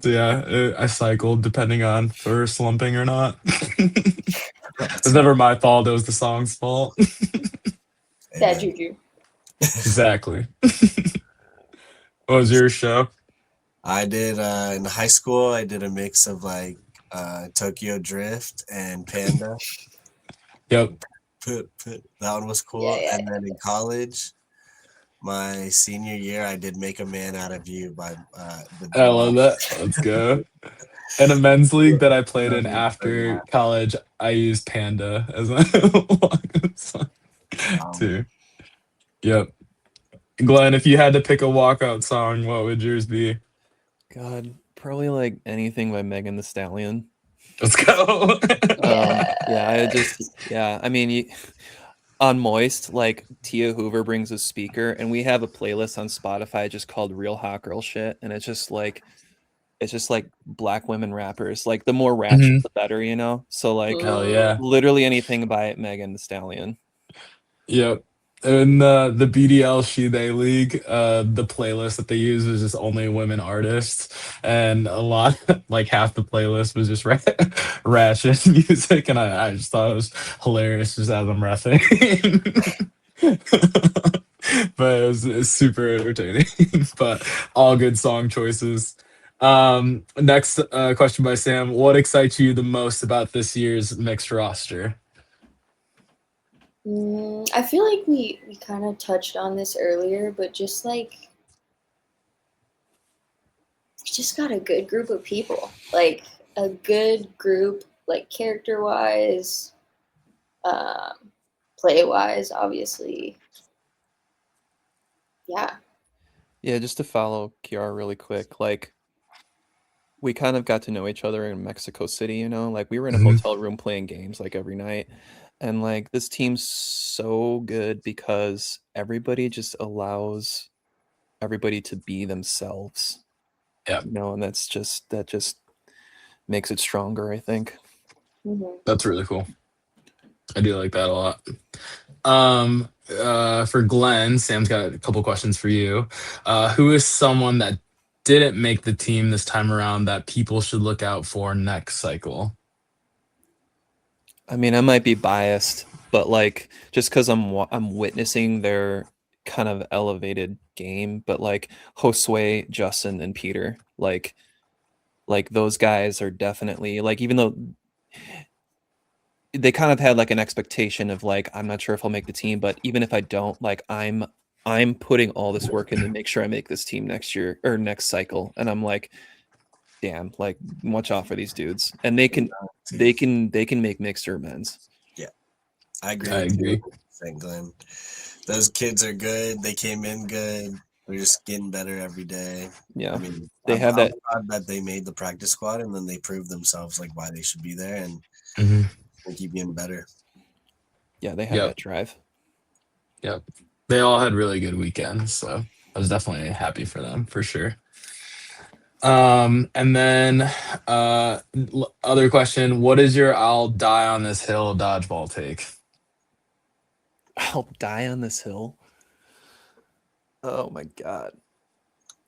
So yeah, I cycled depending on if we were slumping or not. It's never my fault, it was the song's fault. Bad juju. Exactly. What was your show? I did in high school. I did a mix of like Tokyo Drift and Panda. Yep. That one was cool. Yeah, yeah, And then in college, my senior year, I did "Make a Man Out of You" by I love that. Let's go. In a men's league that I played No in need for after that. college, I used Panda as my walk-up song too. Yep. Glenn, if you had to pick a walkout song, what would yours be? God, probably like anything by Megan the Stallion. Let's go. Yeah, I Yeah. just yeah. I mean, on Moist, like Tia Hoover brings a speaker, and we have a playlist on Spotify just called "Real Hot Girl Shit," and it's just like black women rappers. Like the more ratchet, Mhm. the better, you know. So like Hell yeah. literally anything by Megan the Stallion. Yep. In the BDL She They League, the playlist that they use was just only women artists, and a lot, like half the playlist was just ratchet music, and I just thought it was hilarious just as I'm refing. But it's super entertaining. But all good song choices. Next question by Sam: what excites you the most about this year's mixed roster? I feel like we kind of touched on this earlier, but just like we just got a good group of people, like a good group, like character wise, play wise, obviously. Yeah. Yeah, just to follow Kiara really quick, like we kind of got to know each other in Mexico City, you know, like we were in a Mhm. hotel room playing games like every night. And like this team's so good because everybody just allows everybody to be themselves, Yeah, you know, and that just makes it stronger, I think. Hmm. that's really cool. I do like that a lot. For Glenn, Sam's got a couple questions for you. Who is someone that didn't make the team this time around that people should look out for next cycle? I mean, I might be biased, but like just because I'm witnessing their kind of elevated game, but like Josue, Justin, and Peter, like those guys are definitely like even though they kind of had like an expectation of like I'm not sure if I'll make the team, but even if I don't, like I'm putting all this work in to make sure I make this team next year or next cycle, and I'm like, damn, like watch out for these dudes, and they can make mixed or men's. Yeah, I agree I with you agree. 100%, Glenn. Those kids are good. They came in good. They're just getting better every day. I Yeah, mean, they I'm have that. glad that they made the practice squad and then they proved themselves like why they should be there and Hmm. they keep getting better. Yeah, they have Yep, that drive. yep. They all had really good weekends, so I was definitely happy for them for sure. And then other question: what is your "I'll die on this hill" dodgeball take? I'll die on this hill. Oh my god.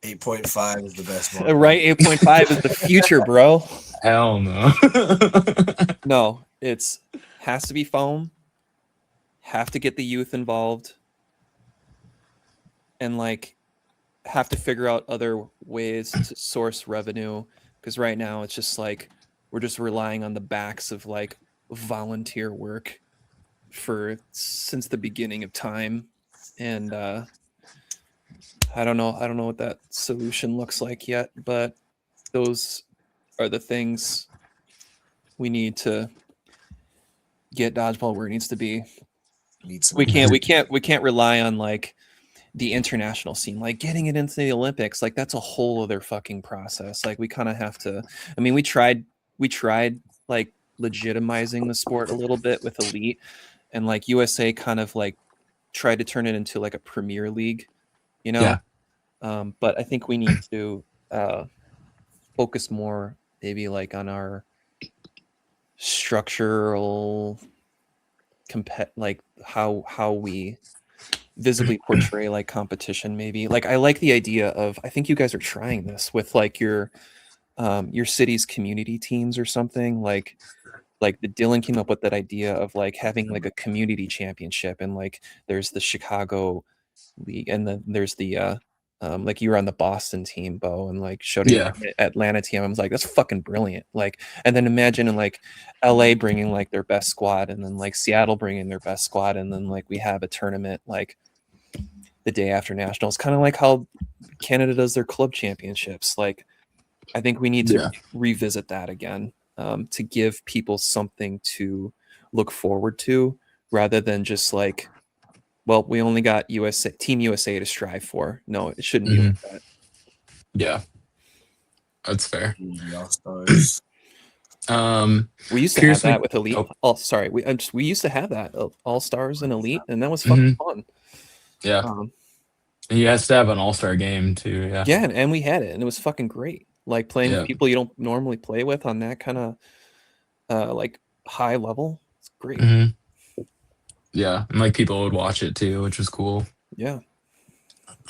8.5 is the best one. Right, 8.5 is the future, bro. Hell no. No, it's has to be foam. Have to get the youth involved, and like have to figure out other ways to source revenue because right now it's just like we're just relying on the backs of like volunteer work for since the beginning of time, and I don't know what that solution looks like yet, but those are the things we need to get dodgeball where it needs to be. Need some We can't rely on like the international scene, like getting it into the Olympics. Like that's a whole other fucking process. Like we kind of have to. I mean, we tried like legitimizing the sport a little bit with elite, and like USA kind of like tried to turn it into like a Premier League, you know. Yeah, But I think we need to focus more, maybe like on our structural like how we visibly portray like competition maybe like I like the idea of I think you guys are trying this with like your city's community teams or something like the Dylan came up with that idea of like having like a community championship and like there's the Chicago league and then there's the like you were on the Boston team, Bo, and like showed yeah, Atlanta team. I was like, that's fucking brilliant. Like, and then imagine in like LA bringing like their best squad, and then like Seattle bringing their best squad, and then like we have a tournament like the day after nationals, kind of like how Canada does their club championships. Like, I think we need to Yeah. revisit that again, to give people something to look forward to rather than just like, well, we only got Team USA to strive for. No, it shouldn't be Mhm. like that. Yeah, that's fair. The All-Stars. We used to Pierce have that Mc- with Elite. oh, Oh, sorry. We used to have that All Stars and Elite, and that was mhm. fucking fun. Yeah, Um, he has to have an all-star game too. Yeah, yeah, and we had it, and it was fucking great. Like playing with yeah. people you don't normally play with on that kind of like high level. It's great. Hmm. Yeah, and like people would watch it too, which was cool. Yeah.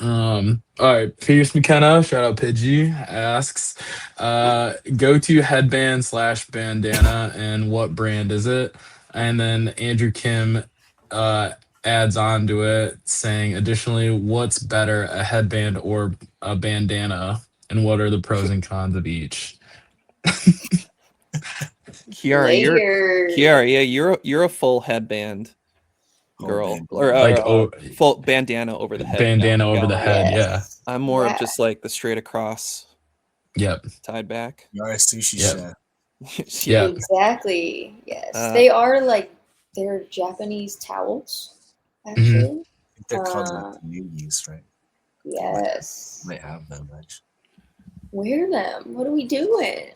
All right, Pierce McKenna, shout out Pidgey, asks, go to headband slash bandana and what brand is it? And then Andrew Kim adds on to it saying, additionally, what's better, a headband or a bandana? And what are the pros and cons of each? Layered. Kiara, yeah, you're a full headband girl, Band. or Like, oh, full bandana over the head bandana over the gal, right? head. Yeah. Yes. I'm more of Yeah. just like the straight across Yep. tied back. You're a sushi Yep. chef. Yeah. Exactly. Yes. Uh, They're Japanese towels, Mm-hmm. actually. I think they're called like yugis, right? Yes. Might have them actually. Wear them. What are we doing?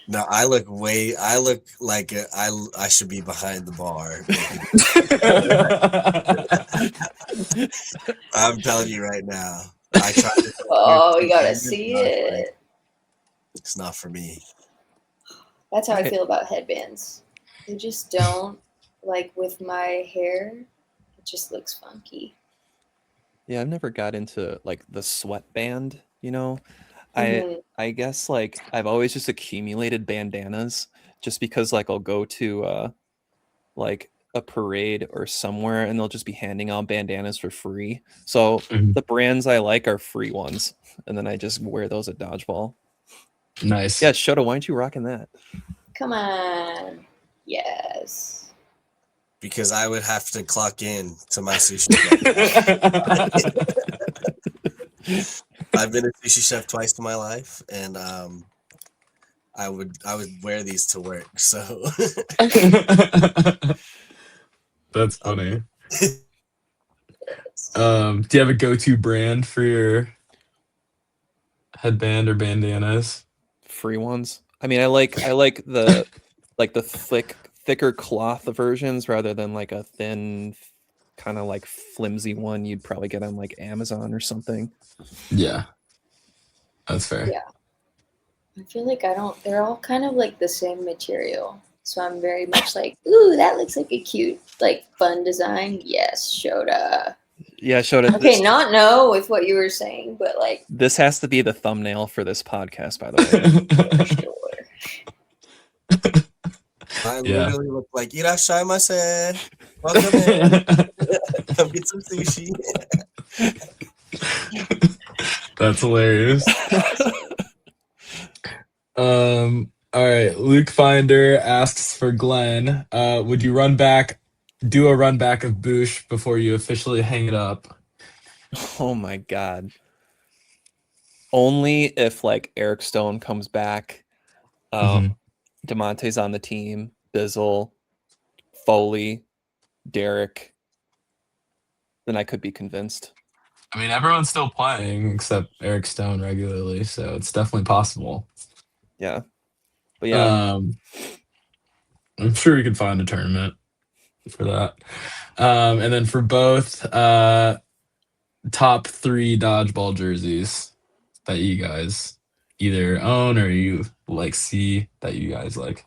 No, I look like I should be behind the bar. I'm telling you right now. I tried to. Oh, you gotta see it. It's not for me. That's how I Right. feel about headbands. They just don't, like, with my hair, it just looks funky. Yeah, I've never got into like the sweatband, you know. Mhm. I guess like I've always just accumulated bandanas just because like I'll go to like a parade or somewhere and they'll just be handing out bandanas for free. So Mhm. the brands I like are free ones, and then I just wear those at dodgeball. Nice. Yeah, Shota, why aren't you rocking that? Come on. Yes. Because I would have to clock in to my sushi chef. I've been a sushi chef twice in my life, and I would wear these to work. So That's funny. Do you have a go-to brand for your headband or bandanas? Free ones. I mean, I like the like the thicker cloth versions rather than like a thin kind of like flimsy one you'd probably get on like Amazon or something. Yeah, that's fair. Yeah. I feel like they're all kind of like the same material. So I'm very much like, ooh, that looks like a cute, like fun design. Yes, Shota. Yeah, Shota. Okay, not no with what you were saying, but like This has to be the thumbnail for this podcast, by the way. for sure. I Yeah. literally look like Irashaimase. Welcome in. Come get some sushi. That's hilarious. All right. Luke Finder asks for Glenn. Would you do a run back of Boosh before you officially hang it up? Oh my god. Only if like Eric Stone comes back, Mhm. DeMonte's on the team, Bizzle, Foley, Derek, then I could be convinced. I mean, everyone's still playing except Eric Stone regularly, so it's definitely possible. Yeah. But yeah, I'm sure we could find a tournament for that. And then for both top 3 dodgeball jerseys that you guys either own or you like see that you guys like.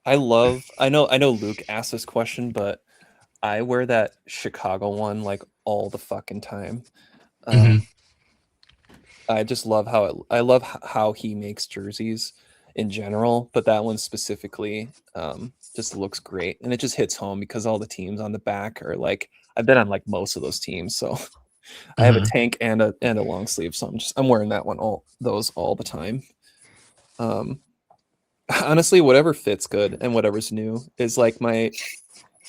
I know Luke asked this question, but I wear that Chicago one like all the fucking time. Mhm. I just love how he makes jerseys in general, but that one specifically just looks great, and it just hits home because all the teams on the back are like, I've been on like most of those teams, so I have a Mhm. tank and a long sleeve, so I'm wearing that one all the time. Honestly, whatever fits good and whatever's new is like my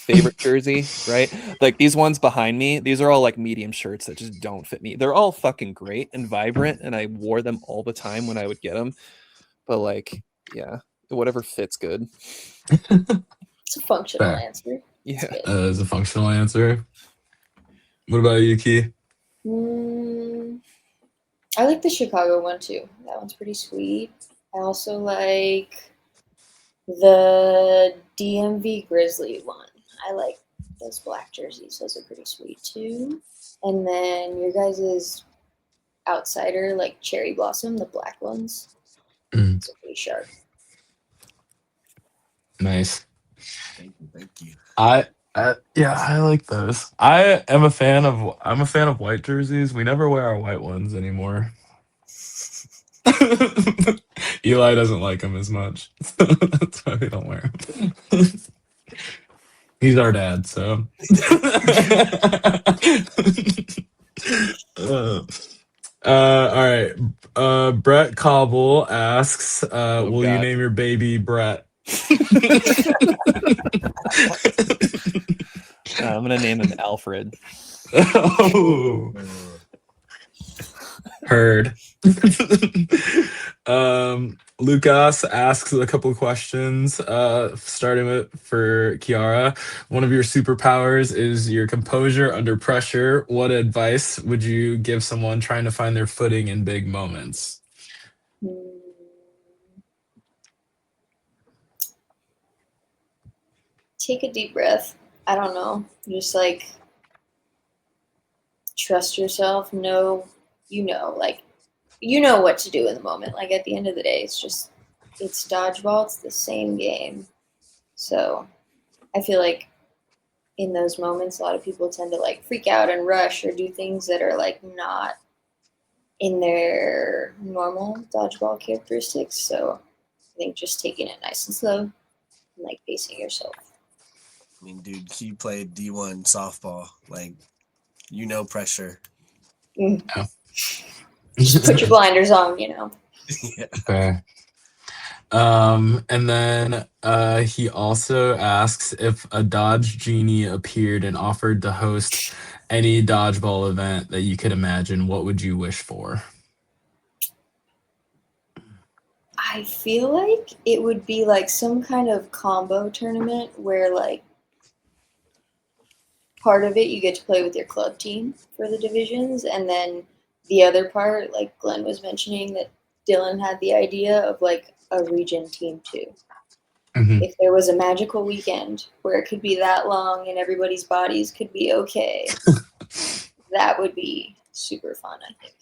favorite jersey, right? Like these ones behind me, these are all like medium shirts that just don't fit me. They're all fucking great and vibrant, and I wore them all the time when I would get them. But like, yeah, whatever fits good. It's a functional Fair. answer. Yeah. That is a functional answer. What about you, Key? I like the Chicago one too. That one's pretty sweet. I also like the DMV Grizzly one. I like those black jerseys. Those are pretty sweet too. And then your guys' outsider, like Cherry Blossom, the black ones. Mm, It's pretty sharp. nice. Thank you. Thank you. Yeah, I like those. I'm a fan of white jerseys. We never wear our white ones anymore. Eli doesn't like them as much. That's why we don't wear them. He's our dad, so. uh, all right. Brett Cobble asks, Oh will you God. name your baby Brett? I'm gonna name him Alfred. Oh, heard. Lucas asks a couple of questions, starting with for Kiara. One of your superpowers is your composure under pressure. What advice would you give someone trying to find their footing in big moments? Take a deep breath. I don't know. Just like trust yourself. Like you know what to do in the moment. Like at the end of the day, it's dodgeball. It's the same game. So I feel like in those moments, a lot of people tend to like freak out and rush or do things that are like not in their normal dodgeball characteristics. So I think just taking it nice and slow and like pacing yourself. I mean, dude, he played D1 softball. Like, pressure. Yeah. Just put your blinders on, Yeah. Fair. And then he also asks if a Dodge Genie appeared and offered to host any dodgeball event that you could imagine, what would you wish for? I feel like it would be like some kind of combo tournament where like part of it you get to play with your club team for the divisions, and then the other part, like Glenn was mentioning, that Dylan had the idea of like a region team too. Mhm. If there was a magical weekend where it could be that long and everybody's bodies could be okay, that would be super fun, I think.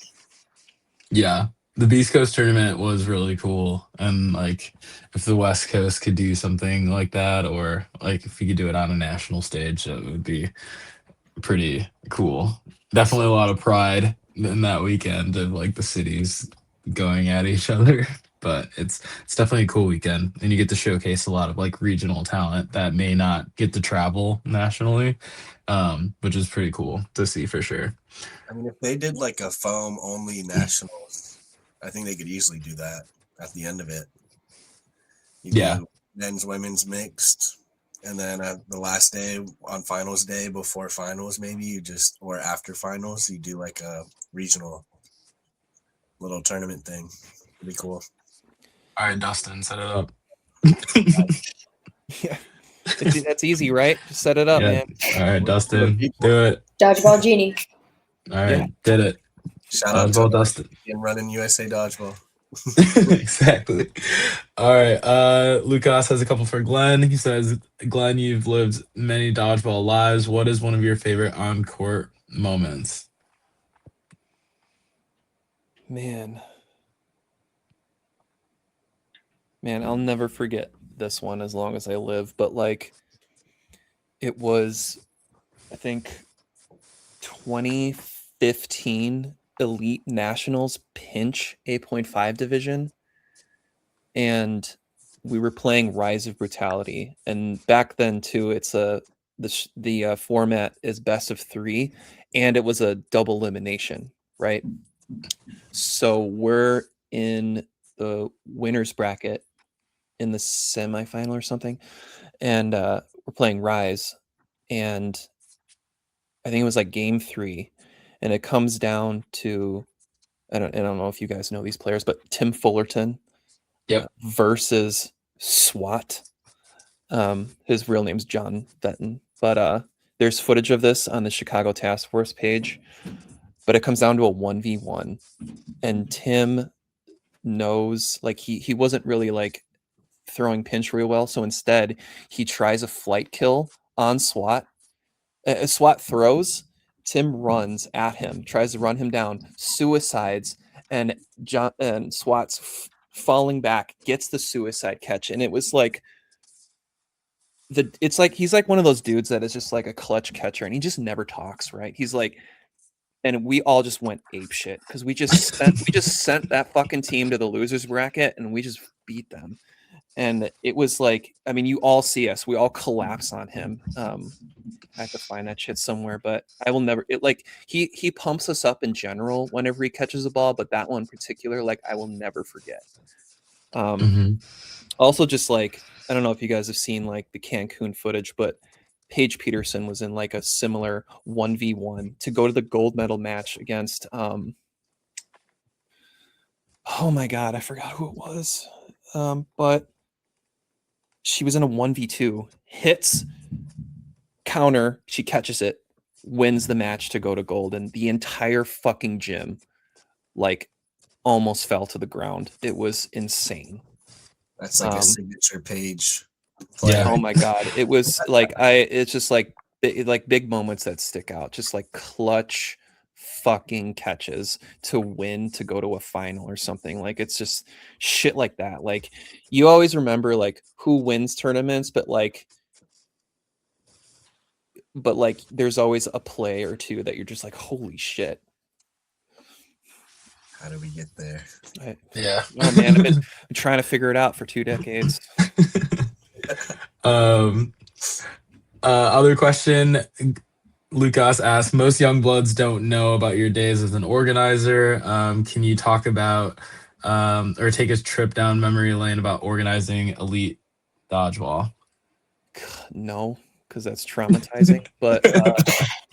Yeah, the Beast Coast tournament was really cool, and like if the West Coast could do something like that, or like if we could do it on a national stage, that would be pretty cool. Definitely a lot of pride in that weekend of like the cities going at each other. But it's definitely a cool weekend, and you get to showcase a lot of like regional talent that may not get to travel nationally, which is pretty cool to see for sure. I mean, if they did like a foam only nationals, I think they could easily do that at the end of it. You Yeah, do men's, women's mixed, and then the last day on finals day before finals, maybe or after finals, you do like a regional little tournament thing. It'd be cool. all right, Dustin, set it up. Yeah. That's easy, right? Just set it up, Yeah, man. all right, We're the Dustin, people. do it. Dodgeball Genie. All right, Yeah. did it. Shout out Dodgeball to Dustin. and running USA Dodgeball. Exactly. All right. Lucas has a couple for Glenn. He says, Glenn, you've lived many dodgeball lives. What is one of your favorite on-court moments? Man, I'll never forget this one as long as I live. But like, it was, I think, 2015 Elite Nationals Pinch 8.5 division, and we were playing Rise of Brutality. And back then too, it's the format is best of 3, and it was a double elimination, right? So we're in the winners bracket in the semifinal or something, and we're playing Rise, and I think it was like game 3, and it comes down to I don't know if you guys know these players, but Tim Fullerton Yep. versus SWAT. His real name's John Fenton, but there's footage of this on the Chicago Task Force page, but it comes down to a 1v1, and Tim knows, like, he wasn't really like throwing pinch real well, so instead he tries a flight kill on SWAT. SWAT throws, Tim runs at him, tries to run him down, suicides, and SWAT's falling back, gets the suicide catch, and it was like it's like he's like one of those dudes that is just like a clutch catcher, and he just never talks, right? He's like, and we all just went ape shit because we just sent that fucking team to the losers bracket, and we just beat them. And it was like, I mean, you all see us, we all collapse on him. I have to find that shit somewhere, but I will never. It like he pumps us up in general whenever he catches a ball, but that one in particular, like, I will never forget. Also, just like, I don't know if you guys have seen like the Cancun footage, but Paige Peterson was in like a similar 1v1 to go to the gold medal match against oh my god, I forgot who it was. But she was in a 1v2, hits, counter, she catches it, wins the match to go to gold, and the entire fucking gym like almost fell to the ground. It was insane. That's like a signature page. Yeah. Oh my god, it was like it's just like big moments that stick out, just like clutch fucking catches to win, to go to a final or something. Like, it's just shit like that. Like, you always remember like who wins tournaments, but like there's always a play or two that you're just like, holy shit. How do we get there? Yeah. Oh man, I've been trying to figure it out for 2 decades. Other question, Lucas asked, most young bloods don't know about your days as an organizer. Can you talk about or take a trip down memory lane about organizing elite dodgeball? No, because that's traumatizing. But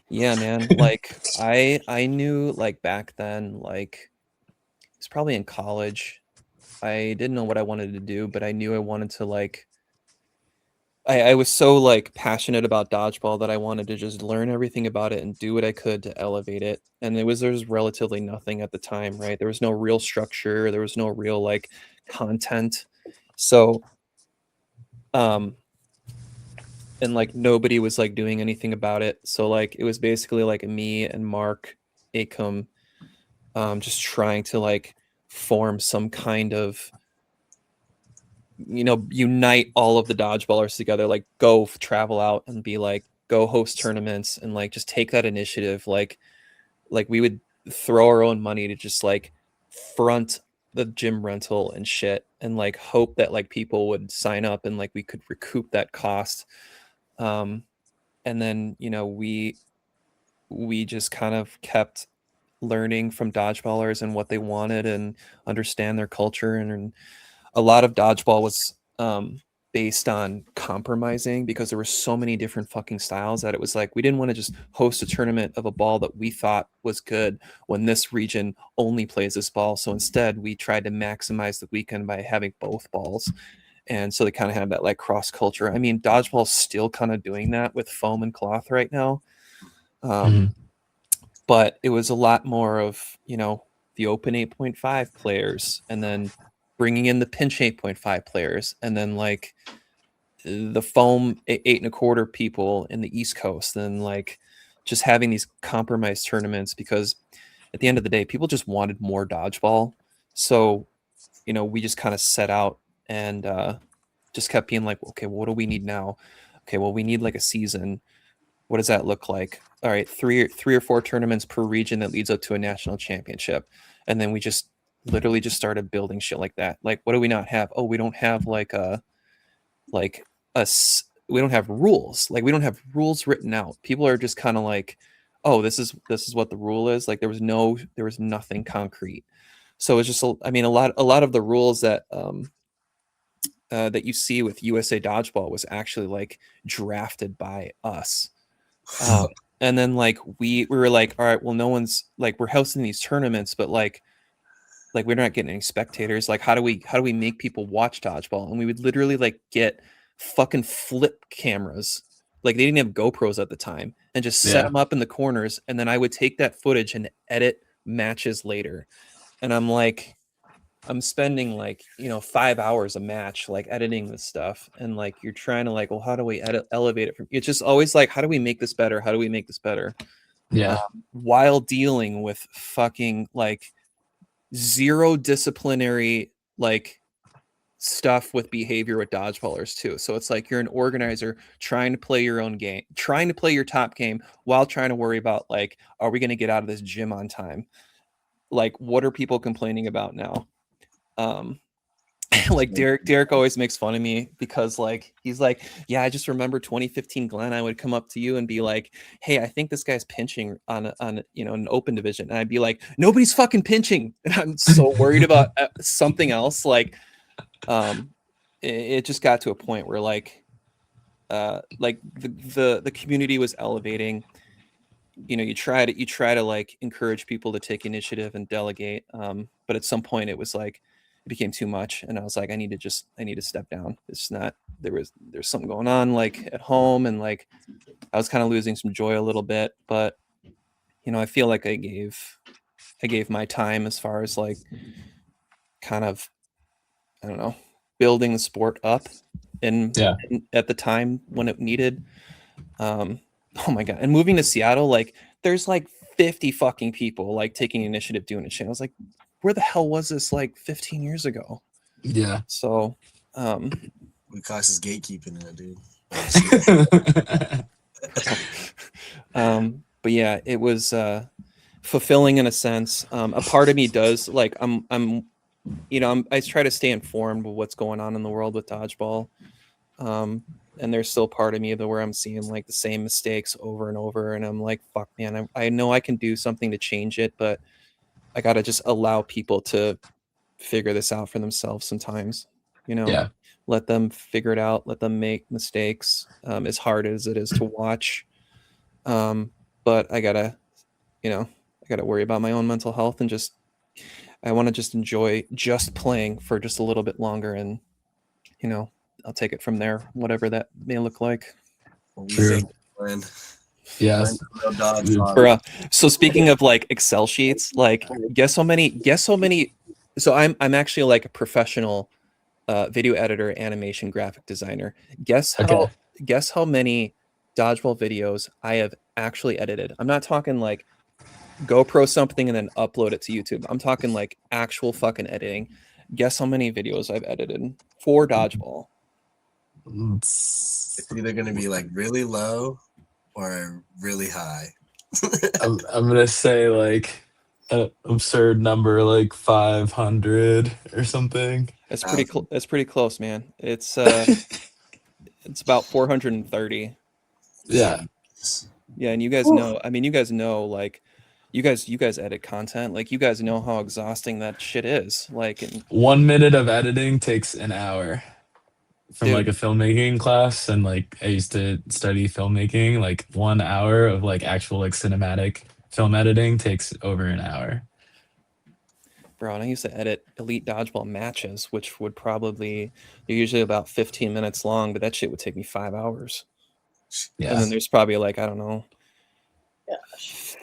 yeah, man, like I knew, like, back then, like, it's probably in college, I didn't know what I wanted to do, but I knew I wanted to, like, I was so like passionate about dodgeball that I wanted to just learn everything about it and do what I could to elevate it. And there's relatively nothing at the time, right? There was no real structure, there was no real like content. So and like nobody was like doing anything about it. So like it was basically like me and Mark Acom just trying to like form some kind of, you know, unite all of the dodgeballers together, like go travel out and be like, go host tournaments and like just take that initiative. Like we would throw our own money to just like front the gym rental and shit, and like hope that like people would sign up and like we could recoup that cost. And then, you know, we just kind of kept learning from dodgeballers and what they wanted and understand their culture. And a lot of dodgeball was based on compromising because there were so many different fucking styles that it was like we didn't want to just host a tournament of a ball that we thought was good when this region only plays this ball. So instead we tried to maximize the weekend by having both balls. And so they kind of have that like cross culture. I mean, dodgeball's still kind of doing that with foam and cloth right now. But it was a lot more of, you know, the open 8.5 players, and then bringing in the pinch 8.5 players, and then like the foam 8.25 people in the East Coast, and like just having these compromised tournaments, because at the end of the day, people just wanted more dodgeball. So, you know, we just kind of set out and just kept being like, okay, what do we need now? Okay, well, we need like a season. What does that look like? All right, three or four tournaments per region that leads up to a national championship. And then we just literally just started building shit like that. Like, what do we not have? Oh, we don't have we don't have rules. Like, we don't have rules written out. People are just kind of like, oh, this is what the rule is. Like, there was nothing concrete. So it's just, I mean, a lot of the rules that that you see with USA Dodgeball was actually like drafted by us. And then like we were like, all right, well, no one's like, we're hosting these tournaments, but like we're not getting any spectators. Like, how do we make people watch dodgeball? And we would literally like get fucking flip cameras. Like they didn't have GoPros at the time, and just set them up in the corners. And then I would take that footage and edit matches later. And I'm like, I'm spending like, 5 hours a match, like editing this stuff. And like, you're trying to like, well, how do we elevate it from, it's just always like, how do we make this better? How do we make this better? Yeah. While dealing with fucking like zero disciplinary like stuff with behavior with dodgeballers too. So it's like you're an organizer trying to play your own game, trying to play your top game while trying to worry about like, are we going to get out of this gym on time? Like, what are people complaining about now? Like Derek always makes fun of me because like he's like, yeah, I just remember 2015 Glen. I would come up to you and be like, hey, I think this guy's pinching on an open division, and I'd be like, nobody's fucking pinching, and I'm so worried about something else. Like, it just got to a point where like the community was elevating. You try to like encourage people to take initiative and delegate, but at some point it was like it became too much, and I was like, I need to step down. It's not, there's something going on like at home, and like I was kind of losing some joy a little bit. But I feel like I gave my time as far as like kind of, I don't know, building the sport up at the time when it needed. Oh my god! And moving to Seattle, like there's like 50 fucking people like taking initiative doing shit. I was like, where the hell was this like 15 years ago? Yeah. So, Lukas is gatekeeping it, dude. But yeah, it was fulfilling in a sense. A part of me does like I try to stay informed with what's going on in the world with dodgeball. And there's still part of me where I'm seeing like the same mistakes over and over, and I'm like, fuck, man, I know I can do something to change it, but I gotta just allow people to figure this out for themselves sometimes. Let them figure it out, let them make mistakes, as hard as it is to watch. But I gotta worry about my own mental health, and I want to just enjoy just playing for just a little bit longer, and I'll take it from there, whatever that may look like. True. Yes. So speaking of like Excel sheets, like guess how many. So I'm actually like a professional video editor, animation, graphic designer. Guess how many dodgeball videos I have actually edited. I'm not talking like GoPro something and then upload it to YouTube. I'm talking like actual fucking editing. Guess how many videos I've edited for dodgeball? It's either going to be like really low or really high. I'm gonna say like an absurd number, like 500 or something. That's pretty close, man. It's it's about 430. Yeah. Yeah, and you guys know. I mean, you guys know, like, you guys edit content. Like, you guys know how exhausting that shit is. Like, 1 minute of editing takes an hour. From like a filmmaking class, and like I used to study filmmaking, like 1 hour of like actual like cinematic film editing takes over an hour. Bro, and I used to edit elite dodgeball matches, which would they're usually about 15 minutes long, but that shit would take me 5 hours. Yeah. And then there's probably like, I don't know,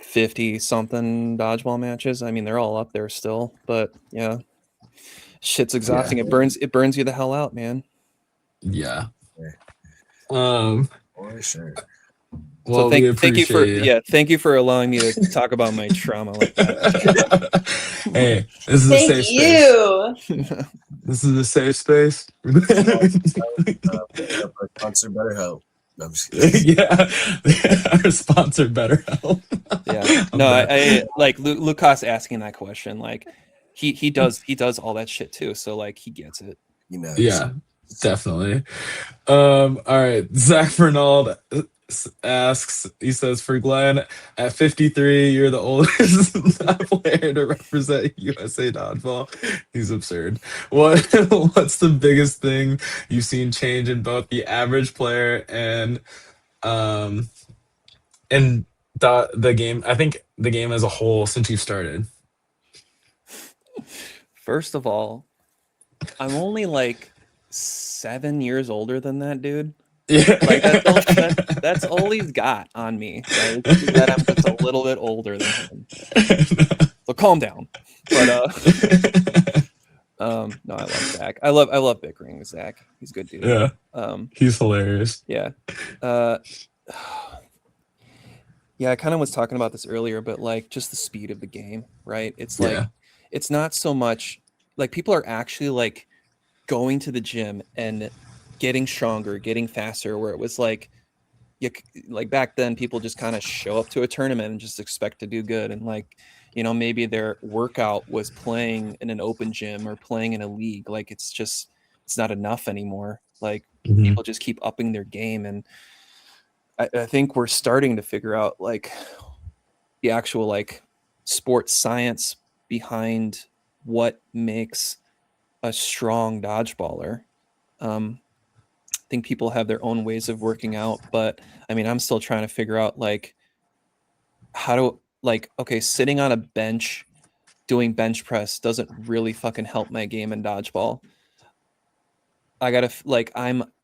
50 something dodgeball matches. I mean, they're all up there still, but yeah, shit's exhausting. Yeah. It burns you the hell out, man. Yeah. For sure. Well, so thank you for allowing me to talk about my trauma like that. Hey, this is a safe space. This is a safe space. Sponsor BetterHelp. No, I'm just yeah, our sponsor BetterHelp. Yeah, no, I like Lukas asking that question. Like, he does all that shit too. So like, he gets it. Yeah, definitely. All right, Zach Fernald asks, he says, for Glen, at 53, you're the oldest player to represent USA Dodgeball. He's absurd. What's the biggest thing you've seen change in both the average player and And the game, I think the game as a whole since you started. First of all, I'm only like 7 years older than that dude. Yeah. Like that's all he's got on me, right? Is that I'm just a little bit older than him. So calm down. But no, I love Zach. I love bickering with Zach. He's a good dude. Yeah, he's hilarious. Yeah. Uh yeah, I kind of was talking about this earlier, but like just the speed of the game, right? It's like Yeah. it's not so much like people are actually like going to the gym and getting stronger, getting faster, where it was like like back then people just kind of show up to a tournament and just expect to do good, and like maybe their workout was playing in an open gym or playing in a league. Like it's not enough anymore. Like Mhm. people just keep upping their game, and I think we're starting to figure out like the actual like sports science behind what makes a strong dodgeballer. I think people have their own ways of working out, but I mean, I'm still trying to figure out like how to like okay, sitting on a bench doing bench press doesn't really fucking help my game in dodgeball. I gotta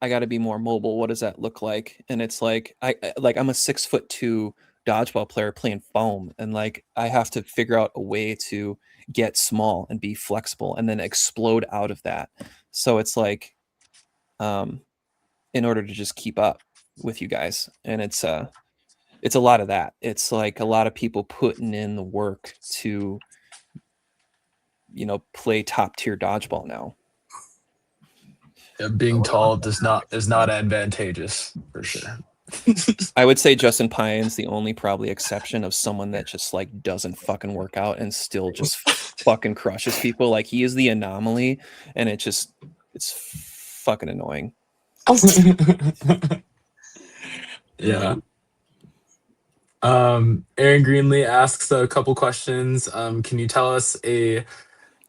I gotta be more mobile. What does that look like? And it's like like I'm a 6'2" dodgeball player playing foam, and like I have to figure out a way to get small and be flexible and then explode out of that. So it's like um in order to just keep up with you guys, and it's a lot of that. It's like a lot of people putting in the work to play top tier dodgeball now. Yeah, being tall is not advantageous for sure. I would say Justin Pye's the only probably exception of someone that just like doesn't fucking work out and still just fucking crushes people. Like he is the anomaly, and it's fucking annoying. Yeah. Aaron Greenlee asks a couple questions. Can you tell us a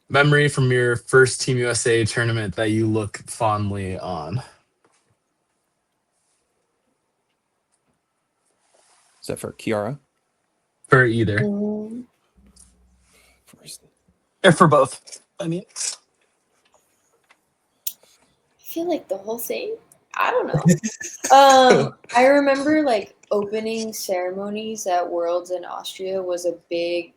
memory from your first Team USA tournament that you look fondly on? Is that for Kiara? For either. First. Or for both. I mean, I feel like the whole thing. I don't know. I remember like opening ceremonies at Worlds in Austria was a big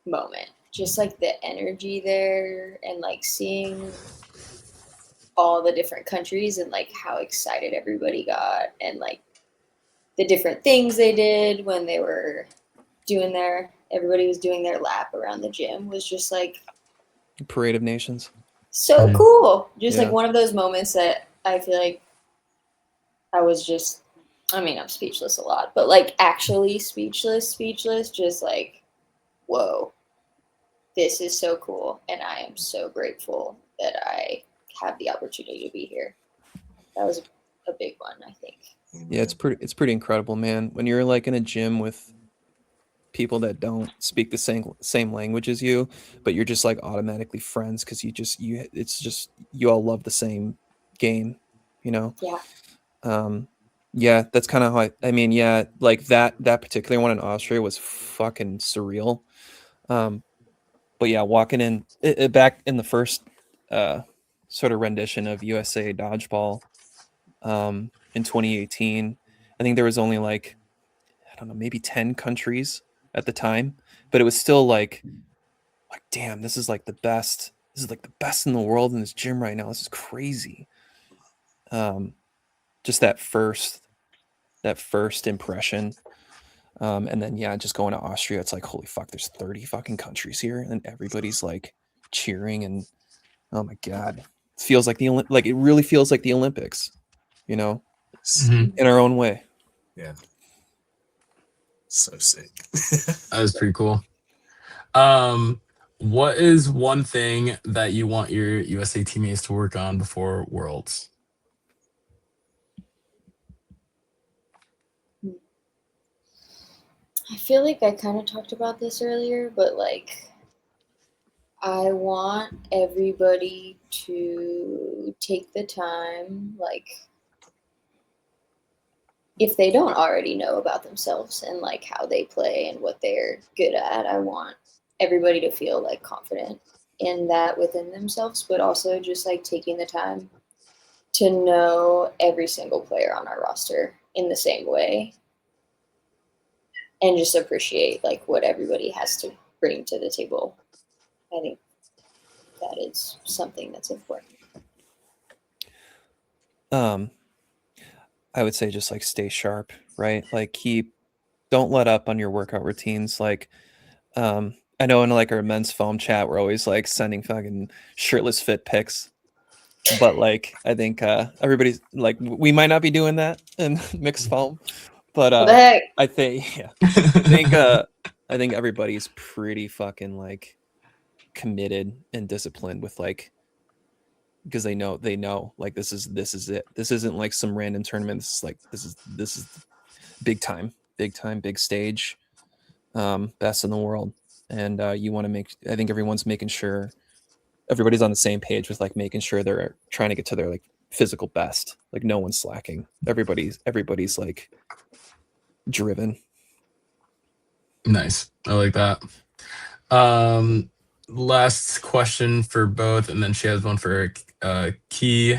moment. Just like the energy there and like seeing all the different countries and like how excited everybody got and like the different things they did when they were everybody was doing their lap around the gym was just like Parade of Nations. so cool. Just like Yeah. one of those moments that I feel like I was just, I mean, I'm speechless a lot, but like actually speechless, just like, whoa, this is so cool. And I am so grateful that I have the opportunity to be here. That was a big one, I think. Yeah, it's pretty incredible, man. When you're like in a gym with people that don't speak the same language as you, but you're just like automatically friends because it's just you all love the same game, you know? Yeah. Yeah, that's kind of how I mean, yeah, like that particular one in Austria was fucking surreal. But yeah, walking in back in the first sort of rendition of USA Dodgeball in 2018, I think there was only like I don't know, maybe 10 countries at the time, but it was still like damn, this is like the best. This is like the best in the world in this gym right now. This is crazy. Just that first impression. And then yeah, just going to Austria, it's like holy fuck, there's 30 fucking countries here, and everybody's like cheering, and oh my god, it feels like it really feels like the Olympics, you know, in our own way. Yeah. So sick. That was pretty cool. What is one thing that you want your USA teammates to work on before Worlds? I feel like I kind of talked about this earlier, but like, I want everybody to take the time, like, if they don't already know about themselves and like how they play and what they're good at, I want everybody to feel like confident in that within themselves, but also just like taking the time to know every single player on our roster in the same way and just appreciate like what everybody has to bring to the table. I think that is something that's important. I would say just like stay sharp, right? Like don't let up on your workout routines. Like, I know in like our men's foam chat, we're always like sending fucking shirtless fit pics. But like, I think everybody's like, we might not be doing that in mixed foam, but What the heck? I think, yeah, I think everybody's pretty fucking like committed and disciplined with like, because they know like this is it. This isn't like some random tournament. This is big time, big stage, best in the world. And you want to I think everyone's making sure everybody's on the same page with like making sure they're trying to get to their like physical best. Like no one's slacking. Everybody's like driven. Nice. I like that. Last question for both, and then she has one for Key.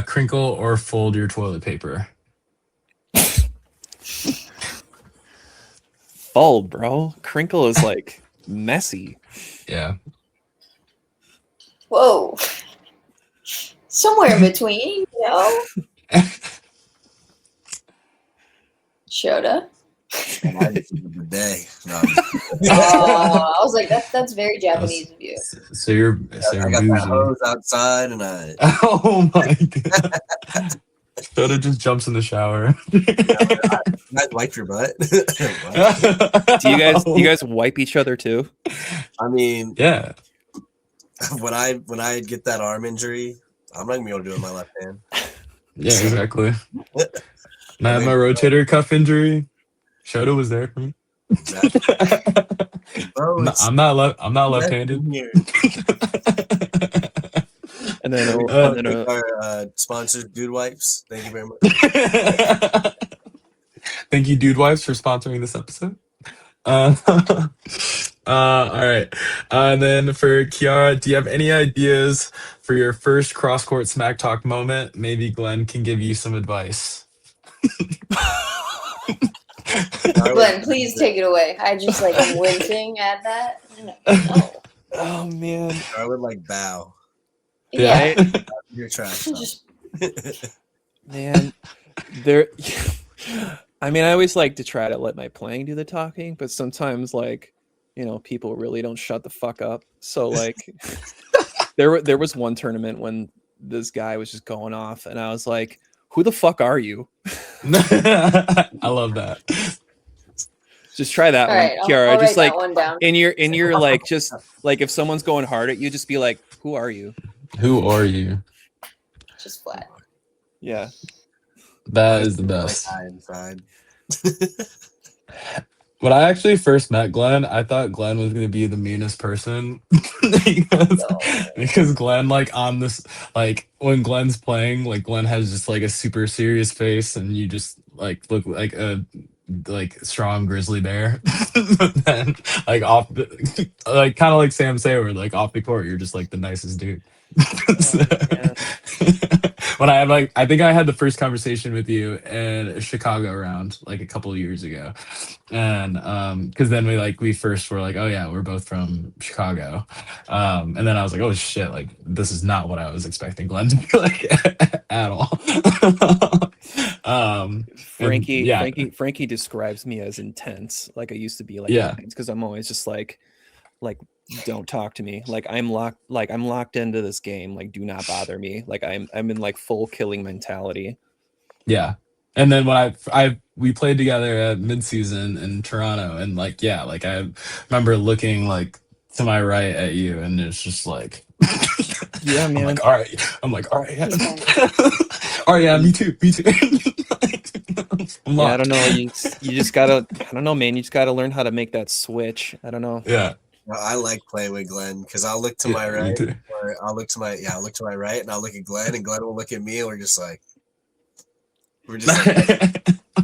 Crinkle or fold your toilet paper? Fold, bro. Crinkle is like messy. Yeah. Whoa. Somewhere in between, you know? Shoda. The day. No, I was like, that's very Japanese of you. So you're I got that hose outside, and I. Oh my god! Soda just jumps in the shower. I wipe your butt. Do you guys wipe each other too? I mean, yeah. When I get that arm injury, I'm not gonna be able to do it with my left hand. Yeah, exactly. And I had my rotator cuff injury. Shoda was there for me. Bro, I'm not left-handed. And then our sponsors, Dude Wipes. Thank you very much. Thank you, Dude Wipes, for sponsoring this episode. All right. And then for Kiara, do you have any ideas for your first cross-court smack talk moment? Maybe Glenn can give you some advice. Glenn, please take it away. I just like I'm wincing at that. No. Oh man. I would like bow. Yeah. Your trash. Man, there. I mean, I always like to try to let my playing do the talking, but sometimes, like, you know, people really don't shut the fuck up. So, like, there was one tournament when this guy was just going off, and I was like, "Who the fuck are you?" I love that. Just try that All one, right, Kiara. I'll Just write like that one down. in your like, just like if someone's going hard at you, just be like, "Who are you?" Who are you? Just flat. Yeah. That is the best. Inside. When I actually first met Glenn, I thought Glenn was going to be the meanest person because Glenn, like, on this, like, when Glenn's playing, like, Glenn has just like a super serious face, and you just like look like a strong grizzly bear. But then, like, like, kind of like Sam Sayward, like, off the court, you're just like the nicest dude. When I think I had the first conversation with you in a Chicago round like a couple of years ago, and because then we first were like, oh yeah, we're both from Chicago, and then I was like, oh shit, like this is not what I was expecting Glenn to be like at all. Frankie describes me as intense. Like I used to be like intense because I'm always just like don't talk to me. Like I'm locked into this game. Like do not bother me. Like I'm in like full killing mentality. Yeah. And then when we played together at midseason in Toronto, and like I remember looking like to my right at you, and it's just like yeah, man. I'm like, all right, yeah. All right, yeah, me too. Yeah, I don't know. You just gotta, I don't know, man. You just gotta learn how to make that switch. I don't know. Yeah. Well, I like playing with Glenn because I'll look to my right, or I'll look to my right, and I'll look at Glenn, and Glenn will look at me, and we're just like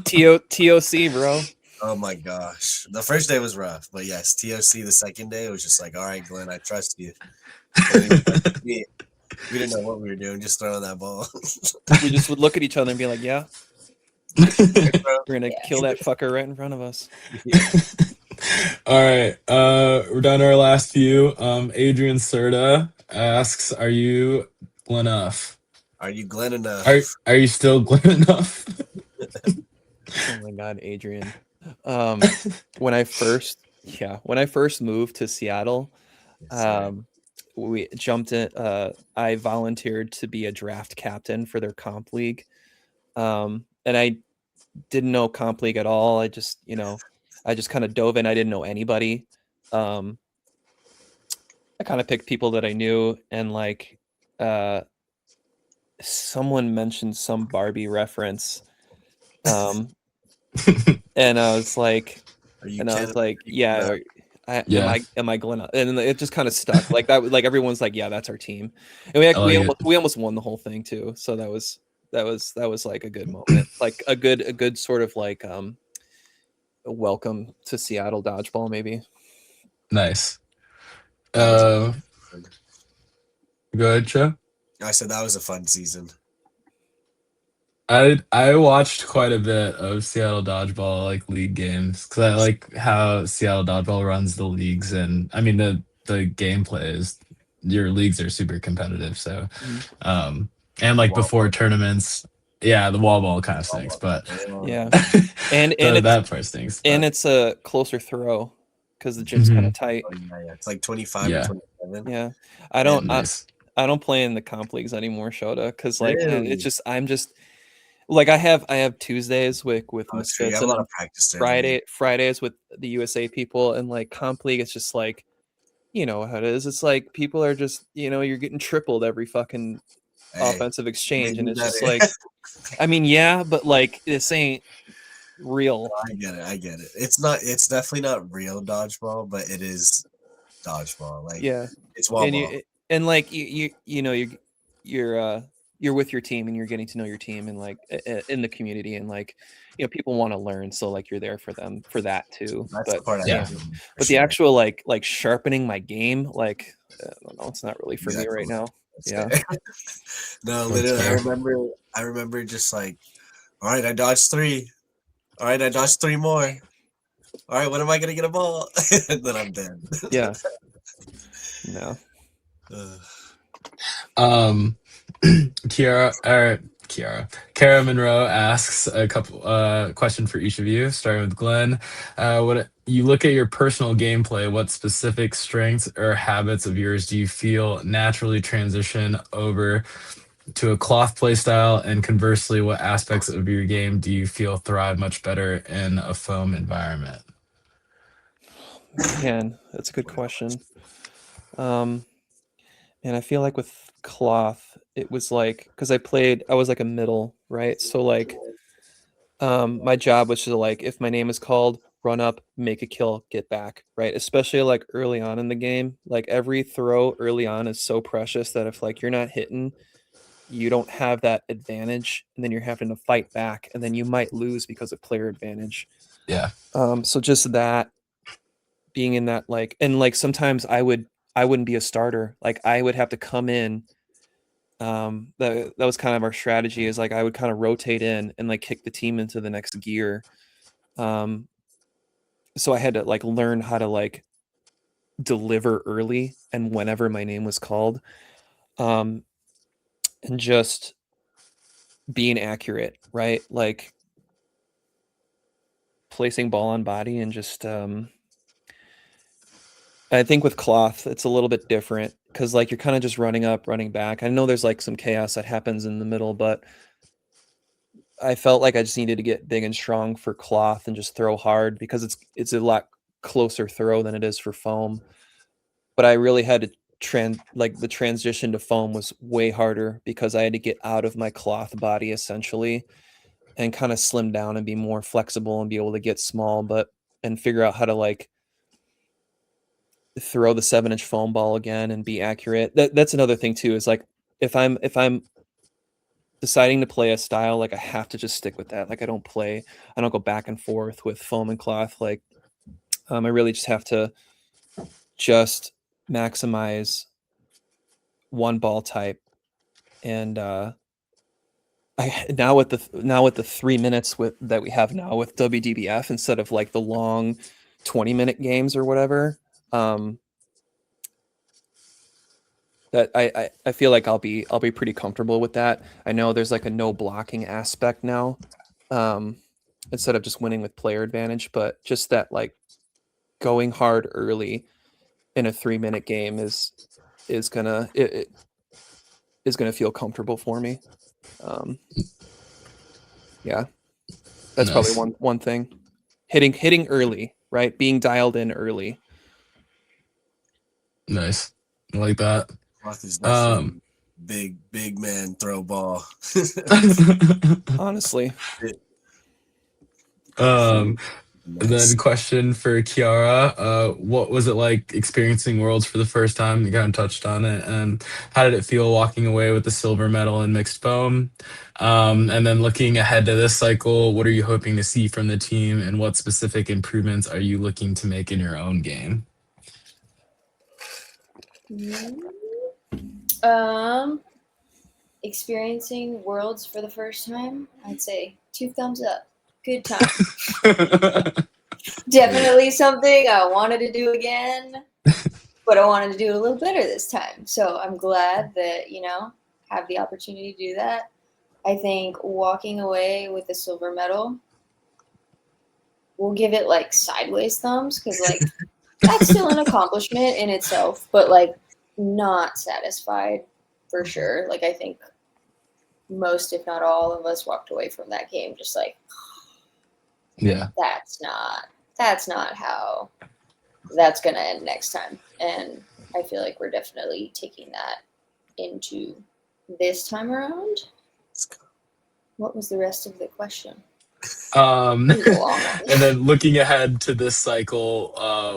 TOC, bro. Oh my gosh. The first day was rough, but yes, TOC the second day was just like, all right, Glenn, I trust you. We didn't know what we were doing, just throwing that ball. We just would look at each other and be like, yeah, we're gonna kill that fucker right in front of us. All right. We're down to our last few. Adrian Serta asks, "Are you Glen enough? Are you Glenn enough? Are you still Glen enough?" Oh my god, Adrian. When I first moved to Seattle, Yes, sir. we jumped in. I volunteered to be a draft captain for their comp league, and I didn't know comp league at all. I just kind of dove in. I didn't know anybody. I kind of picked people that I knew, and like someone mentioned some Barbie reference, and I was like, Are you yeah. Yeah, Am I Glen? And it just kind of stuck like that. Like everyone's like, yeah, that's our team, and I like it. we almost won the whole thing too. So that was like a good moment, like a good sort of like a welcome to Seattle dodgeball, maybe. Nice. That was Go ahead, Cho. I said that was a fun season. I watched quite a bit of Seattle Dodgeball like league games because I like how Seattle Dodgeball runs the leagues, and I mean the gameplay is your leagues are super competitive. So, and like Wall before tournaments, yeah, the wall ball kind of stinks, but Yeah, and that part stinks. But it's a closer throw because the gym's kind Mhm. of tight. Oh, yeah. It's like 25 Yeah. or 27. Yeah, I don't Nice. I don't play in the comp leagues anymore, Shota, because like Really? it's just I'm just like I have Tuesdays with Oh, true. You Misfits have a and lot then of practice during the week. Fridays with the USA people, and like comp league it's just like you know how it is. It's like people are just you're getting tripled every fucking Hey, offensive they exchange, and do it's just better. like I mean yeah, but like this ain't real. I get it. It's definitely not real dodgeball, but it is dodgeball. Like Yeah, it's wall and ball. like you're with your team and you're getting to know your team and like in the community and like people want to learn, so like you're there for them for that too. That's the But part I Yeah. do. but the actual like sharpening my game, like I don't know, it's not really for me right now. Yeah. No, That's literally, fair. I remember just like, all right, I dodged 3. All right, I dodged 3 more. All right, when am I gonna get a ball? And then I'm dead. Yeah. No. Kara Monroe asks a couple question for each of you, starting with Glenn. What you look at your personal gameplay, what specific strengths or habits of yours do you feel naturally transition over to a cloth play style, and conversely, what aspects of your game do you feel thrive much better in a foam environment? Man, that's a good question. And I feel like with cloth, it was like because I was like a middle, right? So like my job was to like if my name is called, run up, make a kill, get back, right? Especially like early on in the game. Like every throw early on is so precious that if like you're not hitting, you don't have that advantage, and then you're having to fight back, and then you might lose because of player advantage. Yeah. So just that being in that like and like sometimes I wouldn't be a starter. Like I would have to come in. That was kind of our strategy is like I would kind of rotate in and like kick the team into the next gear. Um, so I had to like learn how to like deliver early and whenever my name was called. And just being accurate, right? Like placing ball on body and just I think with cloth it's a little bit different because like you're kind of just running up, running back. I know there's like some chaos that happens in the middle, but I felt like I just needed to get big and strong for cloth and just throw hard because it's a lot closer throw than it is for foam. But I really had to the transition to foam was way harder because I had to get out of my cloth body essentially and kind of slim down and be more flexible and be able to get small, but and figure out how to like throw the 7-inch foam ball again and be accurate. That's another thing too, is like if I'm deciding to play a style, like I have to just stick with that. Like I don't go back and forth with foam and cloth. Like I really just have to just maximize one ball type. And now with the 3 minutes that we have now with WDBF instead of like the long 20-minute games or whatever, that I feel like I'll be pretty comfortable with that. I know there's like a no blocking aspect now, instead of just winning with player advantage, but just that like going hard early in a 3-minute game is gonna it is gonna feel comfortable for me. Yeah, that's probably Nice. one thing. Hitting early, right? Being dialed in early. Nice. I like that. Cloth is Um, definitely big man throw ball. Honestly, um, Nice. then question for Kiara. What was it like experiencing Worlds for the first time? You kind of touched on it. And how did it feel walking away with the silver medal in mixed foam? And then looking ahead to this cycle, what are you hoping to see from the team, and what specific improvements are you looking to make in your own game? Experiencing Worlds for the first time, I'd say 2 thumbs up. Good time. Definitely something I wanted to do again, but I wanted to do it a little better this time. So I'm glad that, have the opportunity to do that. I think walking away with a silver medal, we'll give it like sideways thumbs, because like that's still an accomplishment in itself, but like not satisfied for sure. Like I think most, if not all of us, walked away from that game just like, Yeah. that's not how that's gonna end next time. And I feel like we're definitely taking that into this time around. What was the rest of the question? And It was a long one. then looking ahead to this cycle,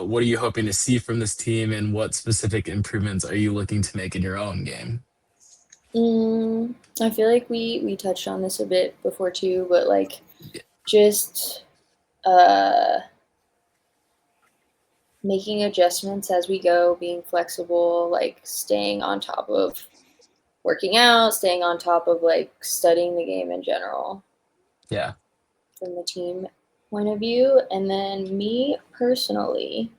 what are you hoping to see from this team, and what specific improvements are you looking to make in your own game? I feel like we touched on this a bit before too, but like just making adjustments as we go, being flexible, like staying on top of working out, staying on top of like studying the game in general. Yeah. From the team point of view. And then me personally,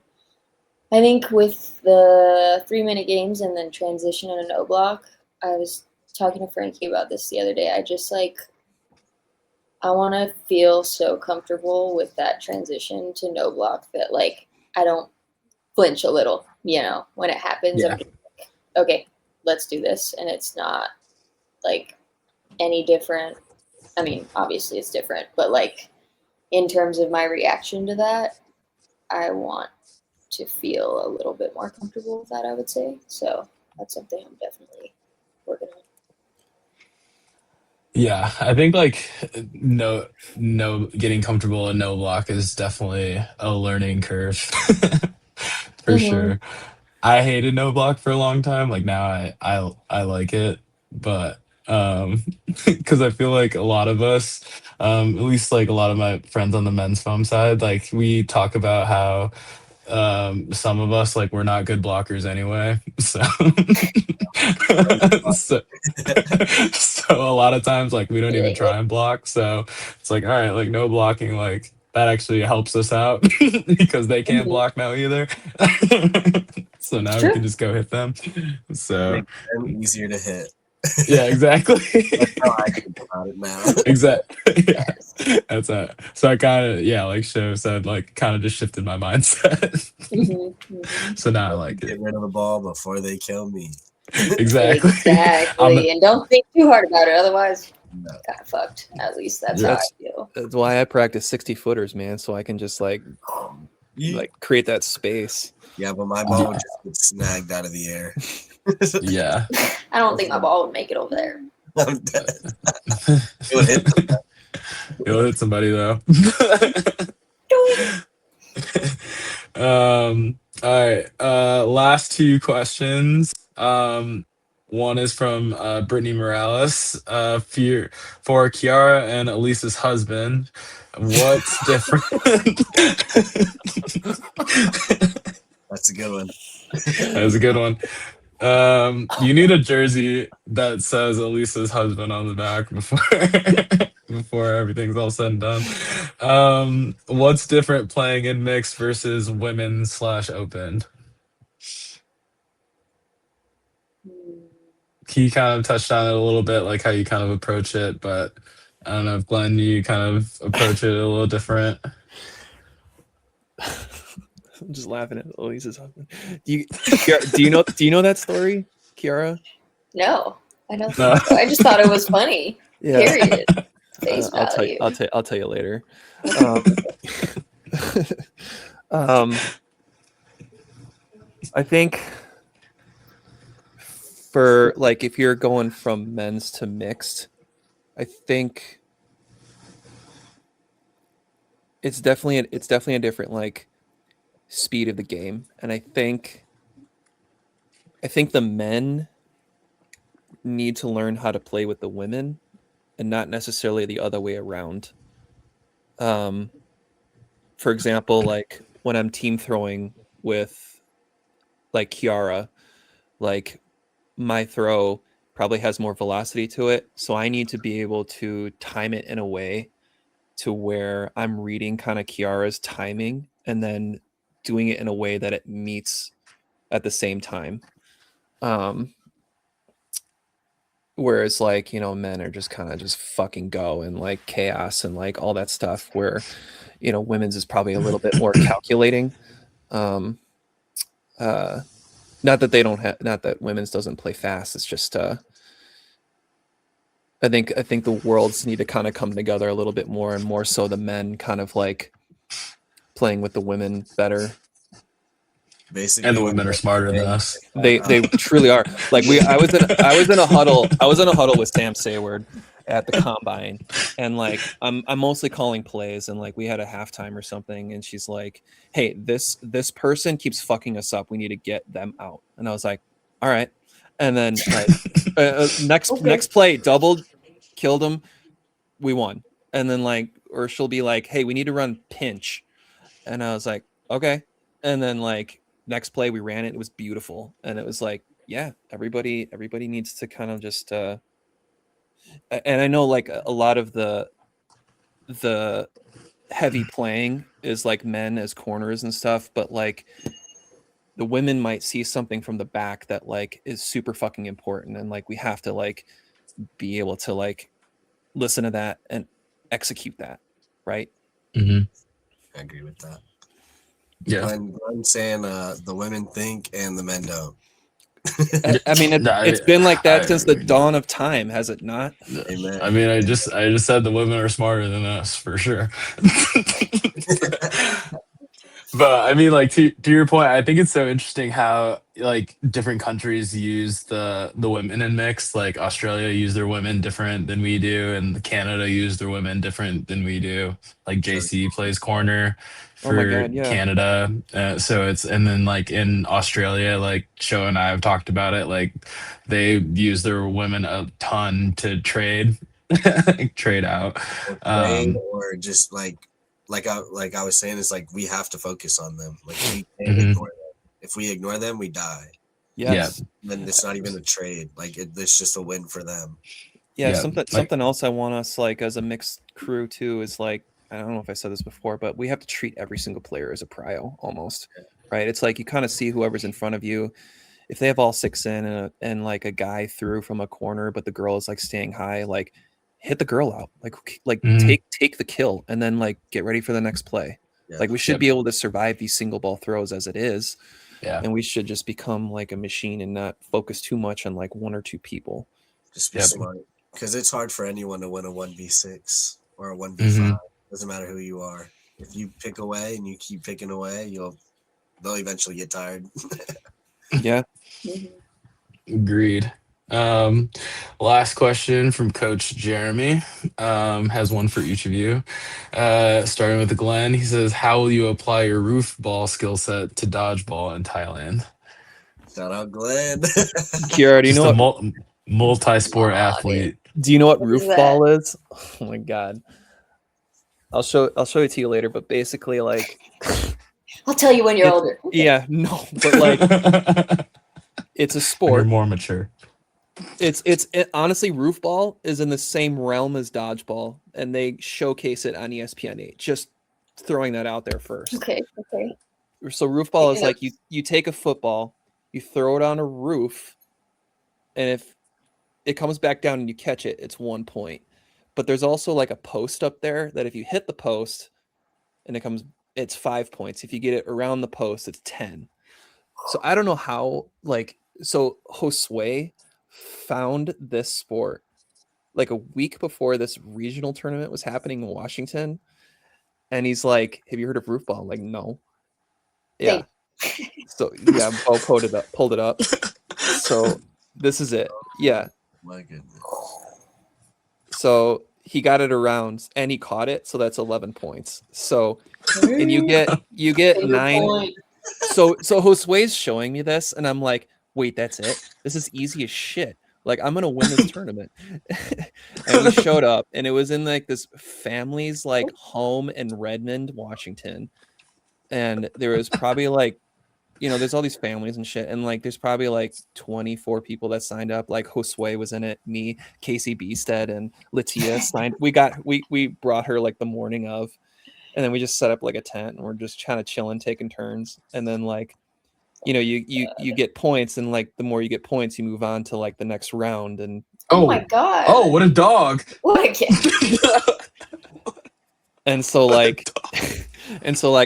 I think with the 3-minute games and then transition in a no block, I was talking to Frankie about this the other day. I just like, I want to feel so comfortable with that transition to no block that like I don't flinch a little, when it happens. Yeah. I'm just like, okay, let's do this. And it's not like any different. I mean, obviously it's different, but like in terms of my reaction to that, I want to feel a little bit more comfortable with that, I would say. So that's something I'm definitely working on. Yeah, I think like no getting comfortable in no block is definitely a learning curve for sure. I hated no block for a long time. Like now I like it, but because I feel like a lot of us, at least like a lot of my friends on the men's foam side, like we talk about how some of us like we're not good blockers anyway. So so, so a lot of times like we don't even try and block. So it's like, all right, like no blocking, like that actually helps us out because they can't block now either. So now we can just go hit them. So Makes them easier to hit. yeah, exactly. That's how I think about it now. Exactly. Yeah. That's it. So I kind of, yeah, like Show said, like kind of just shifted my mindset. So now I like Get it. rid of the ball before they kill me. Exactly. Exactly. And don't think too hard about it. Otherwise, No. kind of fucked. At least that's how I feel. that's why I practice 60 footers, man, so I can just like create that space. Yeah, but my ball would just get snagged out of the air. Yeah. I don't think my ball would make it over there. I'm dead. It would hit them. It'll hit somebody though. All right. Last two questions. One is from Brittany Morales for Kiara and Elisa's husband. What's different? That's a good one. That was a good one. You need a jersey that says Elisa's husband on the back before before everything's all said and done. What's different playing in mixed versus women/open? He kind of touched on it a little bit, like how you kind of approach it, but I don't know if Glenn, you kind of approach it a little different. I'm just laughing at Elise's husband. Do you know that story, Kiara? No, I don't No. think so. I just thought it was funny. Period. Face value. I'll tell you later. I think for like if you're going from men's to mixed, I think it's definitely a different like speed of the game, and I think the men need to learn how to play with the women and not necessarily the other way around. For example, like when I'm team throwing with like Kiara, like my throw probably has more velocity to it, so I need to be able to time it in a way to where I'm reading kind of Kiara's timing and then doing it in a way that it meets at the same time. Whereas like, you know, men are just kind of just fucking go and like chaos and like all that stuff, where, you know, women's is probably a little bit more calculating. Not that women's doesn't play fast. It's just I think the worlds need to kind of come together a little bit more, and more so the men kind of like playing with the women better. Basically, And the women are smarter than us. They truly are. Like I was in a huddle with Sam Sayward at the combine, and like I'm mostly calling plays, and like we had a halftime or something, and she's like, "Hey, this person keeps fucking us up. We need to get them out." And I was like, "All right." And then like next play, doubled, killed him, we won. And then like, or she'll be like, "Hey, we need to run pinch," and I was like, "Okay." And then like next play we ran it. It was beautiful, and it was like, yeah, everybody needs to kind of just. And I know like a lot of the heavy playing is like men as corners and stuff, but like the women might see something from the back that like is super fucking important, and like we have to like be able to like listen to that and execute that, right? Mm-hmm. I agree with that. Yeah. I'm saying the women think and the men don't. I mean, it's been like that since the dawn of time, has it not? Amen. I mean, I just said the women are smarter than us for sure. But I mean, like to your point, I think it's so interesting how like different countries use the women in mixed. Like Australia use their women different than we do, and Canada use their women different than we do. Like JC plays corner Oh my for God, yeah. Canada, so it's, and then like in Australia, like Show and I have talked about it. Like they use their women a ton to trade, trade out, or just like I was saying, is like we have to focus on them. Like we can't Mhm. ignore them. If we ignore them, we die. Yes. Then it's not even a trade. Like it's just a win for them. Yeah, Yeah, something else I want us like as a mixed crew too is like, I don't know if I said this before, but we have to treat every single player as a prio almost, right? It's like you kind of see whoever's in front of you. If they have all six in and like a guy threw from a corner, but the girl is like staying high, like hit the girl out, like Mhm. take the kill, and then like get ready for the next play. Yeah. Like we should be able to survive these single ball throws as it is, Yeah. and we should just become like a machine and not focus too much on like one or two people. Just be smart, because it's hard for anyone to win a 1v6 or a 1v5. Mhm. Doesn't matter who you are. If you pick away and you keep picking away, they'll eventually get tired. Yeah. Agreed. Last question from Coach Jeremy. Has one for each of you. Starting with Glenn, he says, "How will you apply your roof ball skill set to dodgeball in Thailand?" Shout out Glen. Kiara, do you Just know a what? multi-sport Love athlete. Do you know what What is roof that? ball is? Oh my god. I'll show it to you later, but basically like I'll tell you when you're older. yeah, no, but like it's a When you're sport. more mature. Honestly, roof ball is in the same realm as dodgeball, and they showcase it on ESPN 8. Just throwing that out there first. Okay. So roof ball is Taking like you take a football, you throw it on a roof, and if it comes back down and you catch it, it's 1 point. But there's also like a post up there that if you hit the post and it's 5 points. If you get it around the post, it's 10. So I don't know how, so Josue found this sport like a week before this regional tournament was happening in Washington. And he's like, have you heard of roof ball? I'm like, no. Yeah. So yeah, Bo pulled it up. So this is it. Yeah. My goodness. So he got it around and he caught it. So that's 11 points. So, and you get Favorite 9. point. So Josue's showing me this and I'm like, wait, that's it? This is easy as shit. Like, I'm going to win this tournament. And we showed up and it was in like this family's like home in Redmond, Washington. And there was probably like, there's all these families and shit. And like, there's probably like 24 people that signed up. Like Josue was in it, me, Casey Beestead, and Latia signed. We brought her like the morning of, and then we just set up like a tent and we're just kind of chilling, taking turns. And then like, you get points, and like the more you get points, you move on to like the next round. And Oh my god. Oh, what a dog. What a kid. and so like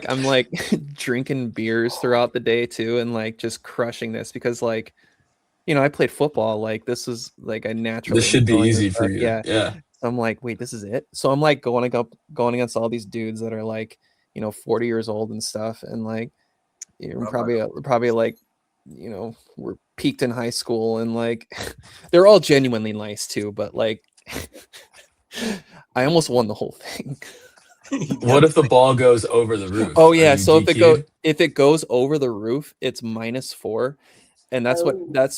I'm like drinking beers throughout the day too, and like just crushing this because like, I played football. Like this is like I naturally This should be enjoy easy this for stuff. you. Yeah. Yeah. So I'm like, wait, this is it. So I'm like going against all these dudes that are like, 40 years old and stuff, and like, probably like, we're peaked in high school, and like they're all genuinely nice too, but like I almost won the whole thing. What if the ball goes over the roof? Oh Are yeah, you so DQ'd? if it goes over the roof, it's -4, and that's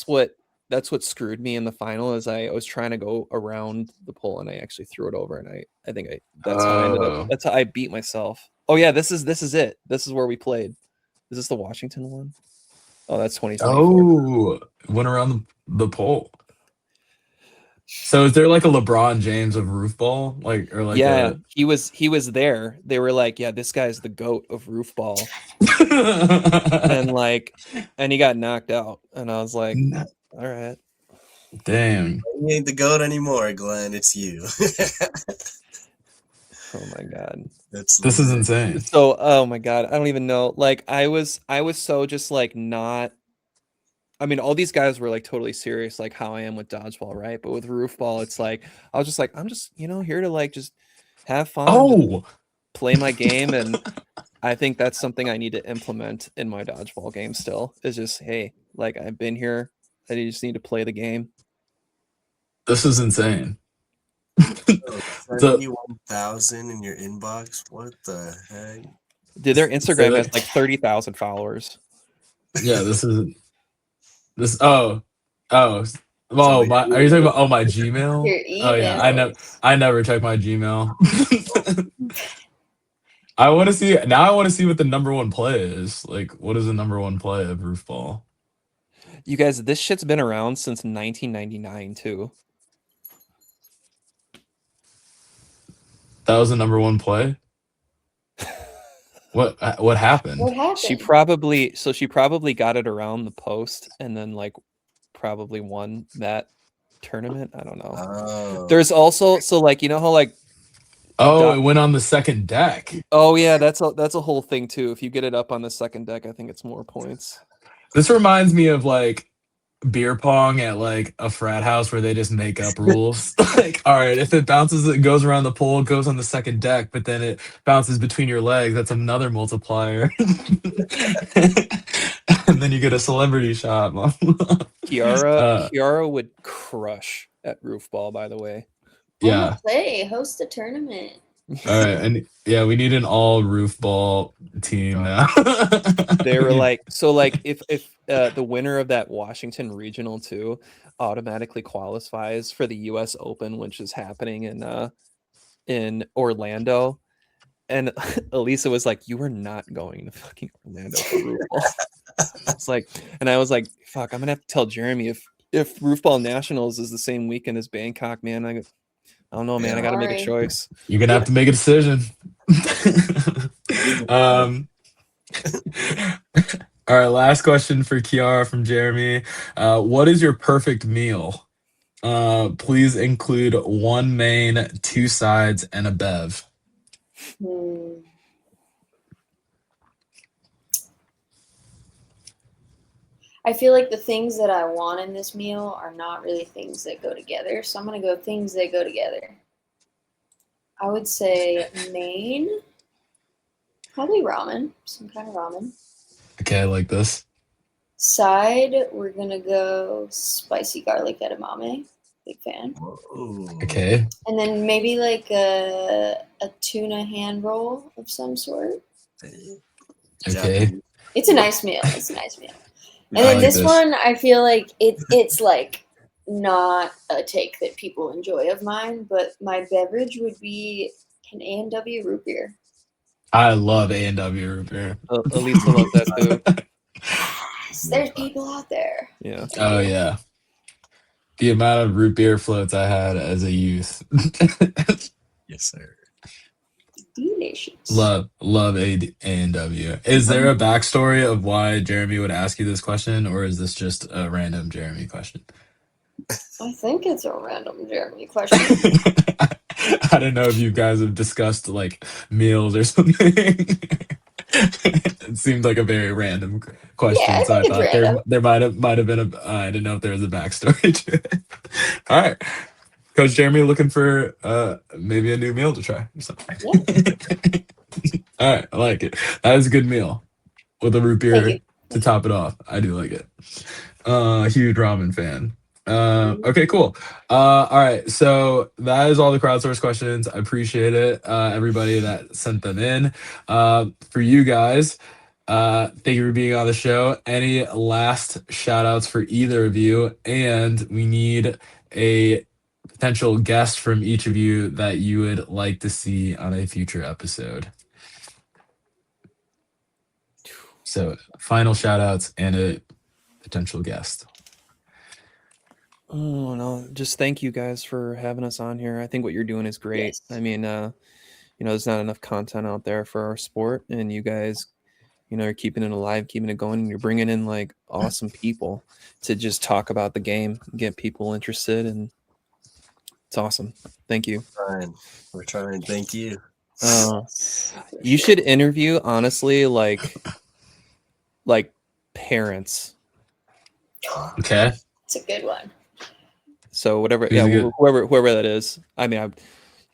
what screwed me in the final. Is I was trying to go around the pole and I actually threw it over, and I think that's how I ended up. Oh. That's how I beat myself. Oh yeah, this is it. This is where we played. Is this the Washington one? Oh, that's 2024. Oh, went around the pole. So is there like a LeBron James of roof ball? Like, or like Yeah, he was there. They were like, yeah, this guy's the GOAT of roof ball. and he got knocked out. And I was like, all right. Damn. You ain't the GOAT anymore, Glenn. It's you. Oh my god. This is insane. So, oh my god, I don't even know. Like I was so just like not. I mean, all these guys were like totally serious, like how I am with dodgeball, right? But with roof ball, it's like I was just like, I'm just here to like just have fun, Oh, play my game, and I think that's something I need to implement in my dodgeball game. Still, is just hey, like I've been here, I just need to play the game. this is insane. 71,000 in your inbox. What the heck? Dude, their Instagram has like 30,000 followers. Yeah, this is this. Oh, my. Are you talking about my Gmail? Your Oh yeah, email. I never check my Gmail. I want to see now. I want to see what the number one play is. Like, what is the number one play of roof ball? You guys, this shit's been around since 1999 too. That was the number one play. What happened? What happened? She probably got it around the post and then like probably won that tournament. I don't know. Oh. There's also like how like it went on the second deck. oh yeah, that's a whole thing too. If you get it up on the second deck, I think it's more points. This reminds me of like beer pong at like a frat house where they just make up rules. Like, all right, if it goes around the pole, it goes on the second deck, but then it bounces between your legs, that's another multiplier. And then you get a celebrity shot. Kiara would crush at roof ball, by the way. Yeah. Play, host a tournament. All right, and yeah, we need an all roof ball team now. They were like, if the winner of that Washington regional too automatically qualifies for the U.S. Open, which is happening in Orlando, and Elisa was like, "You are not going to fucking Orlando for roof ball." It's like, and I was like, "Fuck, I'm gonna have to tell Jeremy if roof ball nationals is the same weekend as Bangkok, man. I don't know, man. I Yeah. got to make a Sorry. choice." You're gonna have to make a decision. um, all right, last question for Kiara from Jeremy. What is your perfect meal? Please include one main, two sides, and a bev. Hmm. I feel like the things that I want in this meal are not really things that go together. So I'm going to go things that go together. I would say main, probably ramen, some kind of ramen. Okay, I like this. Side, we're going to go spicy garlic edamame. Big fan. Whoa. Okay, And then maybe like a tuna hand roll of some sort. okay, It's a nice meal. It's a nice meal. And I then like this this. one, I feel like it's like not a take that people enjoy of mine, but my beverage would be an A&W root beer. I love A&W root beer. Elisa loves that too. Yes, there's people out there. Yeah. Oh yeah, the amount of root beer floats I had as a youth. Yes, sir. Delicious. love A&W. Is there a backstory of why Jeremy would ask you this question, or is this just a random Jeremy question? I think it's a random Jeremy question. I don't know if you guys have discussed like meals or something. It seemed like a very random Yeah, question, I so I think it's thought random. there might have been a I didn't know if there was a backstory to it. All right, Coach Jeremy, looking for maybe a new meal to try or something. All right, I like it. That is a good meal with a root Thank you. beer to top it off. I do like it. Huge ramen fan. Okay, cool. All right, so that is all the crowdsourced questions. I appreciate it, everybody that sent them in. For you guys, thank you for being on the show. Any last shout outs for either of you? And we need a potential guest from each of you that you would like to see on a future episode. So, final shout outs and a potential guest. Oh no, just thank you guys for having us on here. I think what you're doing is great. Yes. I mean, there's not enough content out there for our sport, and you guys, are keeping it alive, keeping it going. And you're bringing in like awesome people to just talk about the game, get people interested, and it's awesome. Thank you. We're trying. Thank you. You should interview honestly, like parents. Okay. It's a good one. So whatever, Who's a good- whoever that is. I mean, you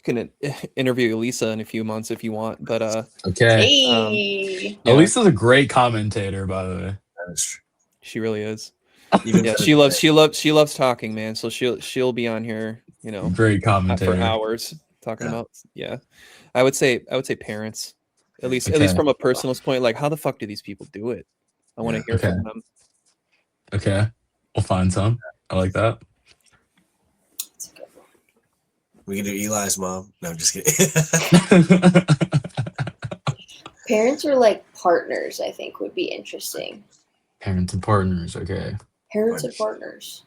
can interview Elisa in a few months if you want, but Okay. Hey. yeah, Elisa's a great commentator, by the way. That is true. she really is. Even Yeah, better she loves talking, man. So she'll be on here, Great for commentator. hours talking Yeah. about. Yeah, I would say parents, at least Okay. from a personal point. Like, how the fuck do these people do it? I want to Yeah. hear Okay. from them. Okay. We'll find some. I like that. It's a good one. We can do Eli's mom. No, I'm just kidding. Parents are like partners, I think would be interesting. Parents and partners. Okay. Parents and partners.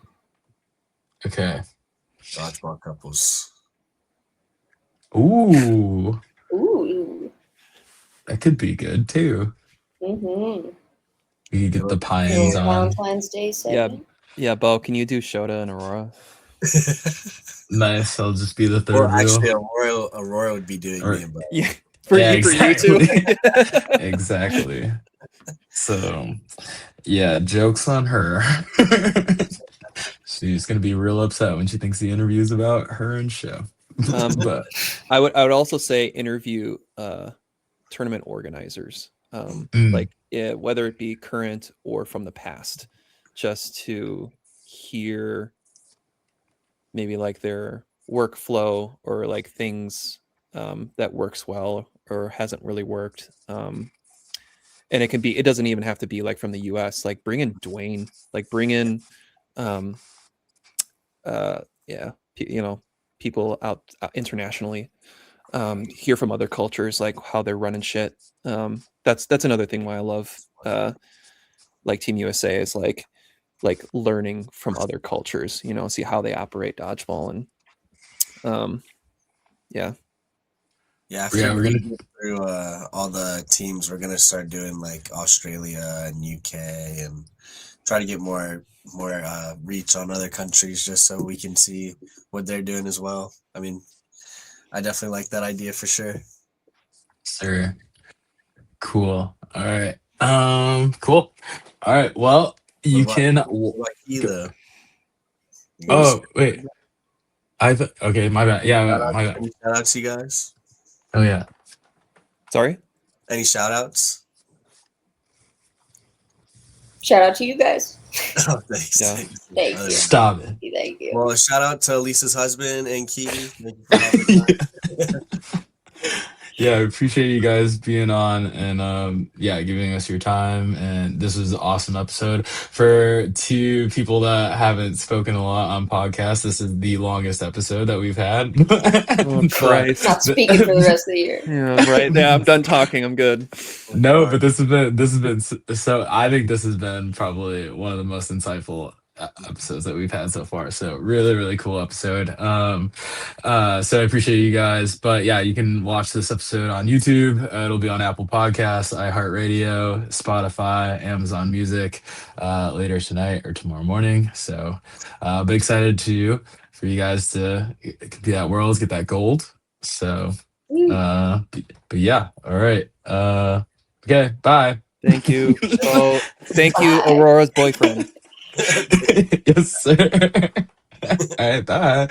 Okay. Dodgeball couples. Ooh, Ooh. that could be good too. Mm-hmm. We could get the pie-ins on. Valentine's Day segment. Yeah, Bo, can you do Shota and Aurora? Nice. I'll just be the third Or wheel. actually, Aurora would be doing Or- me and Bo. Yeah, Yeah, you two. Exactly. So, yeah, joke's on her. She's gonna be real upset when she thinks the interview is about her and show. But I would also say interview tournament organizers, whether it be current or from the past, just to hear maybe like their workflow or like things that works well or hasn't really worked. And it doesn't even have to be like from the US. Like bring in Dwayne, like bring in people out internationally, hear from other cultures, like how they're running shit. That's another thing why I love like Team USA is like learning from other cultures, see how they operate dodgeball. And yeah. Yeah, after Yeah, we're we gonna. get through all the teams, we're gonna start doing like Australia and UK and try to get more reach on other countries just so we can see what they're doing as well. I mean, I definitely like that idea for sure. Sir. Cool. All right. Cool. All right. Well, you What can. about you though? Oh wait. Okay. My bad. Yeah. My bad. Any shout outs, you guys? Oh yeah. Sorry. Any shout outs? Shout out to you guys. Oh, thanks. Yeah. Thank you. Stop it. Thank you. Well, shout out to Lisa's husband and Kiwi. Thank you for having me. Yeah, I appreciate you guys being on and giving us your time. And this was an awesome episode. For two people that haven't spoken a lot on podcasts, this is the longest episode that we've had. Oh, Christ. Not speaking for the rest of the year. Yeah, right. Yeah, I'm done talking. I'm good. No, but this has been so. I think this has been probably one of the most insightful episodes that we've had so far. So really, really cool episode. So I appreciate you guys. But yeah, you can watch this episode on YouTube. It'll be on Apple Podcasts, iHeartRadio, Spotify, Amazon Music later tonight or tomorrow morning. So big excited for you guys to compete at Worlds, get that gold. So but yeah, all right. Okay, bye. Thank you. Oh, thank you, Aurora's boyfriend. Yes, sir. All right, bye.